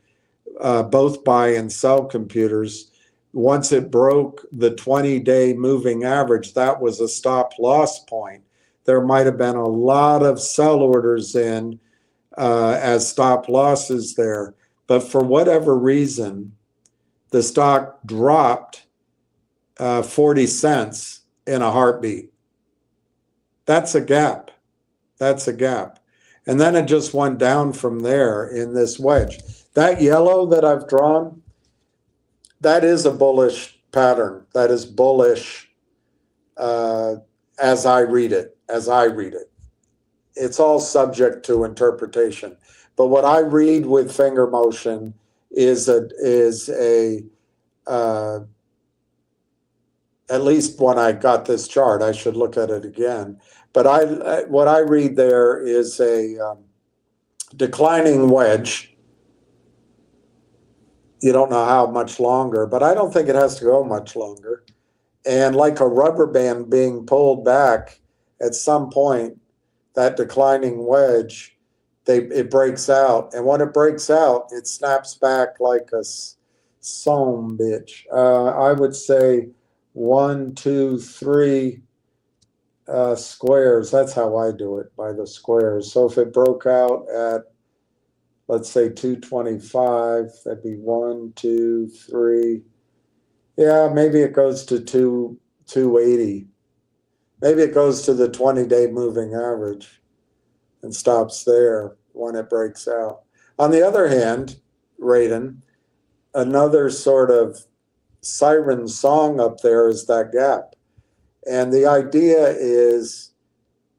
both buy and sell computers, once it broke the 20-day moving average, that was a stop loss point. There might have been a lot of sell orders in as stop losses there. But for whatever reason, the stock dropped 40 cents in a heartbeat. That's a gap. That's a gap. And then it just went down from there in this wedge. That yellow that I've drawn, that is a bullish pattern. That is bullish as I read it, It's all subject to interpretation. But what I read with finger motion is at least when I got this chart, I should look at it again. But what I read there is a declining wedge. You don't know how much longer, but I don't think it has to go much longer. And like a rubber band being pulled back at some point, that declining wedge, it breaks out. And when it breaks out, it snaps back like a some bitch. I would say 1, 2, 3 squares. That's how I do it, by the squares. So if it broke out at, let's say 225, that'd be 1, 2, 3. Yeah, maybe it goes to 280. Maybe it goes to the 20-day moving average and stops there when it breaks out. On the other hand, Radon, another sort of siren song up there is that gap. And the idea is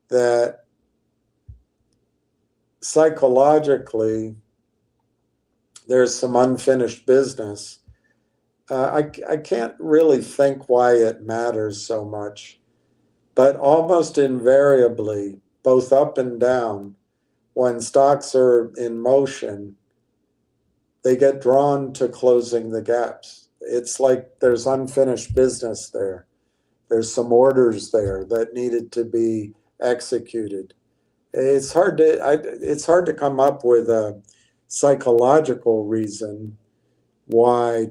that psychologically, there's some unfinished business. I can't really think why it matters so much, but almost invariably, both up and down, when stocks are in motion, they get drawn to closing the gaps. It's like there's unfinished business there. There's some orders there that needed to be executed. It's hard to come up with a psychological reason why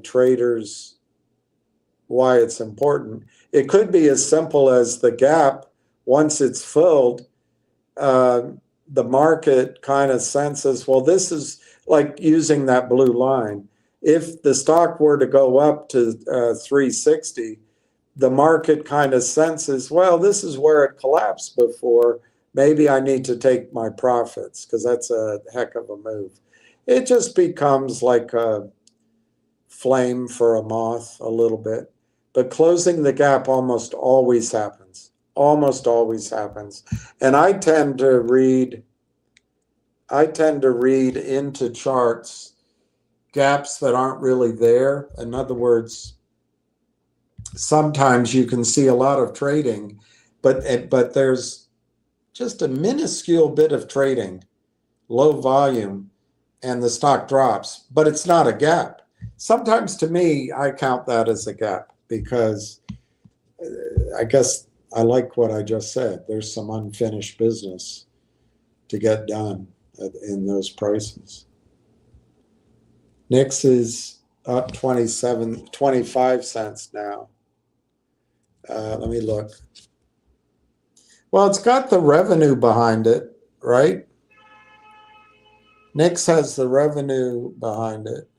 it's important. It could be as simple as the gap, once it's filled, the market kind of senses, well, this is like using that blue line. If the stock were to go up to 360, the market kind of senses, well, this is where it collapsed before. Maybe I need to take my profits because that's a heck of a move. It just becomes like a flame for a moth a little bit. But closing the gap almost always happens. Almost always happens. And I tend to read into charts gaps that aren't really there. In other words, sometimes you can see a lot of trading, but there's just a minuscule bit of trading, low volume, and the stock drops, but it's not a gap. Sometimes to me, I count that as a gap because I guess I like what I just said. There's some unfinished business to get done in those prices. NIX is up 25 cents now. Let me look. Well, it's got the revenue behind it, right? NIX has the revenue behind it.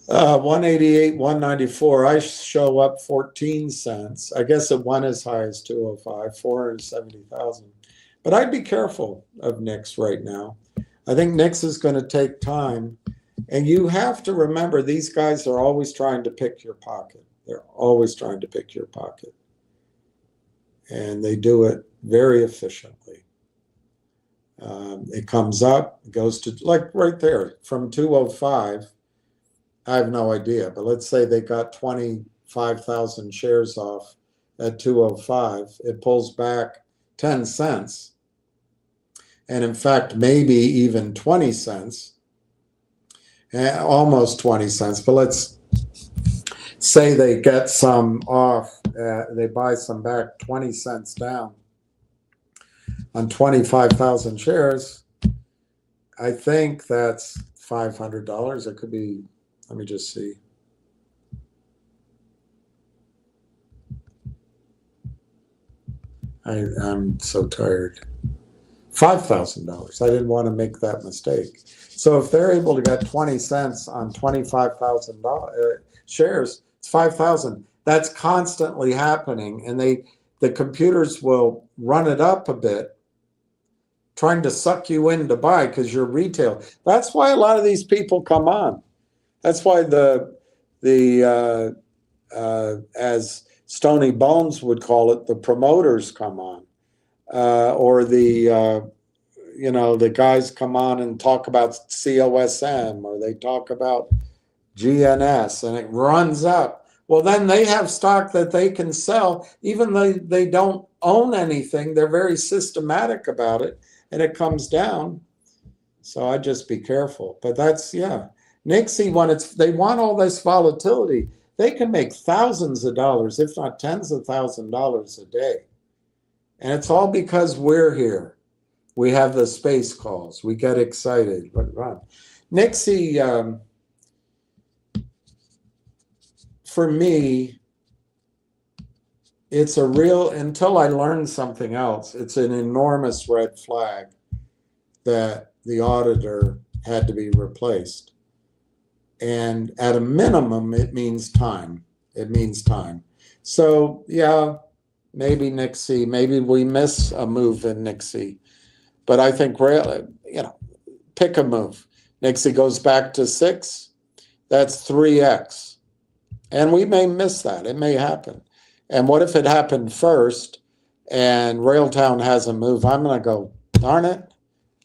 188, 194. I show up 14 cents. I guess it went as high as 205, 470,000. But I'd be careful of NIX right now. I think NIX is going to take time. And you have to remember, these guys are always trying to pick your pocket. They're always trying to pick your pocket. And they do it very efficiently. It comes up, goes to, like right there, from 205 I have no idea, but let's say they got 25,000 shares off at 205. It pulls back 10 cents. And in fact, maybe even 20 cents, almost 20 cents. But let's say they get some off, they buy some back 20 cents down on 25,000 shares. I think that's $500. It could be, let me just see. I'm so tired. $5,000. I didn't want to make that mistake. So if they're able to get 20 cents on 25,000 shares, it's 5,000. That's constantly happening, and the computers will run it up a bit, trying to suck you in to buy because you're retail. That's why a lot of these people come on. That's why as Stony Bones would call it, the promoters come on, or the guys come on and talk about COSM, or they talk about GNS, and it runs up. Well, then they have stock that they can sell, even though they don't own anything. They're very systematic about it, and it comes down. So I'd just be careful. But that's, yeah. Nixie, when they want all this volatility, they can make thousands of dollars, if not tens of thousands of dollars a day. And it's all because we're here. We have the space calls. We get excited. Nixie, for me, it's a real, until I learn something else, it's an enormous red flag that the auditor had to be replaced. And at a minimum, it means time. It means time. So, yeah, maybe Nixie, maybe we miss a move in Nixie. But I think, pick a move. Nixie goes back to 6. That's 3x. And we may miss that. It may happen. And what if it happened first and Railtown has a move? I'm going to go, darn it.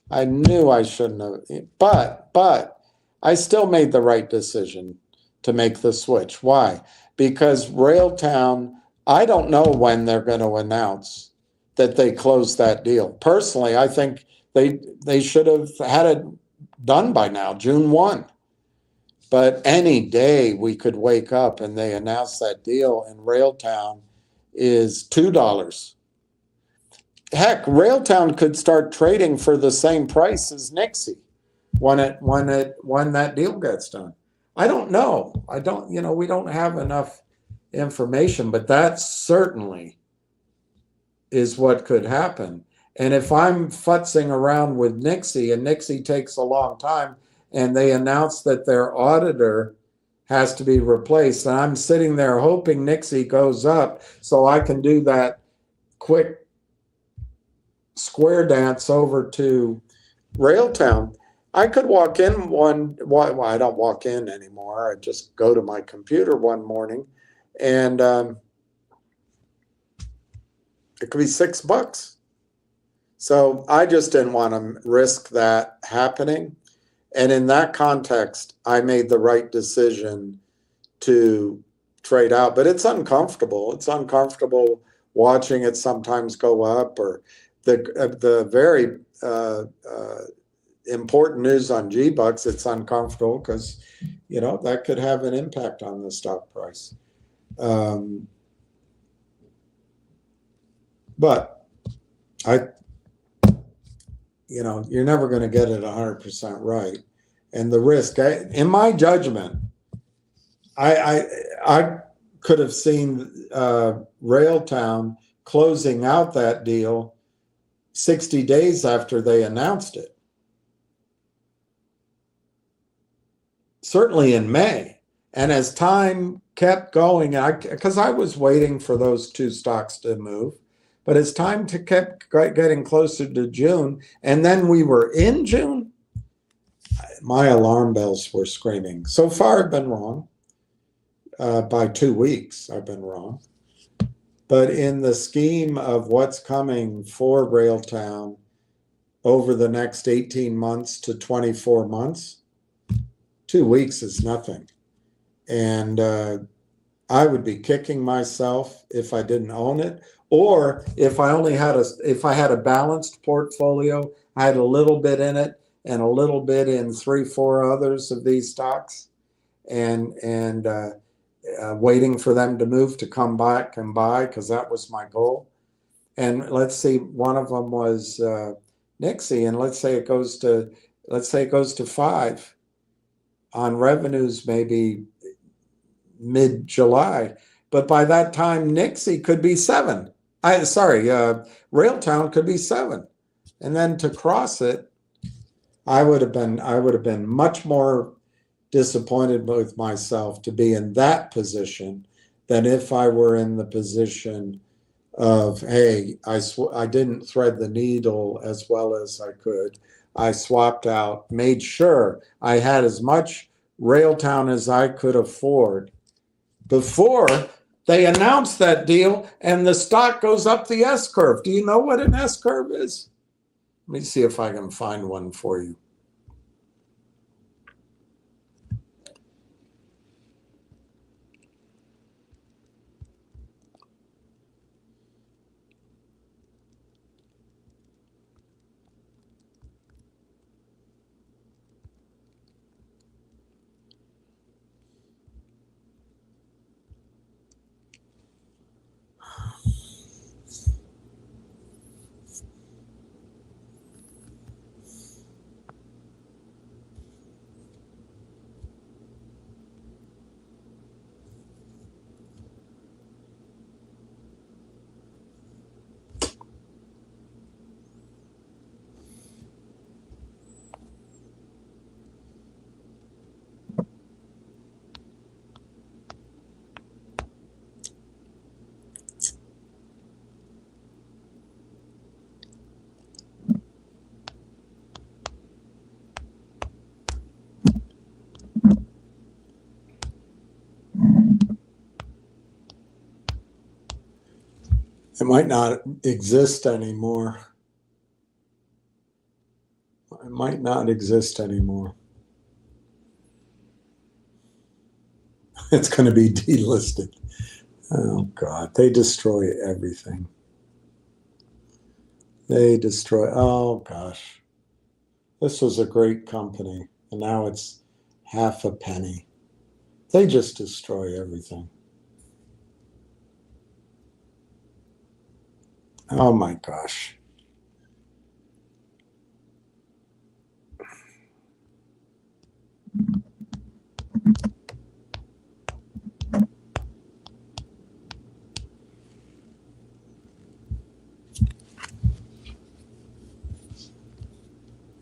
I knew I shouldn't have. But I still made the right decision to make the switch. Why? Because Railtown, I don't know when they're going to announce that they closed that deal. Personally, I think they should have had it done by now, June 1. But any day we could wake up and they announce that deal, and Railtown is $2. Heck, Railtown could start trading for the same price as Nixie when that deal gets done. I don't know. We don't have enough information, but that certainly is what could happen. And if I'm futzing around with Nixie and Nixie takes a long time and they announce that their auditor has to be replaced, and I'm sitting there hoping Nixie goes up so I can do that quick square dance over to Railtown, I could walk in I don't walk in anymore. I just go to my computer one morning and it could be $6. So I just didn't want to risk that happening. And in that context, I made the right decision to trade out. But it's uncomfortable. It's uncomfortable watching it sometimes go up, or the very important news on G-Bucks, it's uncomfortable because, that could have an impact on the stock price. But you're never going to get it 100% right. And the risk, in my judgment, I could have seen Railtown closing out that deal 60 days after they announced it. Certainly in May. And as time kept going, because I was waiting for those two stocks to move, but as time kept getting closer to June, and then we were in June, my alarm bells were screaming. So far, I've been wrong. By 2 weeks, I've been wrong. But in the scheme of what's coming for Railtown over the next 18 months to 24 months, 2 weeks is nothing. And I would be kicking myself if I didn't own it, or if I only had if I had a balanced portfolio, I had a little bit in it and a little bit in 3, 4 others of these stocks, and waiting for them to move to come back and buy, because that was my goal. And let's see, one of them was Nixie, and let's say it goes to 5 on revenues, maybe mid-July, but by that time Nixie could be 7. Railtown could be 7, and then to cross it, I would have been much more disappointed with myself to be in that position than if I were in the position of, hey, I didn't thread the needle as well as I could. I swapped out, made sure I had as much Railtown as I could afford before they announced that deal, and the stock goes up the S curve. Do you know what an S curve is? Let me see if I can find one for you. It might not exist anymore. It might not exist anymore. It's going to be delisted. Oh, God. They destroy everything. They destroy. Oh, gosh. This was a great company, and now it's half a penny. They just destroy everything. Oh, my gosh.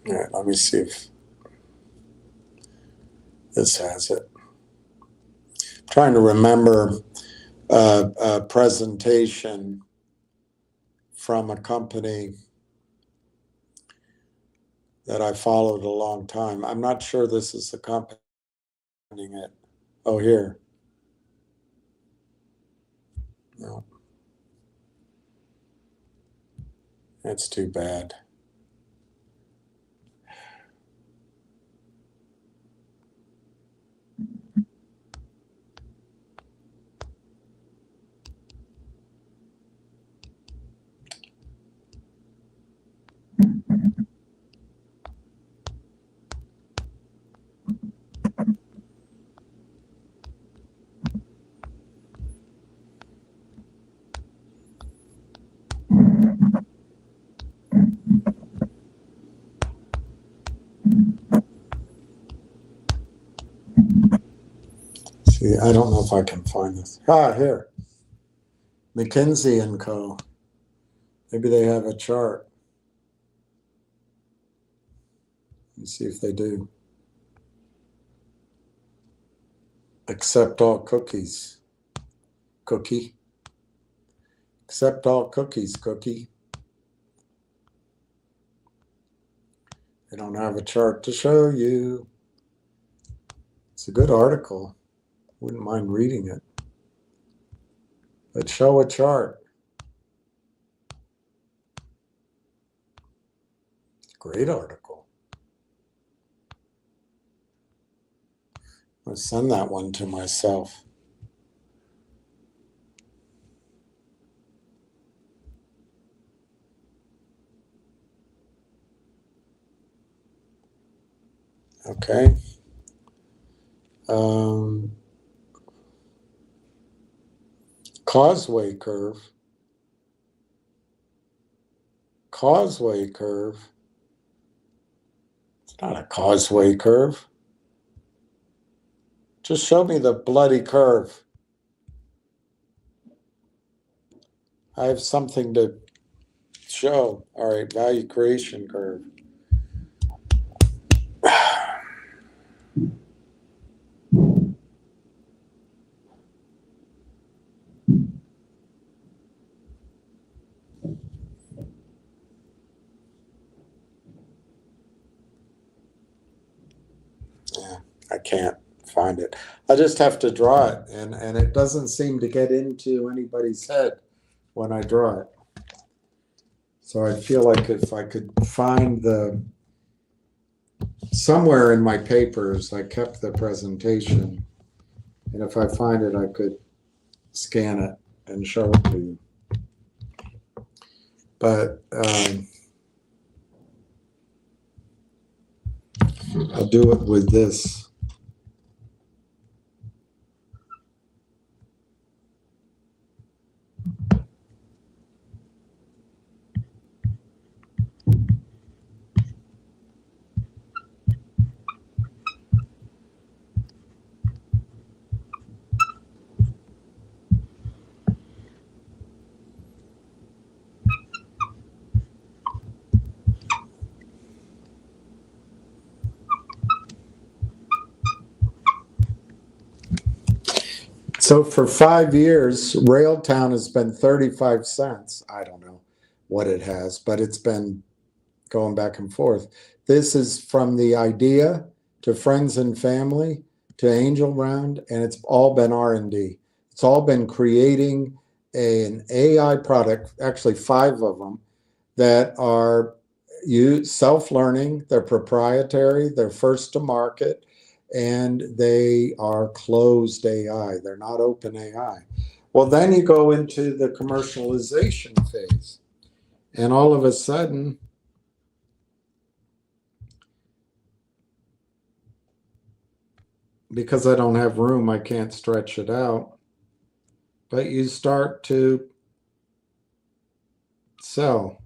All right, let me see if this has it. I'm trying to remember a presentation from a company that I followed a long time. I'm not sure this is the company. It. Oh, here. No. That's too bad. See, I don't know if I can find this. Ah, here. McKinsey & Co. Maybe they have a chart. Let's see if they do. Accept all cookies. Cookie. Accept all cookies, cookie. They don't have a chart to show you. It's a good article. Wouldn't mind reading it. But show a chart. Great article. I'll send that one to myself. Okay. Causeway curve. Causeway curve. It's not a causeway curve. Just show me the bloody curve. I have something to show. All right, value creation curve. Yeah, I can't find it. I just have to draw it, and it doesn't seem to get into anybody's head when I draw it. So I feel like if I could find somewhere in my papers, I kept the presentation, and if I find it, I could scan it and show it to you. But I'll do it with this. So for 5 years, Railtown has been 35 cents. I don't know what it has, but it's been going back and forth. This is from the idea to friends and family to angel round, and it's all been R&D. It's all been creating an AI product, actually 5 of them, that are self-learning, they're proprietary, they're first to market, and they are closed AI. They're not open AI. Well, then you go into the commercialization phase, and all of a sudden, because I don't have room, I can't stretch it out, but you start to sell.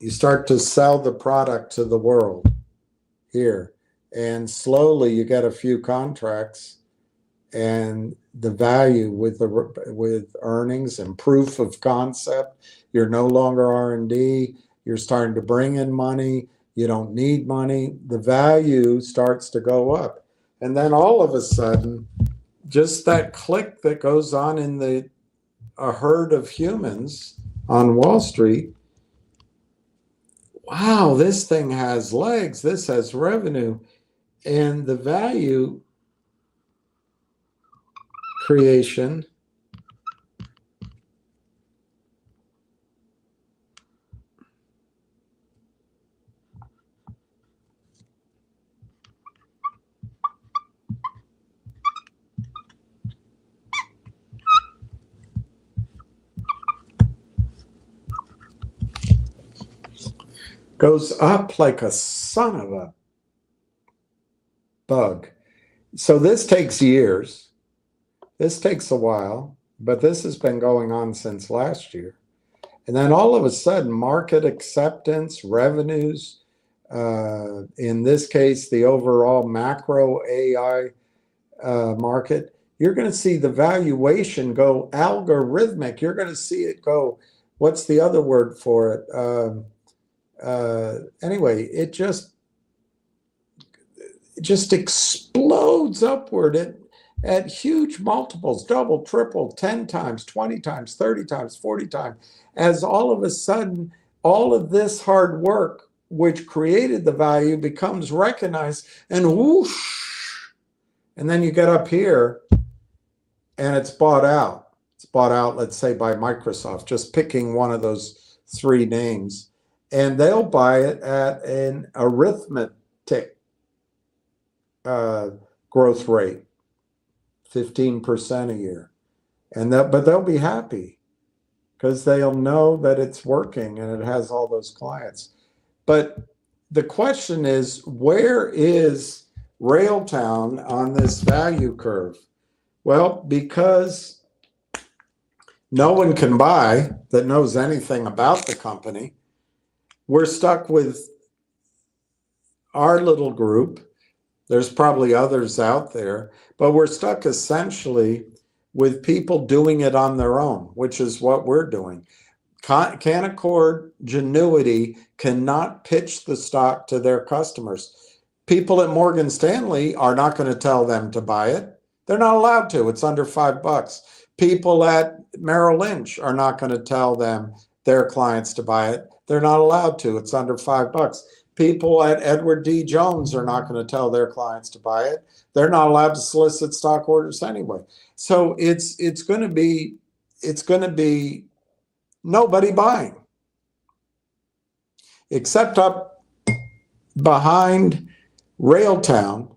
You start to sell the product to the world here. And slowly you get a few contracts, and the value with earnings and proof of concept, you're no longer R&D, you're starting to bring in money, you don't need money, the value starts to go up. And then all of a sudden, just that click that goes on in a herd of humans on Wall Street, wow, this thing has legs, this has revenue, and the value creation goes up like a son of a bug. So this takes years. This takes a while, but this has been going on since last year. And then all of a sudden, market acceptance, revenues, in this case, the overall macro AI market, you're going to see the valuation go algorithmic. You're going to see it go, what's the other word for it? Anyway, it just explodes upward at huge multiples, double, triple, 10 times, 20 times, 30 times, 40 times, as all of a sudden, all of this hard work, which created the value, becomes recognized, and whoosh, and then you get up here, and it's bought out. It's bought out, let's say, by Microsoft, just picking one of those 3 names, and they'll buy it at an arithmetic growth rate, 15% a year. But they'll be happy because they'll know that it's working and it has all those clients. But the question is, where is Railtown on this value curve? Well, because no one can buy that knows anything about the company, we're stuck with our little group. There's probably others out there, but we're stuck essentially with people doing it on their own, which is what we're doing. Canaccord Genuity cannot pitch the stock to their customers. People at Morgan Stanley are not going to tell them to buy it. They're not allowed to. It's under $5. People at Merrill Lynch are not going to tell them, their clients, to buy it. They're not allowed to. It's under $5. People at Edward D. Jones are not going to tell their clients to buy it. They're not allowed to solicit stock orders anyway. So it's going to be nobody buying, except up behind Railtown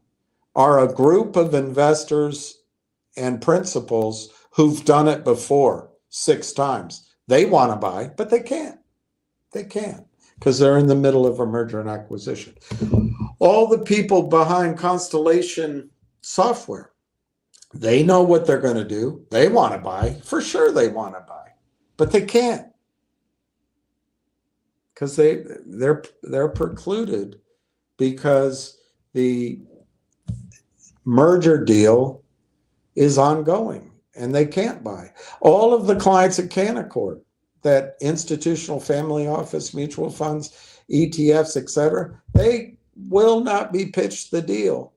are a group of investors and principals who've done it before 6 times. They want to buy, but they can't. They can't because they're in the middle of a merger and acquisition. All the people behind Constellation Software, they know what they're going to do. They want to buy. For sure they want to buy, but they can't because they're precluded because the merger deal is ongoing and they can't buy. All of the clients at Canaccord, that institutional family office, mutual funds, ETFs, etc., they will not be pitched the deal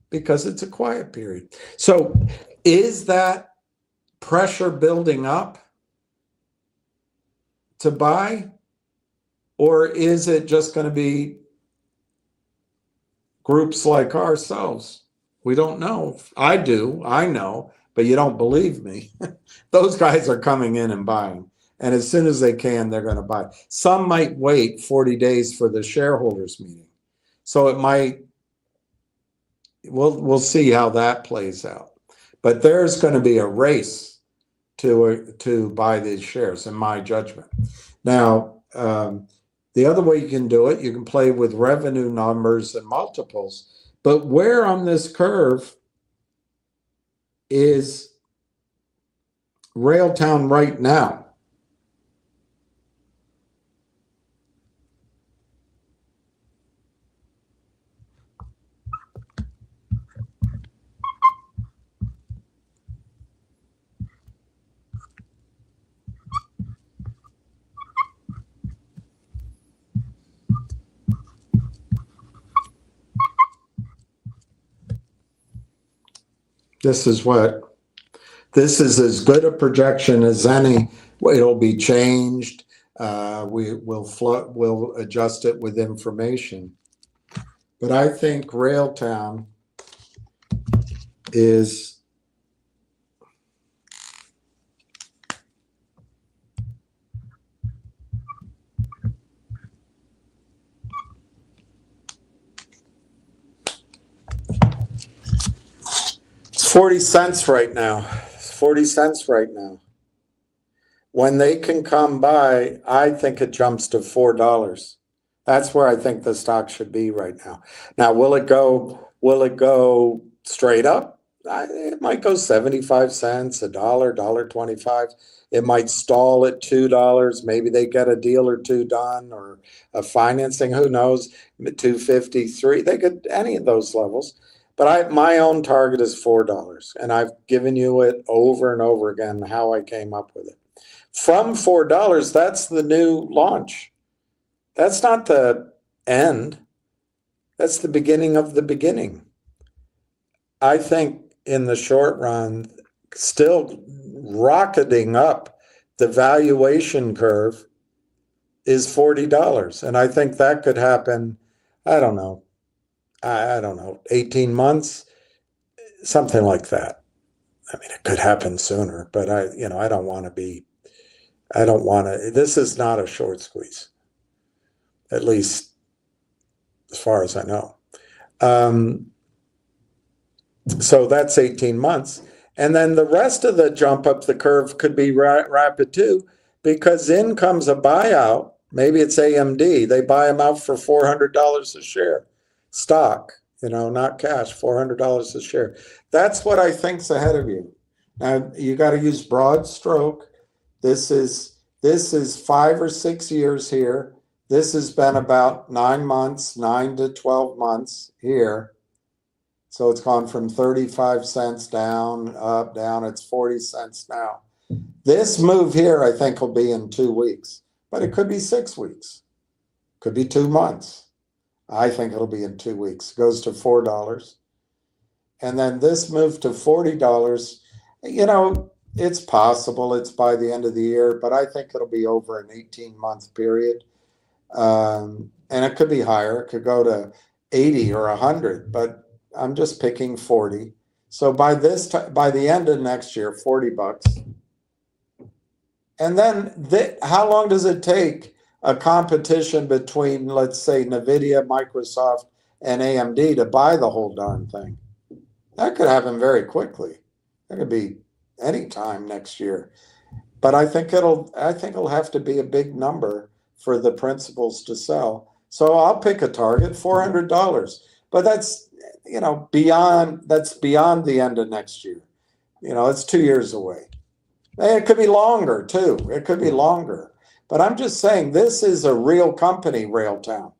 because it's a quiet period. So is that pressure building up to buy, or is it just going to be groups like ourselves? We don't know. I do. I know, but you don't believe me. Those guys are coming in and buying. And as soon as they can, they're going to buy. Some might wait 40 days for the shareholders meeting. So it might, we'll see how that plays out. But there's going to be a race to buy these shares, in my judgment. Now, the other way you can do it, you can play with revenue numbers and multiples. But where on this curve is Railtown right now? This is as good a projection as any. It'll be changed. We'll adjust it with information. But I think Railtown is it's 40 cents right now. It's 40 cents right now. When they can come by, I think it jumps to $4. That's where I think the stock should be right now. Now, will it go straight up? It might go 75 cents, $1, $1.25. It might stall at $2. Maybe they get a deal or two done, or a financing, who knows, $2.53. They could any of those levels. But my own target is $4, and I've given you it over and over again how I came up with it. From $4, that's the new launch. That's not the end. That's the beginning of the beginning. I think in the short run, still rocketing up the valuation curve is $40. And I think that could happen, I don't know, 18 months, something like that. I mean, it could happen sooner, but I don't want to, this is not a short squeeze, at least as far as I know. So that's 18 months. And then the rest of the jump up the curve could be rapid too, because in comes a buyout. Maybe it's AMD. They buy them out for $400 a share. Stock, not cash, $400 a share. That's what I think's ahead of you. Now, you got to use broad stroke. This is 5 or 6 years here. This has been about 9 months, 9 to 12 months here. So it's gone from 35 cents down, up, down. It's 40 cents now. This move here, I think, will be in 2 weeks, but it could be 6 weeks. Could be 2 months. I think it'll be in 2 weeks. It goes to $4. And then this move to $40, it's possible it's by the end of the year, but I think it'll be over an 18-month period. And it could be higher. It could go to 80 or 100, but I'm just picking 40. So by the end of next year, $40. And then how long does it take a competition between, let's say, NVIDIA, Microsoft, and AMD to buy the whole darn thing? That could happen very quickly. That could be any time next year. But I think it'll have to be a big number for the principals to sell. So I'll pick a target, $400. But that's beyond the end of next year. It's 2 years away. And it could be longer too. It could be longer. But I'm just saying this is a real company, Railtown.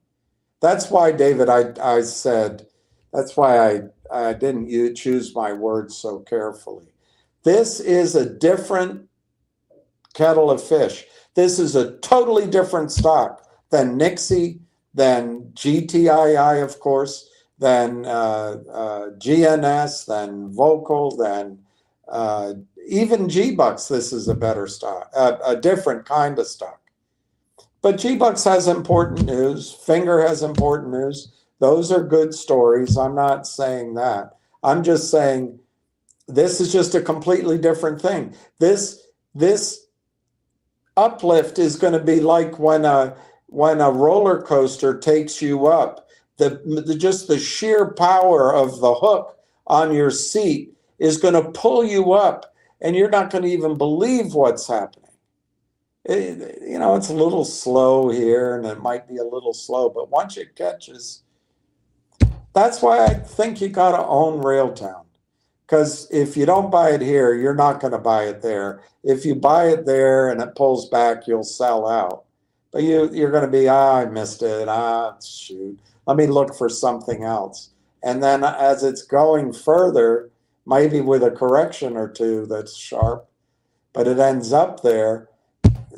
That's why, David, I said, that's why I didn't choose my words so carefully. This is a different kettle of fish. This is a totally different stock than Nixie, than GTII, of course, than GNS, than Vocal, than even G-Bucks. This is a better stock, a different kind of stock. But G-Bucks has important news. Finger has important news. Those are good stories. I'm not saying that. I'm just saying this is just a completely different thing. This uplift is going to be like when a roller coaster takes you up. Just the sheer power of the hook on your seat is going to pull you up, and you're not going to even believe what's happening. It's a little slow here, and it might be a little slow, but once it catches, that's why I think you got to own Railtown. Because if you don't buy it here, you're not going to buy it there. If you buy it there and it pulls back, you'll sell out. But you're going to be, I missed it. Shoot. Let me look for something else. And then as it's going further, maybe with a correction or two that's sharp, but it ends up there,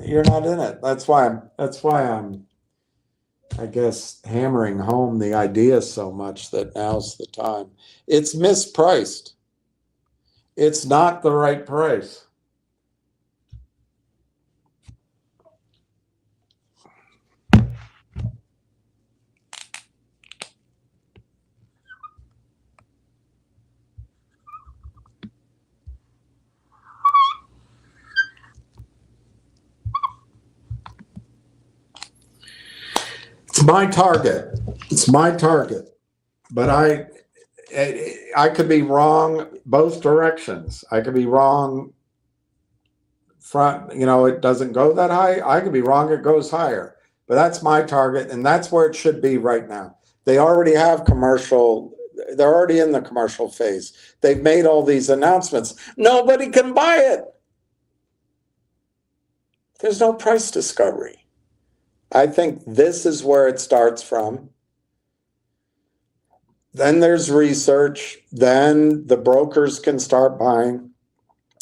you're not in it. That's why I'm I guess hammering home the idea so much that now's the time. It's mispriced. It's not the right price. It's my target. It's my target. But I could be wrong both directions. I could be wrong front, it doesn't go that high. I could be wrong, it goes higher. But that's my target, and that's where it should be right now. They already have commercial, they're already in the commercial phase. They've made all these announcements. Nobody can buy it. There's no price discovery. I think this is where it starts from. Then there's research. Then the brokers can start buying.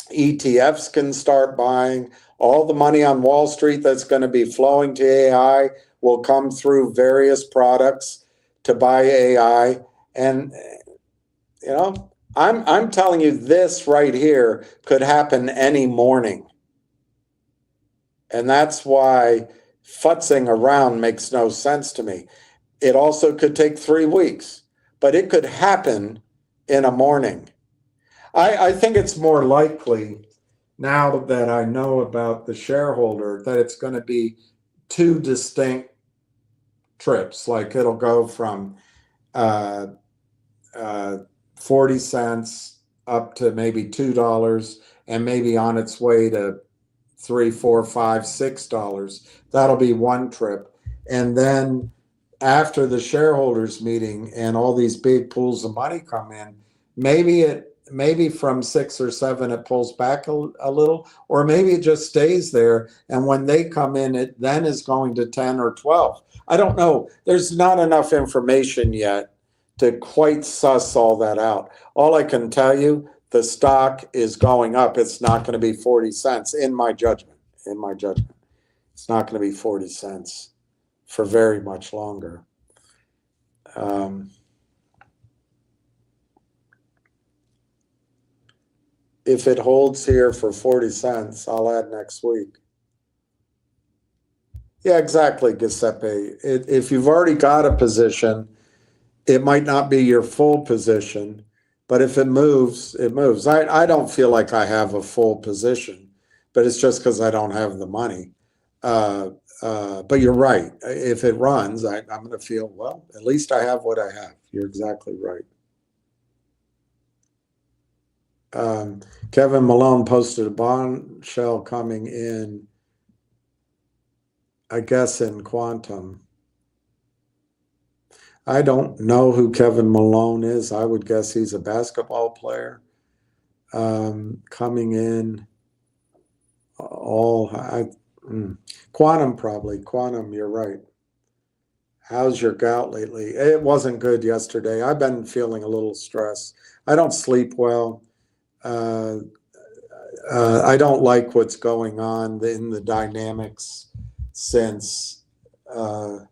ETFs can start buying. All the money on Wall Street that's going to be flowing to AI will come through various products to buy AI. And, I'm telling you, this right here could happen any morning. And that's why futzing around makes no sense to me. It also could take 3 weeks, but it could happen in a morning. I think it's more likely, now that I know about the shareholder, that it's going to be 2 distinct trips. Like it'll go from 40 cents up to maybe $2 and maybe on its way to $3, $4, $5, $6. That'll be one trip. And then after the shareholders meeting and all these big pools of money come in, maybe from 6 or 7 it pulls back a little, or maybe it just stays there, and when they come in it then is going to 10 or 12. I don't know. There's not enough information yet to quite suss all that out. All I can tell you, the stock is going up. It's not going to be 40 cents in my judgment. It's not going to be 40 cents for very much longer. If it holds here for 40 cents, I'll add next week. Yeah, exactly, Giuseppe. If you've already got a position, it might not be your full position, but if it moves, it moves. I don't feel like I have a full position, but it's just because I don't have the money. But you're right. If it runs, I'm going to feel, well, at least I have what I have. You're exactly right. Kevin Malone posted a bombshell coming in, I guess, in quantum. I don't know who Kevin Malone is. I would guess he's a basketball player. Coming in quantum, probably. Quantum, you're right. How's your gout lately? It wasn't good yesterday. I've been feeling a little stressed. I don't sleep well. I don't like what's going on in the dynamics since, I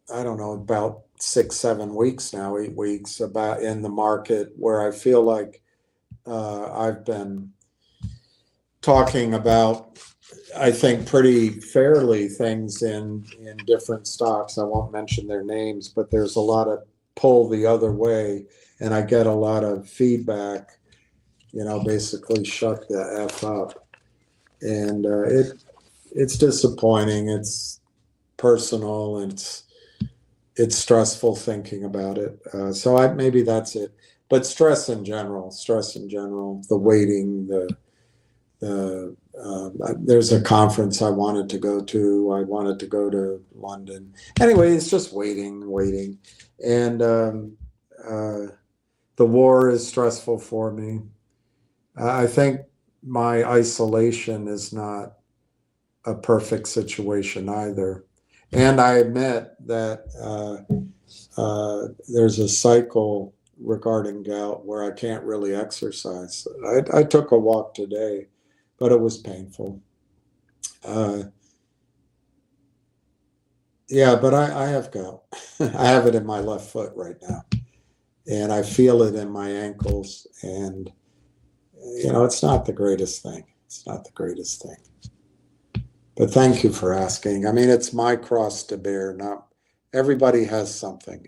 don't know, about 6, 7 weeks now, 8 weeks, about in the market, where I feel like I've been talking about, I think, pretty fairly things in different stocks. I won't mention their names, but there's a lot of pull the other way, and I get a lot of feedback, basically shut the F up. And it's disappointing. It's personal, and it's stressful thinking about it. So maybe that's it. But stress in general, the waiting, there's a conference I wanted to go to. I wanted to go to London. Anyway, it's just waiting. And the war is stressful for me. I think my isolation is not a perfect situation either. And I admit that there's a cycle regarding gout where I can't really exercise. I took a walk today, but it was painful. Yeah, but I have gout. I have it in my left foot right now. And I feel it in my ankles. And, it's not the greatest thing. But thank you for asking. I mean, it's my cross to bear. Not everybody has something.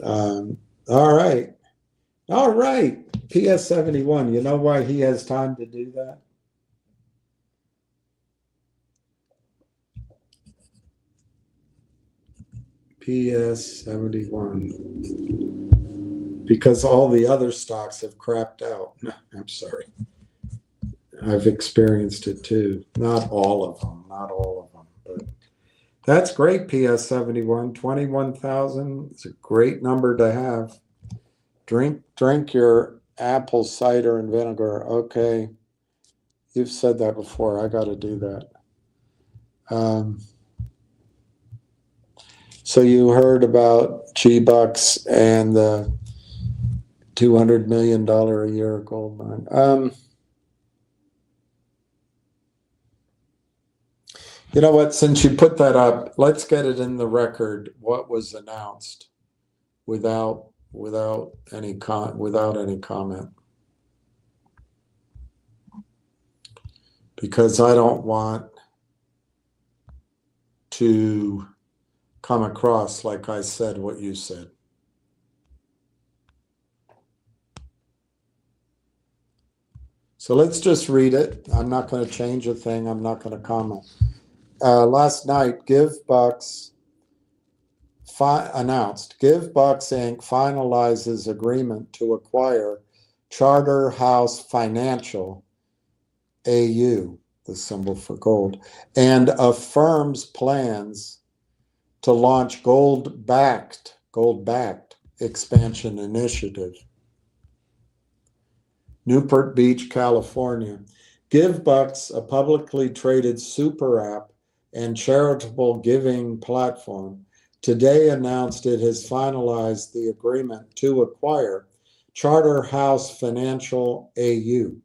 All right. PS71. You know why he has time to do that? PS71. Because all the other stocks have crapped out. No, I'm sorry. I've experienced it too. Not all of them, but that's great. PS71, 21,000. It's a great number to have. Drink your apple cider and vinegar. Okay. You've said that before. I got to do that. So you heard about G-Bucks and the $200 million a year gold mine. You know what? Since you put that up, let's get it in the record. What was announced without any comment, because I don't want to come across like I said what you said. So let's just read it. I'm not going to change a thing. I'm not going to comment. Last night, GiveBucks announced, GiveBucks Inc. finalizes agreement to acquire Charterhouse Financial, AU, the symbol for gold, and affirms plans to launch gold-backed expansion initiative. Newport Beach, California. GiveBucks, a publicly traded super app and charitable giving platform, today announced it has finalized the agreement to acquire Charterhouse Financial, AU.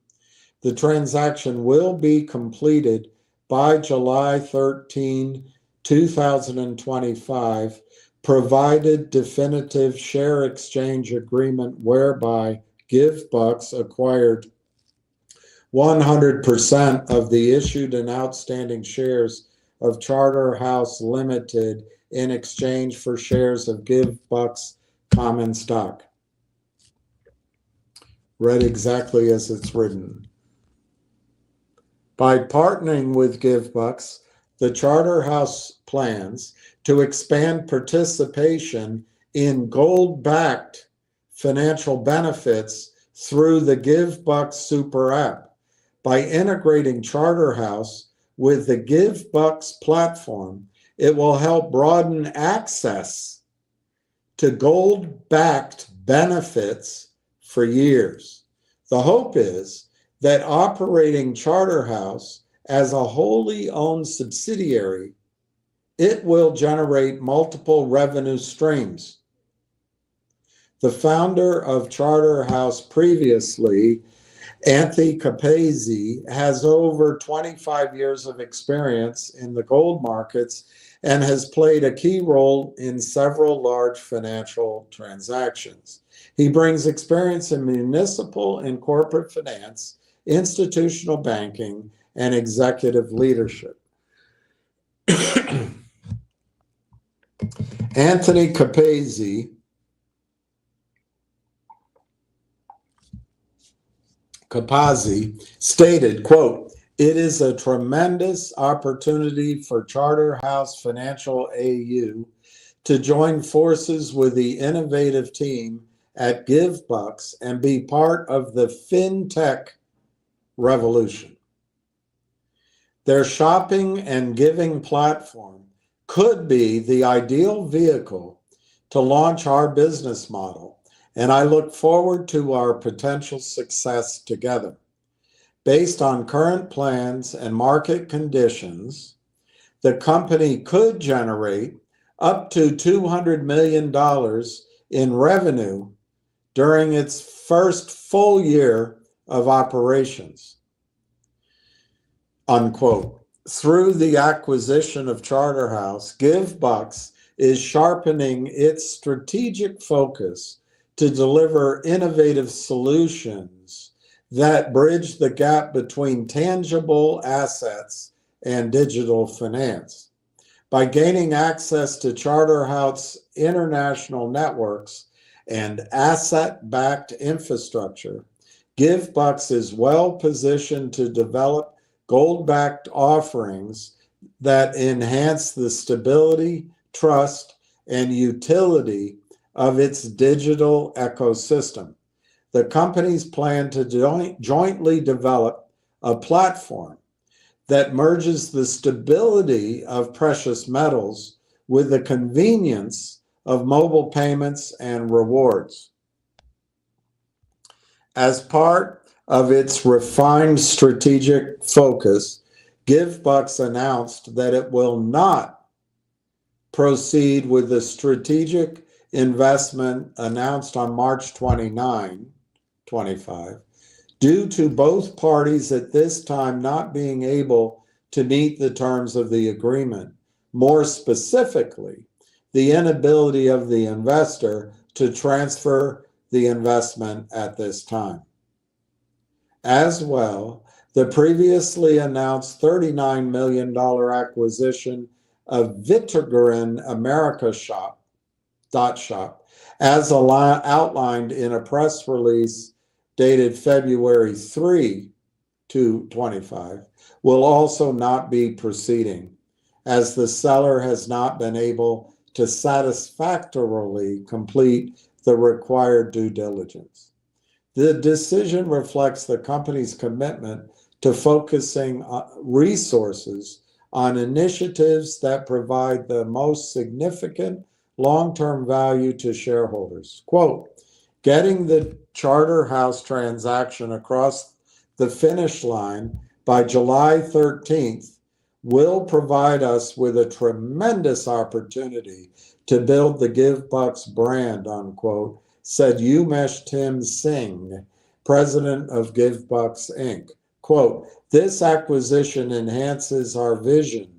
The transaction will be completed by July 13, 2025, provided definitive share exchange agreement whereby GiveBucks acquired 100% of the issued and outstanding shares of Charterhouse Limited in exchange for shares of GiveBucks common stock. Read exactly as it's written. By partnering with GiveBucks, the Charterhouse plans to expand participation in gold-backed financial benefits through the GiveBucks super app. By integrating Charterhouse with the GiveBucks platform, it will help broaden access to gold-backed benefits for years. The hope is that operating Charterhouse as a wholly owned subsidiary, it will generate multiple revenue streams. The founder of Charterhouse previously, Anthony Capazzi, has over 25 years of experience in the gold markets and has played a key role in several large financial transactions. He brings experience in municipal and corporate finance, institutional banking, and executive leadership. Anthony Capazzi stated, quote, "It is a tremendous opportunity for Charterhouse Financial, AU to join forces with the innovative team at GiveBucks and be part of the fintech revolution. Their shopping and giving platform could be the ideal vehicle to launch our business model, and I look forward to our potential success together. Based on current plans and market conditions, the company could generate up to $200 million in revenue during its first full year of operations," unquote. Through the acquisition of Charterhouse, GiveBucks is sharpening its strategic focus to deliver innovative solutions that bridge the gap between tangible assets and digital finance. By gaining access to Charterhouse international networks and asset-backed infrastructure, GiveBucks is well positioned to develop gold-backed offerings that enhance the stability, trust, and utility of its digital ecosystem. The companies plan to jointly develop a platform that merges the stability of precious metals with the convenience of mobile payments and rewards. As part of its refined strategic focus, GiveBucks announced that it will not proceed with the strategic investment announced on March 29, 25, due to both parties at this time not being able to meet the terms of the agreement. More specifically, the inability of the investor to transfer the investment at this time. As well, the previously announced $39 million acquisition of Vitagrin America Shop, as outlined in a press release dated February 3, 2025, will also not be proceeding, as the seller has not been able to satisfactorily complete the required due diligence. The decision reflects the company's commitment to focusing resources on initiatives that provide the most significant long-term value to shareholders. Quote, getting the Charterhouse transaction across the finish line by July 13th will provide us with a tremendous opportunity to build the GiveBucks brand, unquote, said Umesh Tim Singh, president of GiveBucks Inc. Quote, this acquisition enhances our vision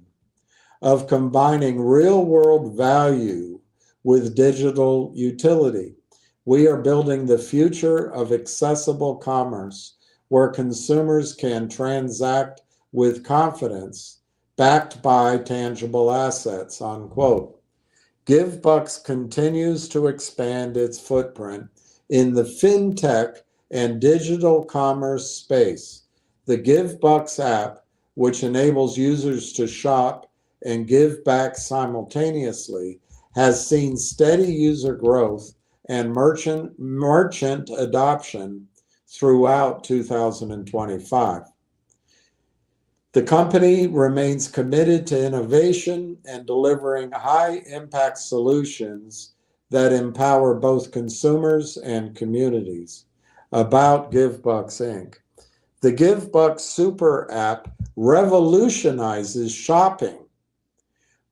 of combining real-world value with digital utility. We are building the future of accessible commerce where consumers can transact with confidence backed by tangible assets, unquote. GiveBucks continues to expand its footprint in the fintech and digital commerce space. The GiveBucks app, which enables users to shop and give back simultaneously, has seen steady user growth and merchant adoption throughout 2025. The company remains committed to innovation and delivering high-impact solutions that empower both consumers and communities. About GiveBucks Inc. The GiveBucks Super App revolutionizes shopping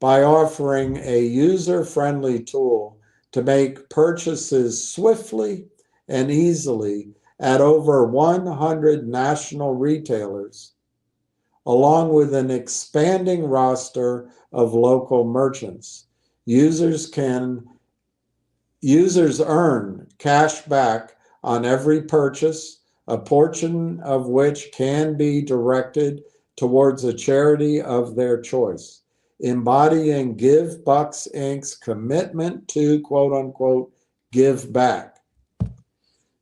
by offering a user-friendly tool to make purchases swiftly and easily at over 100 national retailers, along with an expanding roster of local merchants. Users earn cash back on every purchase, a portion of which can be directed towards a charity of their choice, embodying GiveBucks Inc.'s commitment to, quote unquote, give back.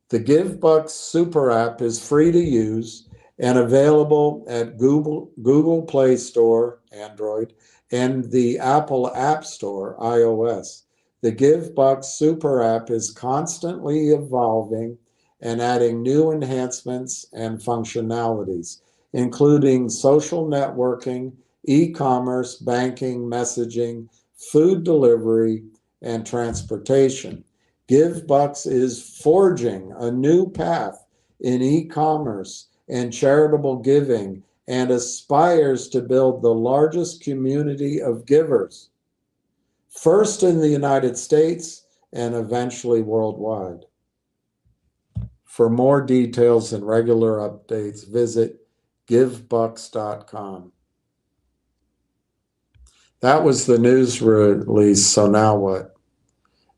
The GiveBucks Super App is free to use and available at Google Play Store, Android, and the Apple App Store, iOS. The GiveBucks Super App is constantly evolving and adding new enhancements and functionalities, including social networking, e-commerce, banking, messaging, food delivery, and transportation. GiveBucks is forging a new path in e-commerce and charitable giving and aspires to build the largest community of givers, first in the United States and eventually worldwide. For more details and regular updates, visit givebucks.com. That was the news release, so now what?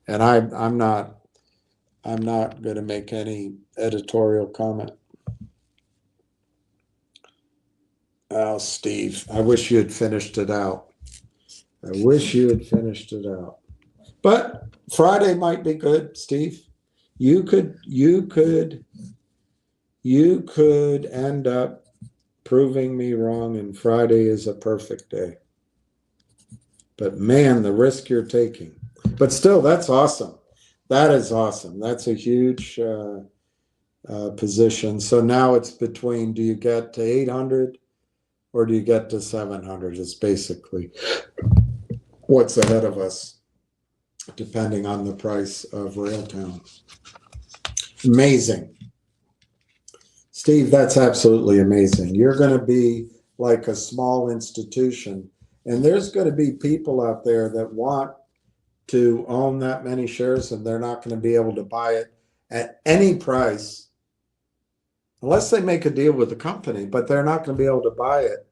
And I'm not going to make any editorial comment. Oh, Steve, I wish you had finished it out. I wish you had finished it out. But Friday might be good, Steve. You could end up proving me wrong, and Friday is a perfect day. But man, the risk you're taking. But still, that's awesome. That is awesome. That's a huge position. So now it's between, do you get to 800 or do you get to 700? It's basically what's ahead of us, depending on the price of Railtown. Amazing. Steve, that's absolutely amazing. You're going to be like a small institution, and there's going to be people out there that want to own that many shares, and they're not going to be able to buy it at any price unless they make a deal with the company, but they're not going to be able to buy it.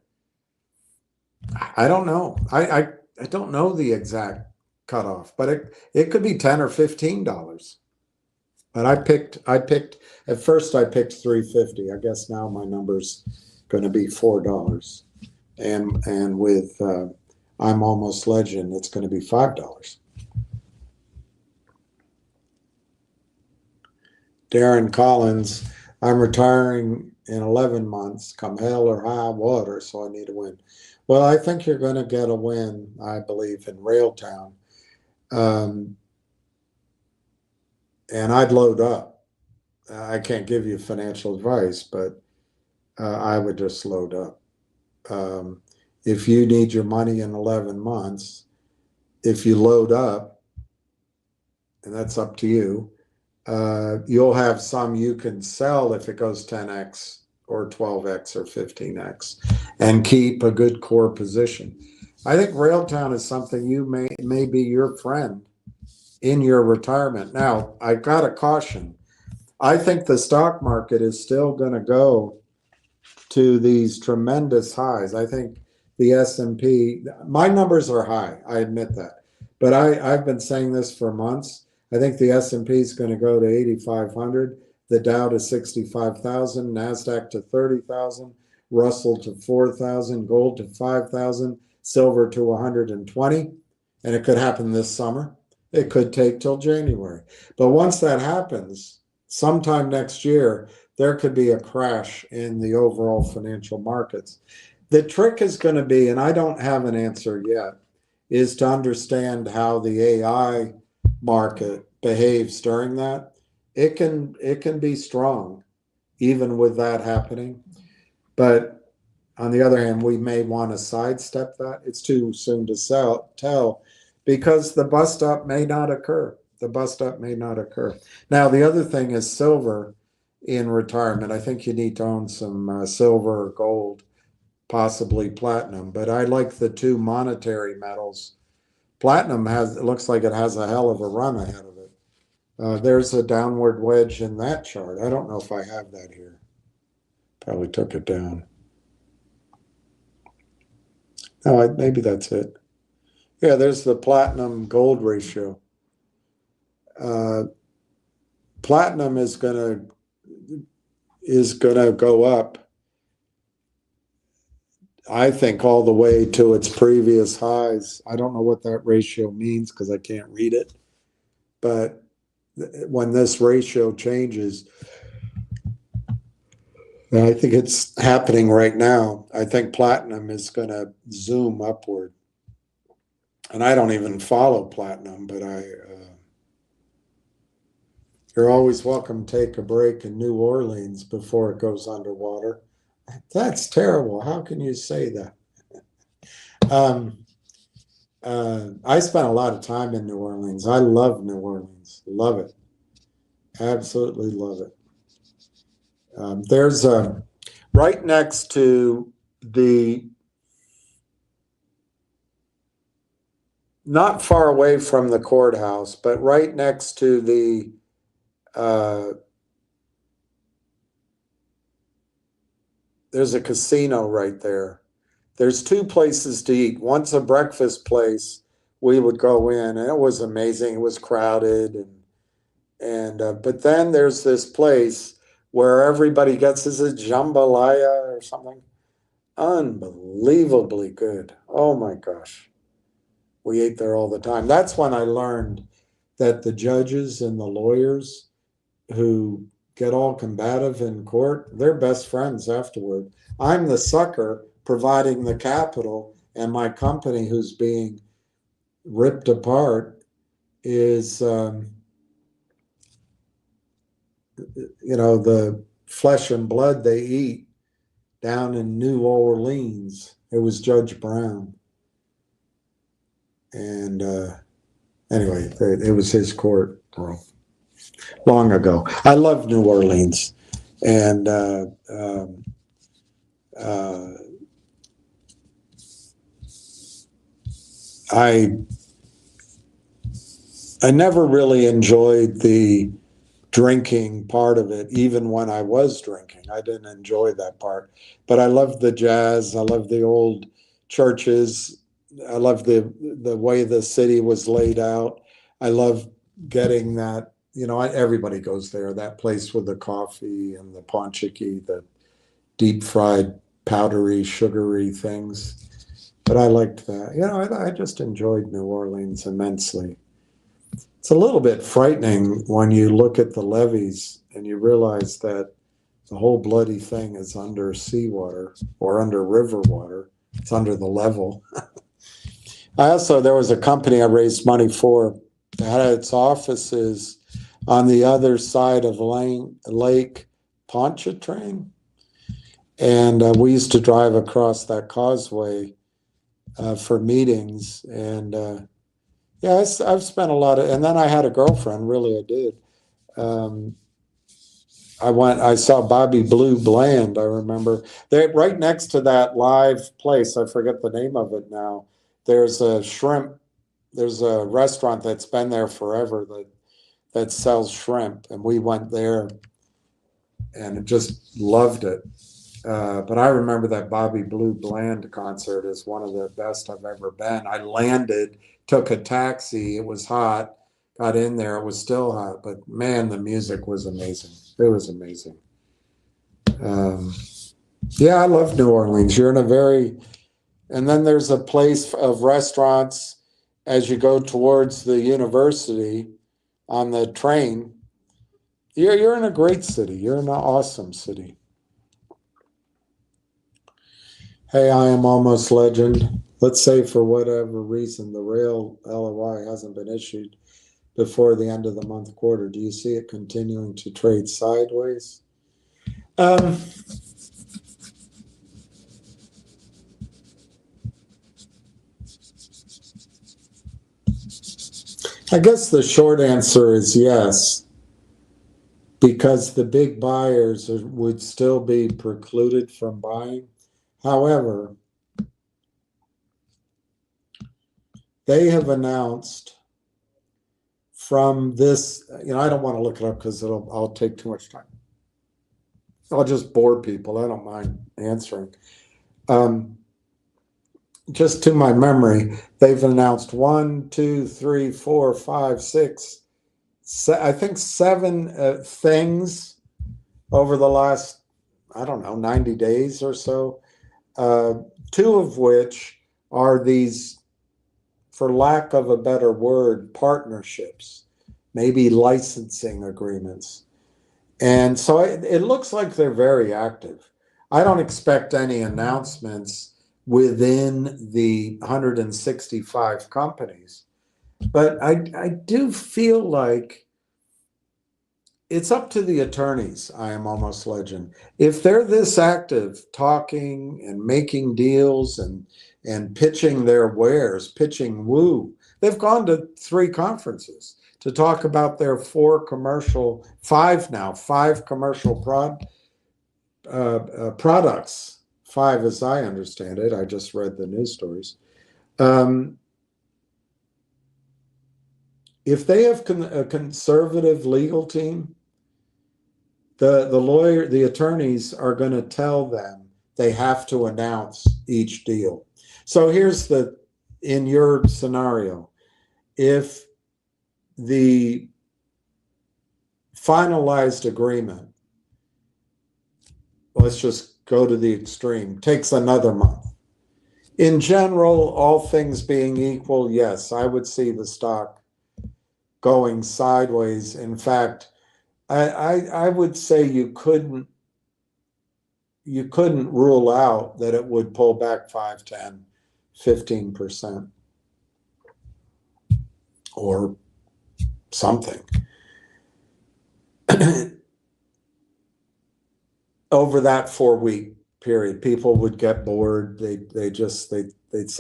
I don't know. I don't know the exact cutoff, but it could be $10 or $15. But I picked at first I picked $3.50. I guess now my number's going to be $4. And with I'm Almost Legend, it's going to be $5. Darren Collins, I'm retiring in 11 months, come hell or high water, so I need a win. Well, I think you're going to get a win, I believe, in Railtown. And I'd load up. I can't give you financial advice, but I would just load up. If you need your money in 11 months, if you load up, and that's up to you, you'll have some you can sell if it goes 10x or 12x or 15x and keep a good core position. I think Railtown is something you may be your friend in your retirement. Now, I got to caution. I think the stock market is still going to go to these tremendous highs. I think the S&P, my numbers are high, I admit that. But I've been saying this for months. I think the S&P is going to go to 8,500, the Dow to 65,000, NASDAQ to 30,000, Russell to 4,000, gold to 5,000, silver to 120. And it could happen this summer. It could take till January. But once that happens, sometime next year, there could be a crash in the overall financial markets. The trick is going to be, and I don't have an answer yet, is to understand how the AI market behaves during that. It can be strong even with that happening. But on the other hand, we may want to sidestep that. It's too soon to tell because the bust up may not occur. The bust up may not occur. Now, the other thing is silver in retirement. I think you need to own some silver or gold, possibly platinum. But I like the two monetary metals. Platinum it looks like it has a hell of a run ahead of it. There's a downward wedge in that chart. I don't know if I have that here. Probably took it down. No, maybe that's it. Yeah, there's the platinum gold ratio. Platinum is gonna go up, I think, all the way to its previous highs. I don't know what that ratio means because I can't read it. But when this ratio changes, and I think it's happening right now, I think platinum is going to zoom upward. And I don't even follow platinum, but you're always welcome to take a break in New Orleans before it goes underwater. That's terrible. How can you say that? I spent a lot of time in New Orleans. I love New Orleans. Love it. Absolutely love it. There's right next to not far away from the courthouse, but right next to there's a casino right there. There's two places to eat. One's a breakfast place. We would go in, and it was amazing. It was crowded, but then there's this place where everybody gets a jambalaya or something. Unbelievably good. Oh my gosh. We ate there all the time. That's when I learned that the judges and the lawyers who get all combative in court, they're best friends afterward. I'm the sucker providing the capital, and my company who's being ripped apart is the flesh and blood they eat down in New Orleans. It was Judge Brown. And anyway, it was his court long ago. I love New Orleans. And I never really enjoyed the drinking part of it, even when I was drinking. I didn't enjoy that part. But I loved the jazz. I loved the old churches. I loved the way the city was laid out. I love getting that, everybody goes there, that place with the coffee and the ponchiki, the deep fried, powdery, sugary things. But I liked that. I just enjoyed New Orleans immensely. It's a little bit frightening when you look at the levees and you realize that the whole bloody thing is under seawater or under river water. It's under the level. there was a company I raised money for that had its offices on the other side of Lake Pontchartrain. And we used to drive across that causeway for meetings. And yeah, I've spent a lot of, and then I had a girlfriend, really I did. I saw Bobby Blue Bland, I remember. They right next to that live place, I forget the name of it now. There's a restaurant that's been there forever that sells shrimp, and we went there and just loved it. But I remember that Bobby Blue Bland concert is one of the best I've ever been. I landed, took a taxi, it was hot, got in there, it was still hot, but man, the music was amazing. It was amazing. Yeah, I love New Orleans. You're in a and then there's a place of restaurants as you go towards the university on the train. You're in a great city. You're in an awesome city. Hey, I am almost legend. Let's say for whatever reason the rail LOI hasn't been issued before the end of the month quarter. Do you see it continuing to trade sideways? I guess the short answer is yes, because the big buyers would still be precluded from buying. However, they have announced from this, I don't want to look it up because I'll take too much time. I'll just bore people. I don't mind answering. Just to my memory, they've announced 1, 2, 3, 4, 5, 6, I think 7 things over the last, 90 days or so. 2 of which are these, for lack of a better word, partnerships, maybe licensing agreements. And so it looks like they're very active. I don't expect any announcements within the 165 companies, but I do feel like it's up to the attorneys. I am almost legend. If they're this active, talking and making deals and pitching their wares, pitching woo, they've gone to 3 conferences to talk about their 5 commercial products. 5 as I understand it. I just read the news stories. If they have a conservative legal team, the attorneys are going to tell them they have to announce each deal. So here's in your scenario, if the finalized agreement, let's just go to the extreme, takes another month. In general, all things being equal, yes, I would see the stock going sideways. In fact, I would say you couldn't rule out that it would pull back 5, 10, 15% or something. Over that 4-week period, people would get bored. They'd say, it's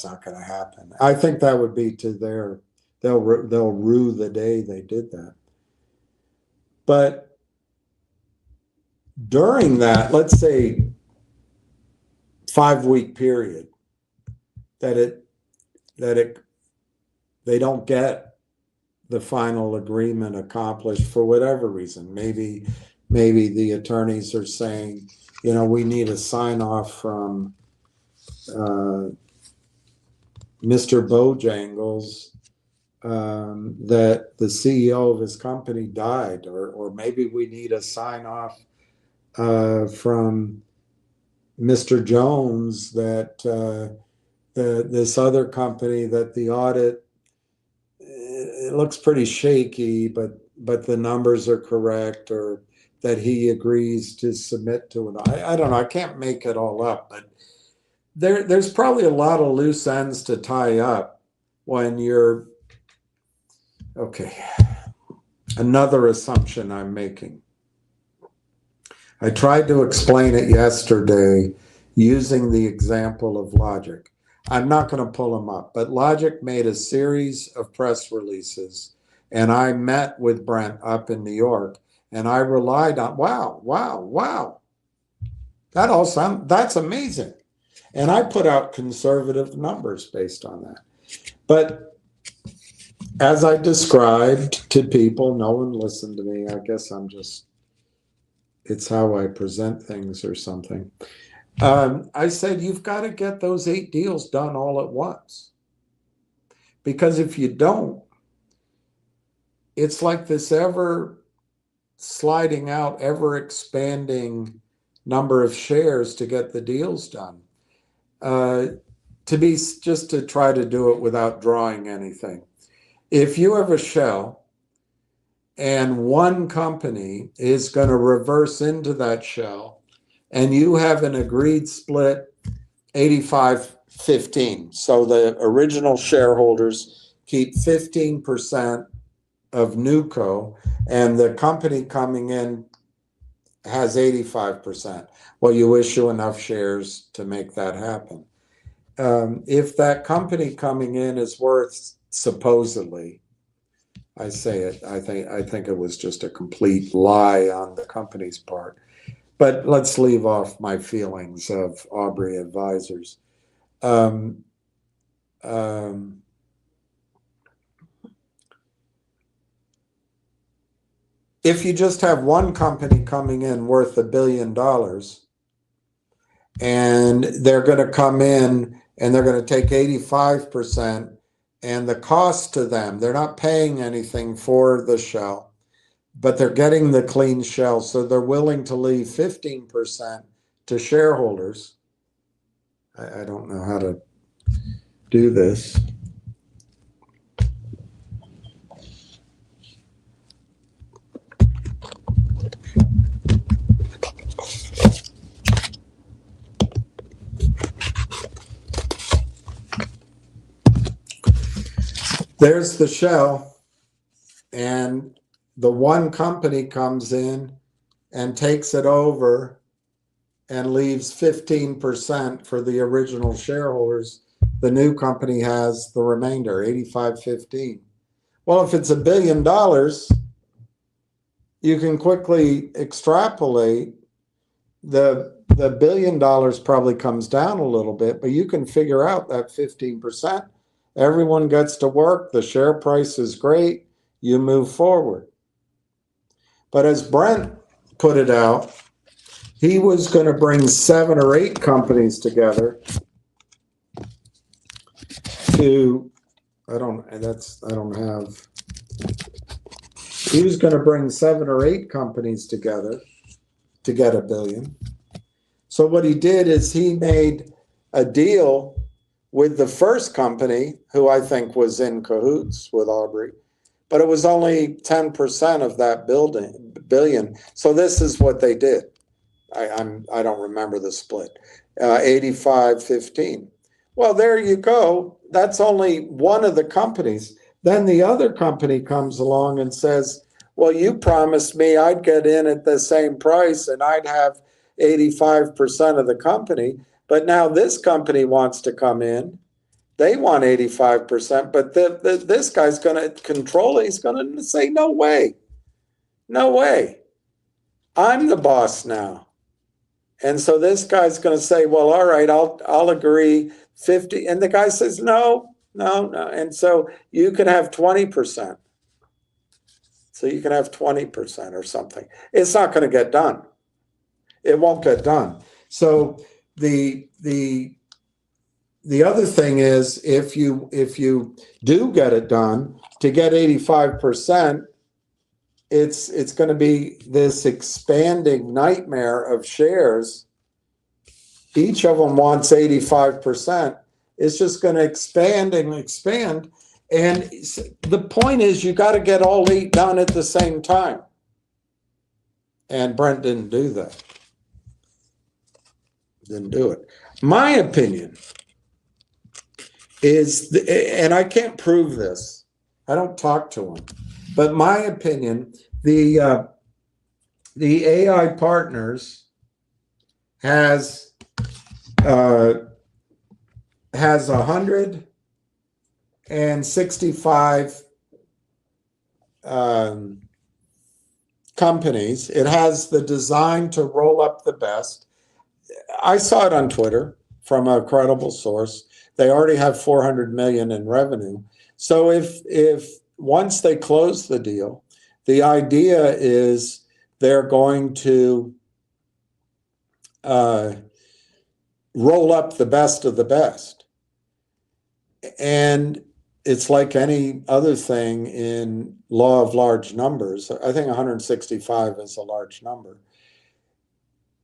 not going to happen. I think that would be to they'll rue the day they did that. But during that, let's say 5-week period, they don't get the final agreement accomplished for whatever reason. Maybe the attorneys are saying, we need a sign off from Mr. Bojangles that the CEO of his company died, or maybe we need a sign off from Mr. Jones that this other company, that the audit, it looks pretty shaky, but the numbers are correct, or that he agrees to submit to it. I don't know. I can't make it all up, but there's probably a lot of loose ends to tie up when you're, okay, another assumption I'm making. I tried to explain it yesterday using the example of Logic. I'm not going to pull them up, but Logic made a series of press releases, and I met with Brent up in New York, and I relied on, wow. That's amazing. And I put out conservative numbers based on that. But as I described to people, no one listened to me. I guess it's how I present things or something. I said, you've got to get those 8 deals done all at once. Because if you don't, it's like this ever sliding out, ever expanding number of shares to get the deals done. Just to try to do it without drawing anything. If you have a shell and one company is going to reverse into that shell and you have an agreed split 85-15. So the original shareholders keep 15% of Newco and the company coming in has 85%. Well, you issue enough shares to make that happen. If that company coming in is worth, supposedly, I say it, I think it was just a complete lie on the company's part. But let's leave off my feelings of Aubrey Advisors. If you just have one company coming in worth $1 billion, and they're going to come in and they're going to take 85%, and the cost to them, they're not paying anything for the shell, but they're getting the clean shell, so they're willing to leave 15% to shareholders. I don't know how to do this. There's the shell, and the one company comes in and takes it over and leaves 15% for the original shareholders. The new company has the remainder, 85-15. Well, if it's $1 billion, you can quickly extrapolate. The $1 billion probably comes down a little bit, but you can figure out that 15%. Everyone gets to work. The share price is great. You move forward. But as Brent put it out, he was going to bring 7 or 8 companies together to, he was going to bring 7 or 8 companies together to get $1 billion. So what he did is he made a deal with the first company, who I think was in cahoots with Aubrey, but it was only 10% of that billion. So this is what they did. I don't remember the split. 85-15. Well, there you go. That's only one of the companies. Then the other company comes along and says, well, you promised me I'd get in at the same price and I'd have 85% of the company. But now this company wants to come in. They want 85%, but this guy's going to control it. He's going to say, no way. No way. I'm the boss now. And so this guy's going to say, well, all right, I'll agree 50. And the guy says, no. And so you can have 20%. So you can have 20% or something. It's not going to get done. It won't get done. So the other thing is, if you do get it done, to get 85%, it's going to be this expanding nightmare of shares. Each of them wants 85%. It's just going to expand and expand. And the point is, you got to get all 8 done at the same time. And Brent didn't do that. Didn't do it. My opinion is, and I can't prove this, I don't talk to them, but my opinion, the AI Partners has 165 companies. It has the design to roll up the best. I saw it on Twitter from a credible source. They already have 400 million in revenue. So if once they close the deal, the idea is they're going to roll up the best of the best. And it's like any other thing in law of large numbers. I think 165 is a large number.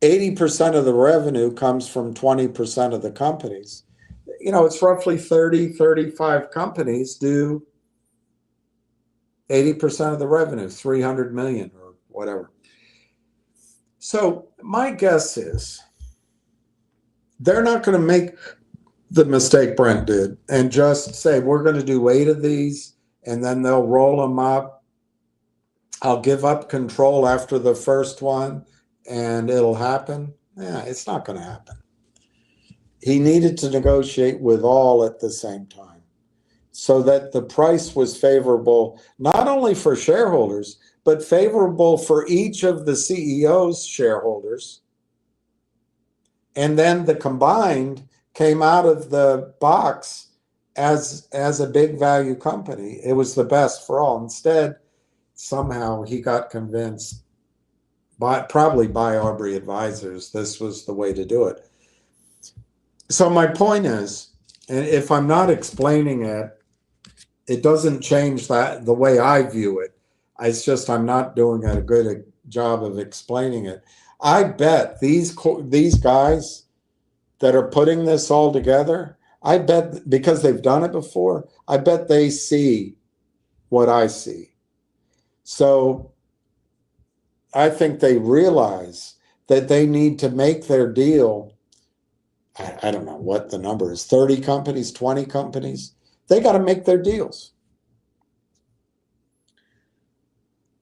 80% of the revenue comes from 20% of the companies. You know, it's roughly 30, 35 companies do 80% of the revenue, 300 million or whatever. So my guess is they're not going to make the mistake Brent did and just say, we're going to do 8 of these and then they'll roll them up. I'll give up control after the first one and it'll happen. Yeah, it's not going to happen. He needed to negotiate with all at the same time so that the price was favorable, not only for shareholders, but favorable for each of the CEO's shareholders. And then the combined came out of the box as a big value company. It was the best for all. Instead, somehow he got convinced, probably by Aubrey advisors, this was the way to do it. So my point is, and if I'm not explaining it, it doesn't change that the way I view it. It's just I'm not doing a good job of explaining it. I bet these guys that are putting this all together, I bet because they've done it before, I bet they see what I see. So I think they realize that they need to make their deal. I don't know what the number is, 30 companies, 20 companies. They got to make their deals.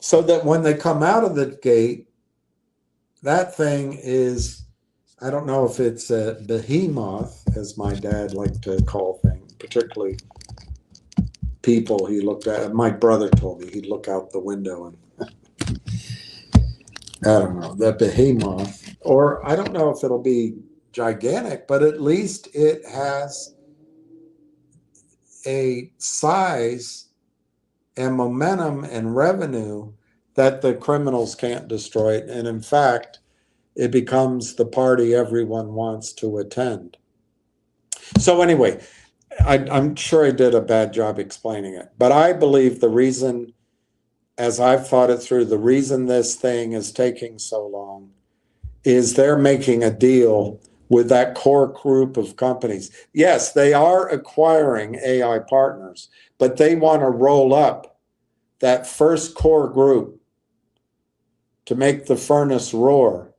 So that when they come out of the gate, that thing is, I don't know if it's a behemoth, as my dad liked to call things, particularly people he looked at. My brother told me he'd look out the window and I don't know, the behemoth. Or I don't know if it'll be gigantic, but at least it has a size and momentum and revenue that the criminals can't destroy it. And in fact, it becomes the party everyone wants to attend. So anyway, I'm sure I did a bad job explaining it, but I believe the reason, as I've thought it through, the reason this thing is taking so long is they're making a deal with that core group of companies. Yes, they are acquiring AI Partners, but they want to roll up that first core group to make the furnace roar.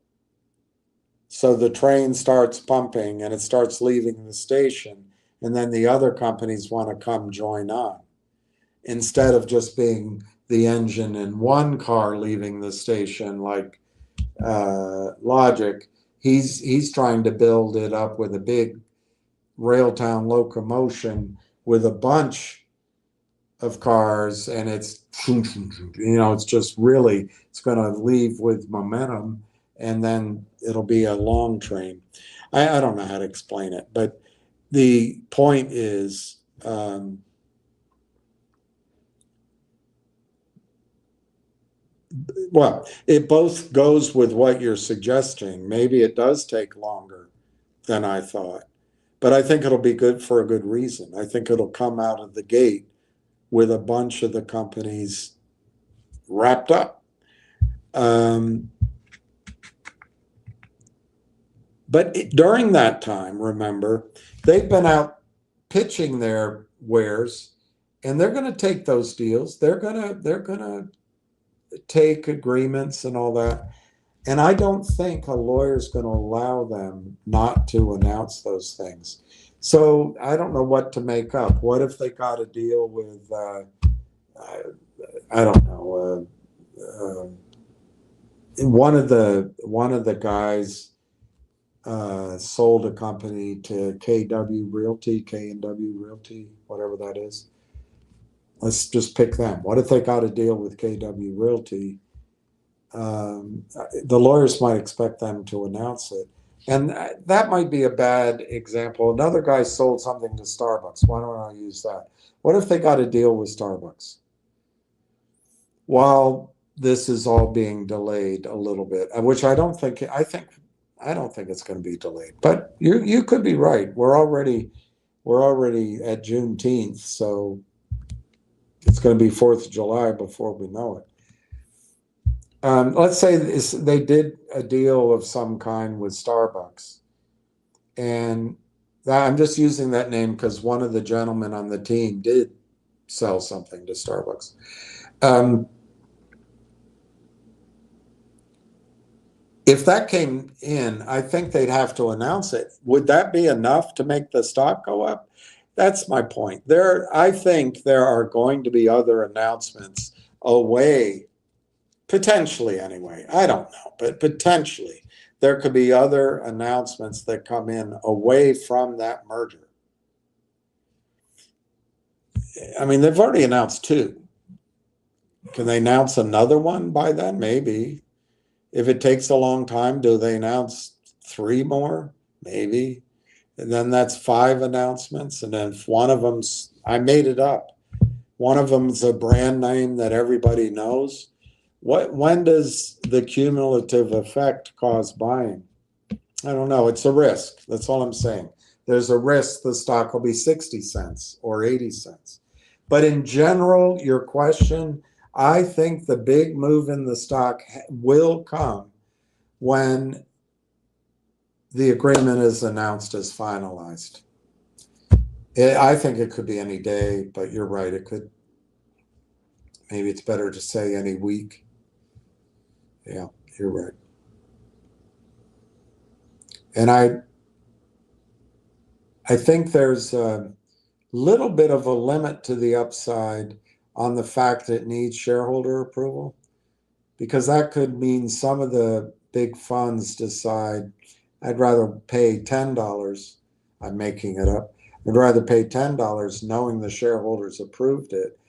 So the train starts pumping and it starts leaving the station, and then the other companies want to come join on. Instead of just being the engine in one car leaving the station like Logic, he's trying to build it up with a big Railtown locomotion with a bunch of cars, and it's, you know, it's just really, it's going to leave with momentum, and then it'll be a long train. I don't know how to explain it, but the point is, well, it both goes with what you're suggesting. Maybe it does take longer than I thought, but I think it'll be good for a good reason. I think it'll come out of the gate with a bunch of the companies wrapped up. But during that time, remember, they've been out pitching their wares, and they're going to take those deals. They're going to take agreements and all that. And I don't think a lawyer's going to allow them not to announce those things. So I don't know what to make up. What if they got a deal with, I don't know, one of the guys sold a company to KW Realty, K&W Realty, whatever that is. Let's just pick them. What if they got a deal with KW Realty? The lawyers might expect them to announce it. And that might be a bad example. Another guy sold something to Starbucks. Why don't I use that? What if they got a deal with Starbucks? While this is all being delayed a little bit, which I don't think it's going to be delayed. But you could be right. We're already at Juneteenth, so it's going to be 4th of July before we know it. Let's say they did a deal of some kind with Starbucks. And I'm just using that name because one of the gentlemen on the team did sell something to Starbucks. If that came in, I think they'd have to announce it. Would that be enough to make the stock go up? That's my point. I think there are going to be other announcements away. Potentially, anyway. I don't know, but potentially there could be other announcements that come in away from that merger. I mean, they've already announced 2. Can they announce another one by then? Maybe. If it takes a long time, do they announce 3 more? Maybe. And then that's 5 announcements. And then if one of them's, I made it up, one of them's a brand name that everybody knows. When does the cumulative effect cause buying? I don't know. It's a risk. That's all I'm saying. There's a risk the stock will be 60 cents or 80 cents. But in general, your question, I think the big move in the stock will come when the agreement is announced as finalized. I think it could be any day, but you're right. It could. Maybe it's better to say any week. Yeah, you're right. And I think there's a little bit of a limit to the upside on the fact that it needs shareholder approval, because that could mean some of the big funds decide, I'd rather pay $10. I'm making it up. I'd rather pay $10 knowing the shareholders approved it,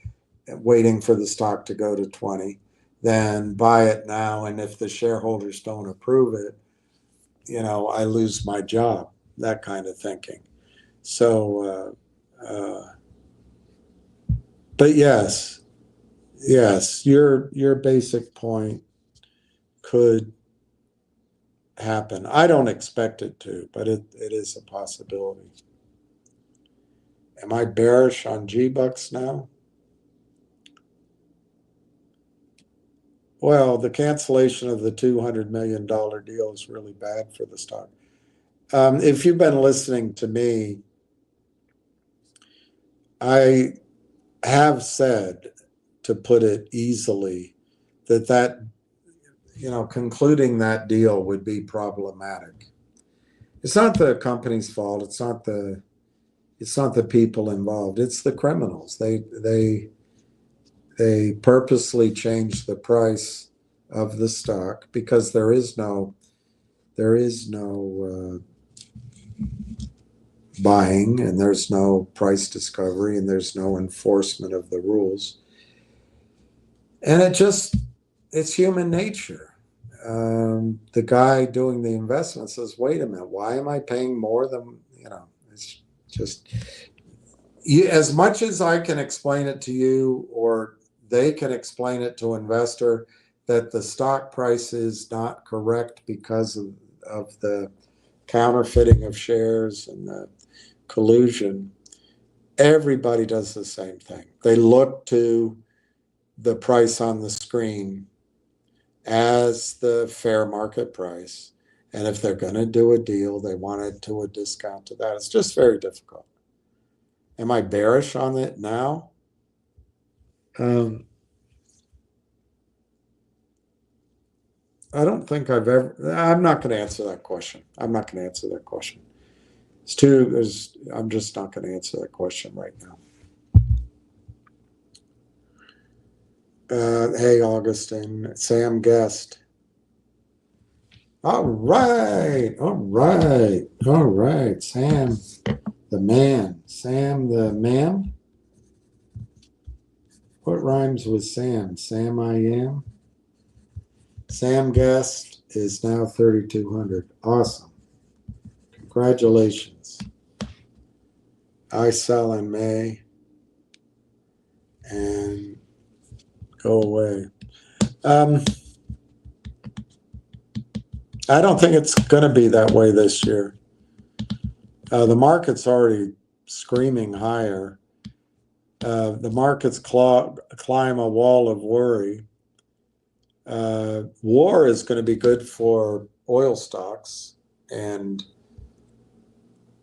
waiting for the stock to go to 20, than buy it now. And if the shareholders don't approve it, I lose my job, that kind of thinking. So, but yes, your basic point could happen. I don't expect it to, but it is a possibility. Am I bearish on G-Bucks now? Well, the cancellation of the $200 million deal is really bad for the stock. If you've been listening to me, I have said, to put it easily, that concluding that deal would be problematic. It's not the company's fault. It's not the people involved. It's the criminals. They purposely changed the price of the stock because there is no buying, and there's no price discovery, and there's no enforcement of the rules. And it's human nature. The guy doing the investment says, wait a minute, why am I paying more than, it's just, as much as I can explain it to you, or they can explain it to an investor, that the stock price is not correct because of the counterfeiting of shares and the collusion, everybody does the same thing. They look to the price on the screen as the fair market price. And if they're going to do a deal, they want it to a discount to that. It's just very difficult. Am I bearish on it now? I don't think I've ever, I'm not going to answer that question. I'm not going to answer that question. It's too, I'm just not going to answer that question right now. Hey, Augustine, Sam Guest. All right, Sam, the man. Sam, the man? What rhymes with Sam? Sam I am? Sam Guest is now 3,200. Awesome. Congratulations. I sell in May and go away. I don't think it's going to be that way this year. The market's already screaming higher. The markets climb a wall of worry. War is going to be good for oil stocks and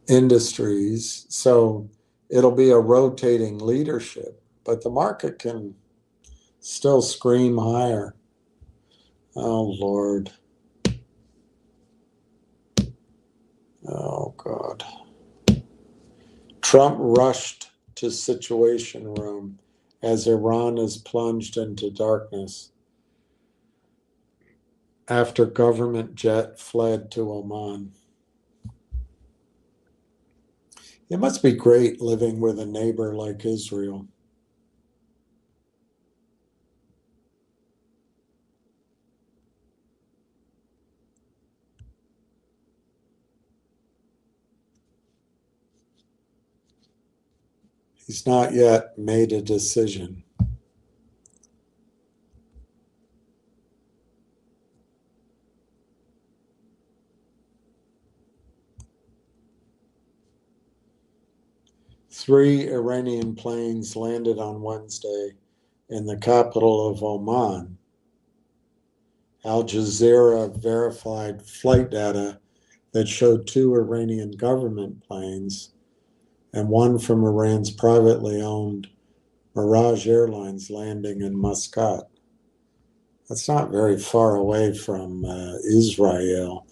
industries, so it'll be a rotating leadership, but the market can still scream higher. Oh, Lord. Oh, God. Trump rushed to Situation Room as Iran is plunged into darkness after government jet fled to Oman. It must be great living with a neighbor like Israel. He's not yet made a decision. Three Iranian planes landed on Wednesday in the capital of Oman. Al Jazeera verified flight data that showed two Iranian government planes and one from Iran's privately owned Mirage Airlines landing in Muscat. That's not very far away from Israel.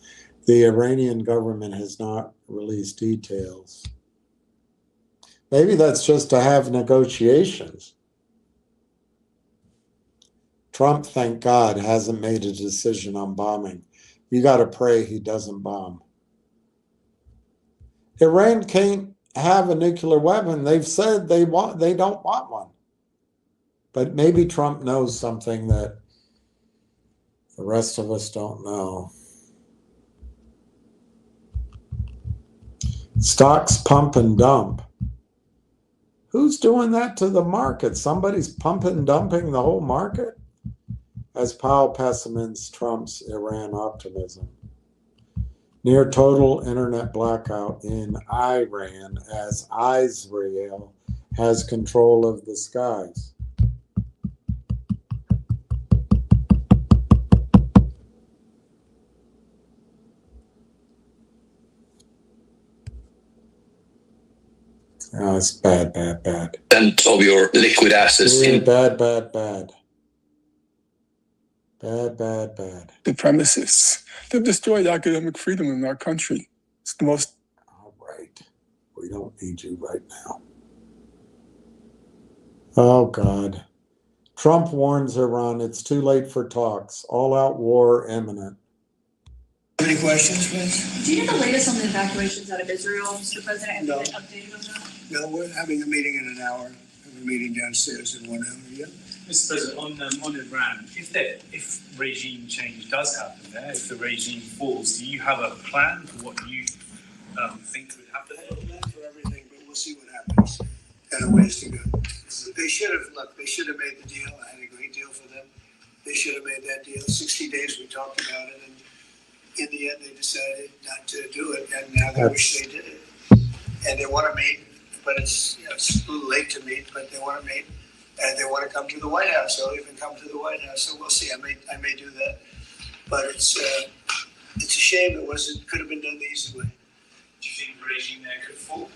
The Iranian government has not released details. Maybe that's just to have negotiations. Trump, thank God, hasn't made a decision on bombing. You got to pray he doesn't bomb. Iran can't have a nuclear weapon. They've said they don't want one. But maybe Trump knows something that the rest of us don't know. Stocks pump and dump. Who's doing that to the market? Somebody's pumping and dumping the whole market? As Powell pessimisms Trump's Iran optimism. Near total internet blackout in Iran as Israel has control of the skies. Oh, it's bad. And of your liquid assets in Bad. Bad. The premises. They've destroyed academic freedom in our country. It's the most. All right. We don't need you right now. Oh, God. Trump warns Iran it's too late for talks. All-out war imminent. Any questions, please? Do you know the latest on the evacuations out of Israel, Mr. President? No. Have you been updated on that? No, we're having a meeting in an hour. We're meeting downstairs in 1 hour. Yeah. Mr. President, on Iran, if regime change does happen there, if the regime falls, do you have a plan for what you think could happen? I have a plan for everything, but we'll see what happens. Got a ways to go. They should have made the deal. I had a great deal for them. They should have made that deal. 60 days we talked about it, and in the end they decided not to do it, and now they wish they did it. And they want to meet, but it's a little late to meet, but they want to meet. And they want to come to the White House. They'll even come to the White House. So we'll see. I may do that, but it's a shame it could have been done the easy way. Do you think the regime there could fall?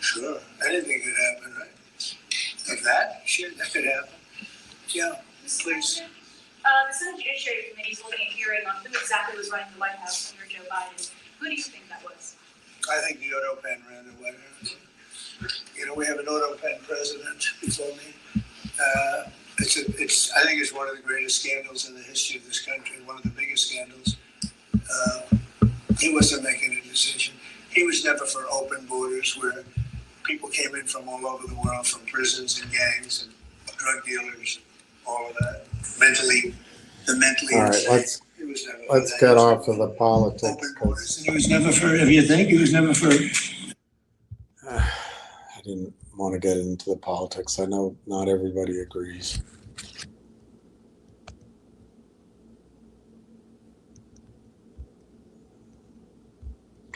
Sure, anything could happen, right? Like that? Sure, that could happen. Yeah, please. The Senate Judiciary Committee is holding a hearing on who exactly was running the White House under Joe Biden. Who do you think that was? I think the auto pen ran the White House. You know, we have an auto pen president before me. I think it's one of the greatest scandals in the history of this country, one of the biggest scandals. He wasn't making a decision. He was never for open borders where people came in from all over the world, from prisons and gangs and drug dealers, all of that. Mentally All right, insane. let's get off of the politics. Open borders. He was never for, if you think, he was never for. I didn't want to get into the politics. I know not everybody agrees.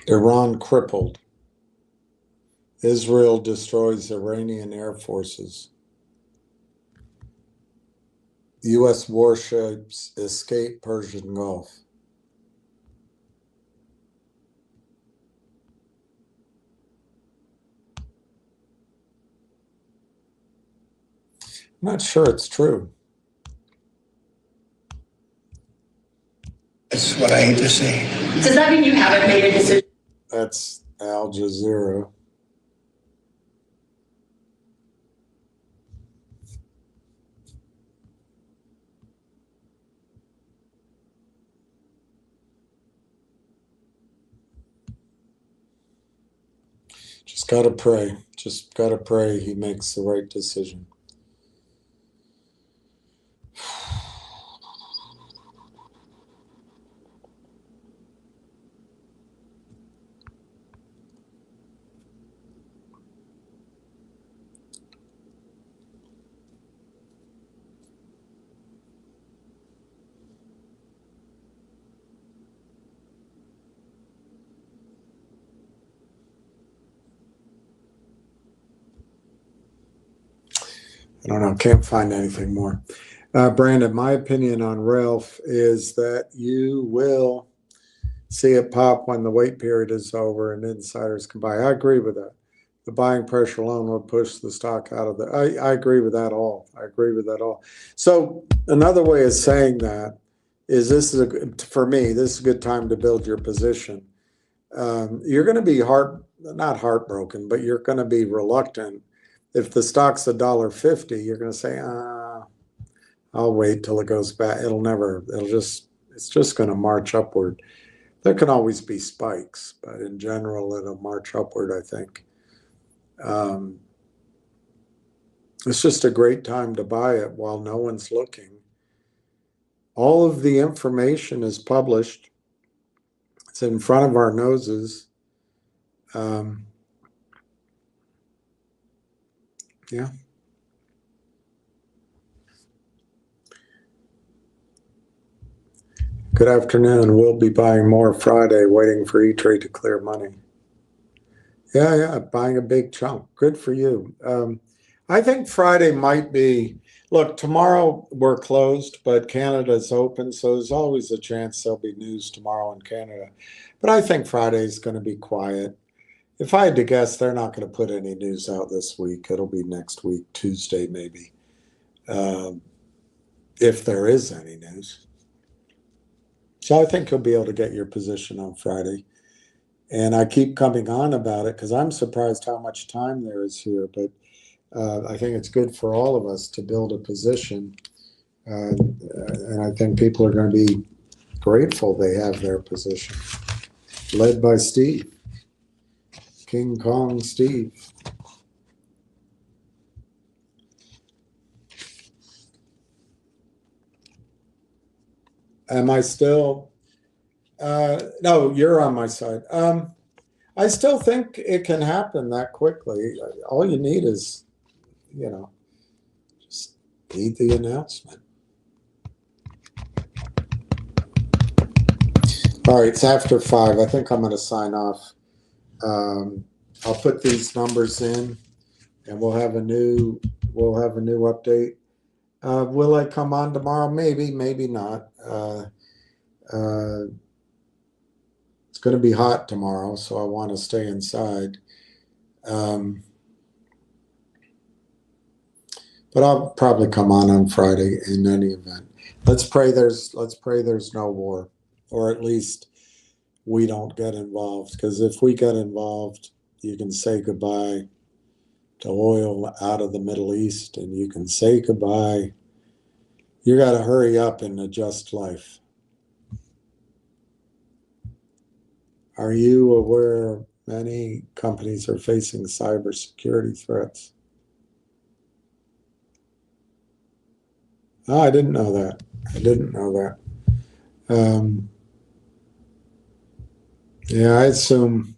Iran crippled. Israel destroys Iranian air forces. U.S. warships escape Persian Gulf. I'm not sure it's true. That's what I hate to see. Does that mean you haven't made a decision? That's Al Jazeera. Just gotta pray. Just gotta pray he makes the right decision. I don't know, can't find anything more. Brandon, my opinion on RLAIF is that you will see it pop when the wait period is over and insiders can buy. I agree with that. The buying pressure alone will push the stock out of the. I agree with that all. I agree with that all. So another way of saying that is for me, this is a good time to build your position. You're going to be not heartbroken, but you're going to be reluctant. If the stock's $1.50, you're going to say, I'll wait till it goes back. It's just going to march upward. There can always be spikes, but in general, it'll march upward, I think. It's just a great time to buy it while no one's looking. All of the information is published. It's in front of our noses. Yeah. Good afternoon. We'll be buying more Friday, waiting for E-Trade to clear money. Yeah, buying a big chunk. Good for you. I think Friday might be, look, tomorrow we're closed, but Canada's open, so there's always a chance there'll be news tomorrow in Canada. But I think Friday's going to be quiet. If I had to guess, they're not going to put any news out this week. It'll be next week, Tuesday maybe, if there is any news. So I think you'll be able to get your position on Friday. And I keep coming on about it because I'm surprised how much time there is here. But I think it's good for all of us to build a position. And I think people are going to be grateful they have their position. Led by Steve. King Kong Steve. Am I still? No, you're on my side. I still think it can happen that quickly. All you need is, just need the announcement. All right, it's after 5. I think I'm going to sign off. I'll put these numbers in, and we'll have a new update. Will I come on tomorrow? Maybe, maybe not. It's going to be hot tomorrow, so I want to stay inside. But I'll probably come on Friday in any event. Let's pray there's no war, or at least we don't get involved. Because if we get involved, you can say goodbye to oil out of the Middle East, and you can say goodbye. You got to hurry up and adjust life. Are you aware many companies are facing cybersecurity threats? Oh, I didn't know that. I didn't know that. Yeah, I assume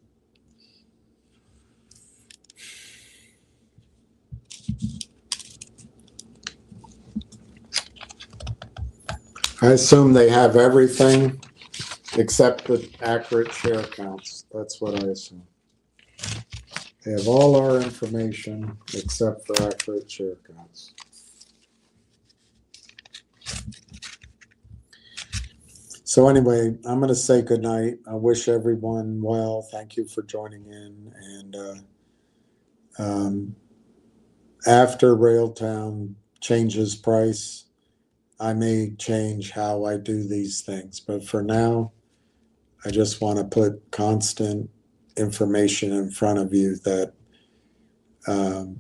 they have everything except the accurate share counts. That's what I assume. They have all our information except for accurate share counts. So anyway, I'm going to say goodnight. I wish everyone well. Thank you for joining in. And after Railtown changes price, I may change how I do these things. But for now, I just want to put constant information in front of you that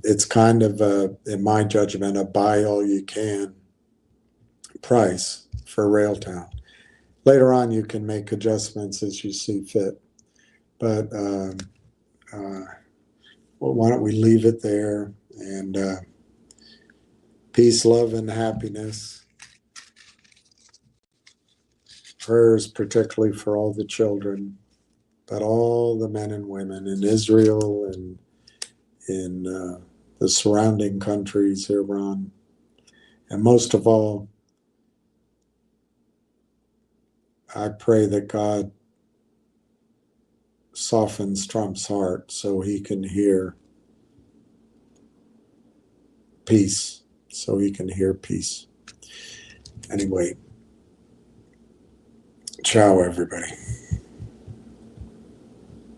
it's kind of, in my judgment, a buy all you can price for Railtown. Later on, you can make adjustments as you see fit. But why don't we leave it there? And peace, love, and happiness. Prayers particularly for all the children, but all the men and women in Israel and in the surrounding countries, Iran. And most of all, I pray that God softens Trump's heart so he can hear peace. So he can hear peace. Anyway, ciao, everybody.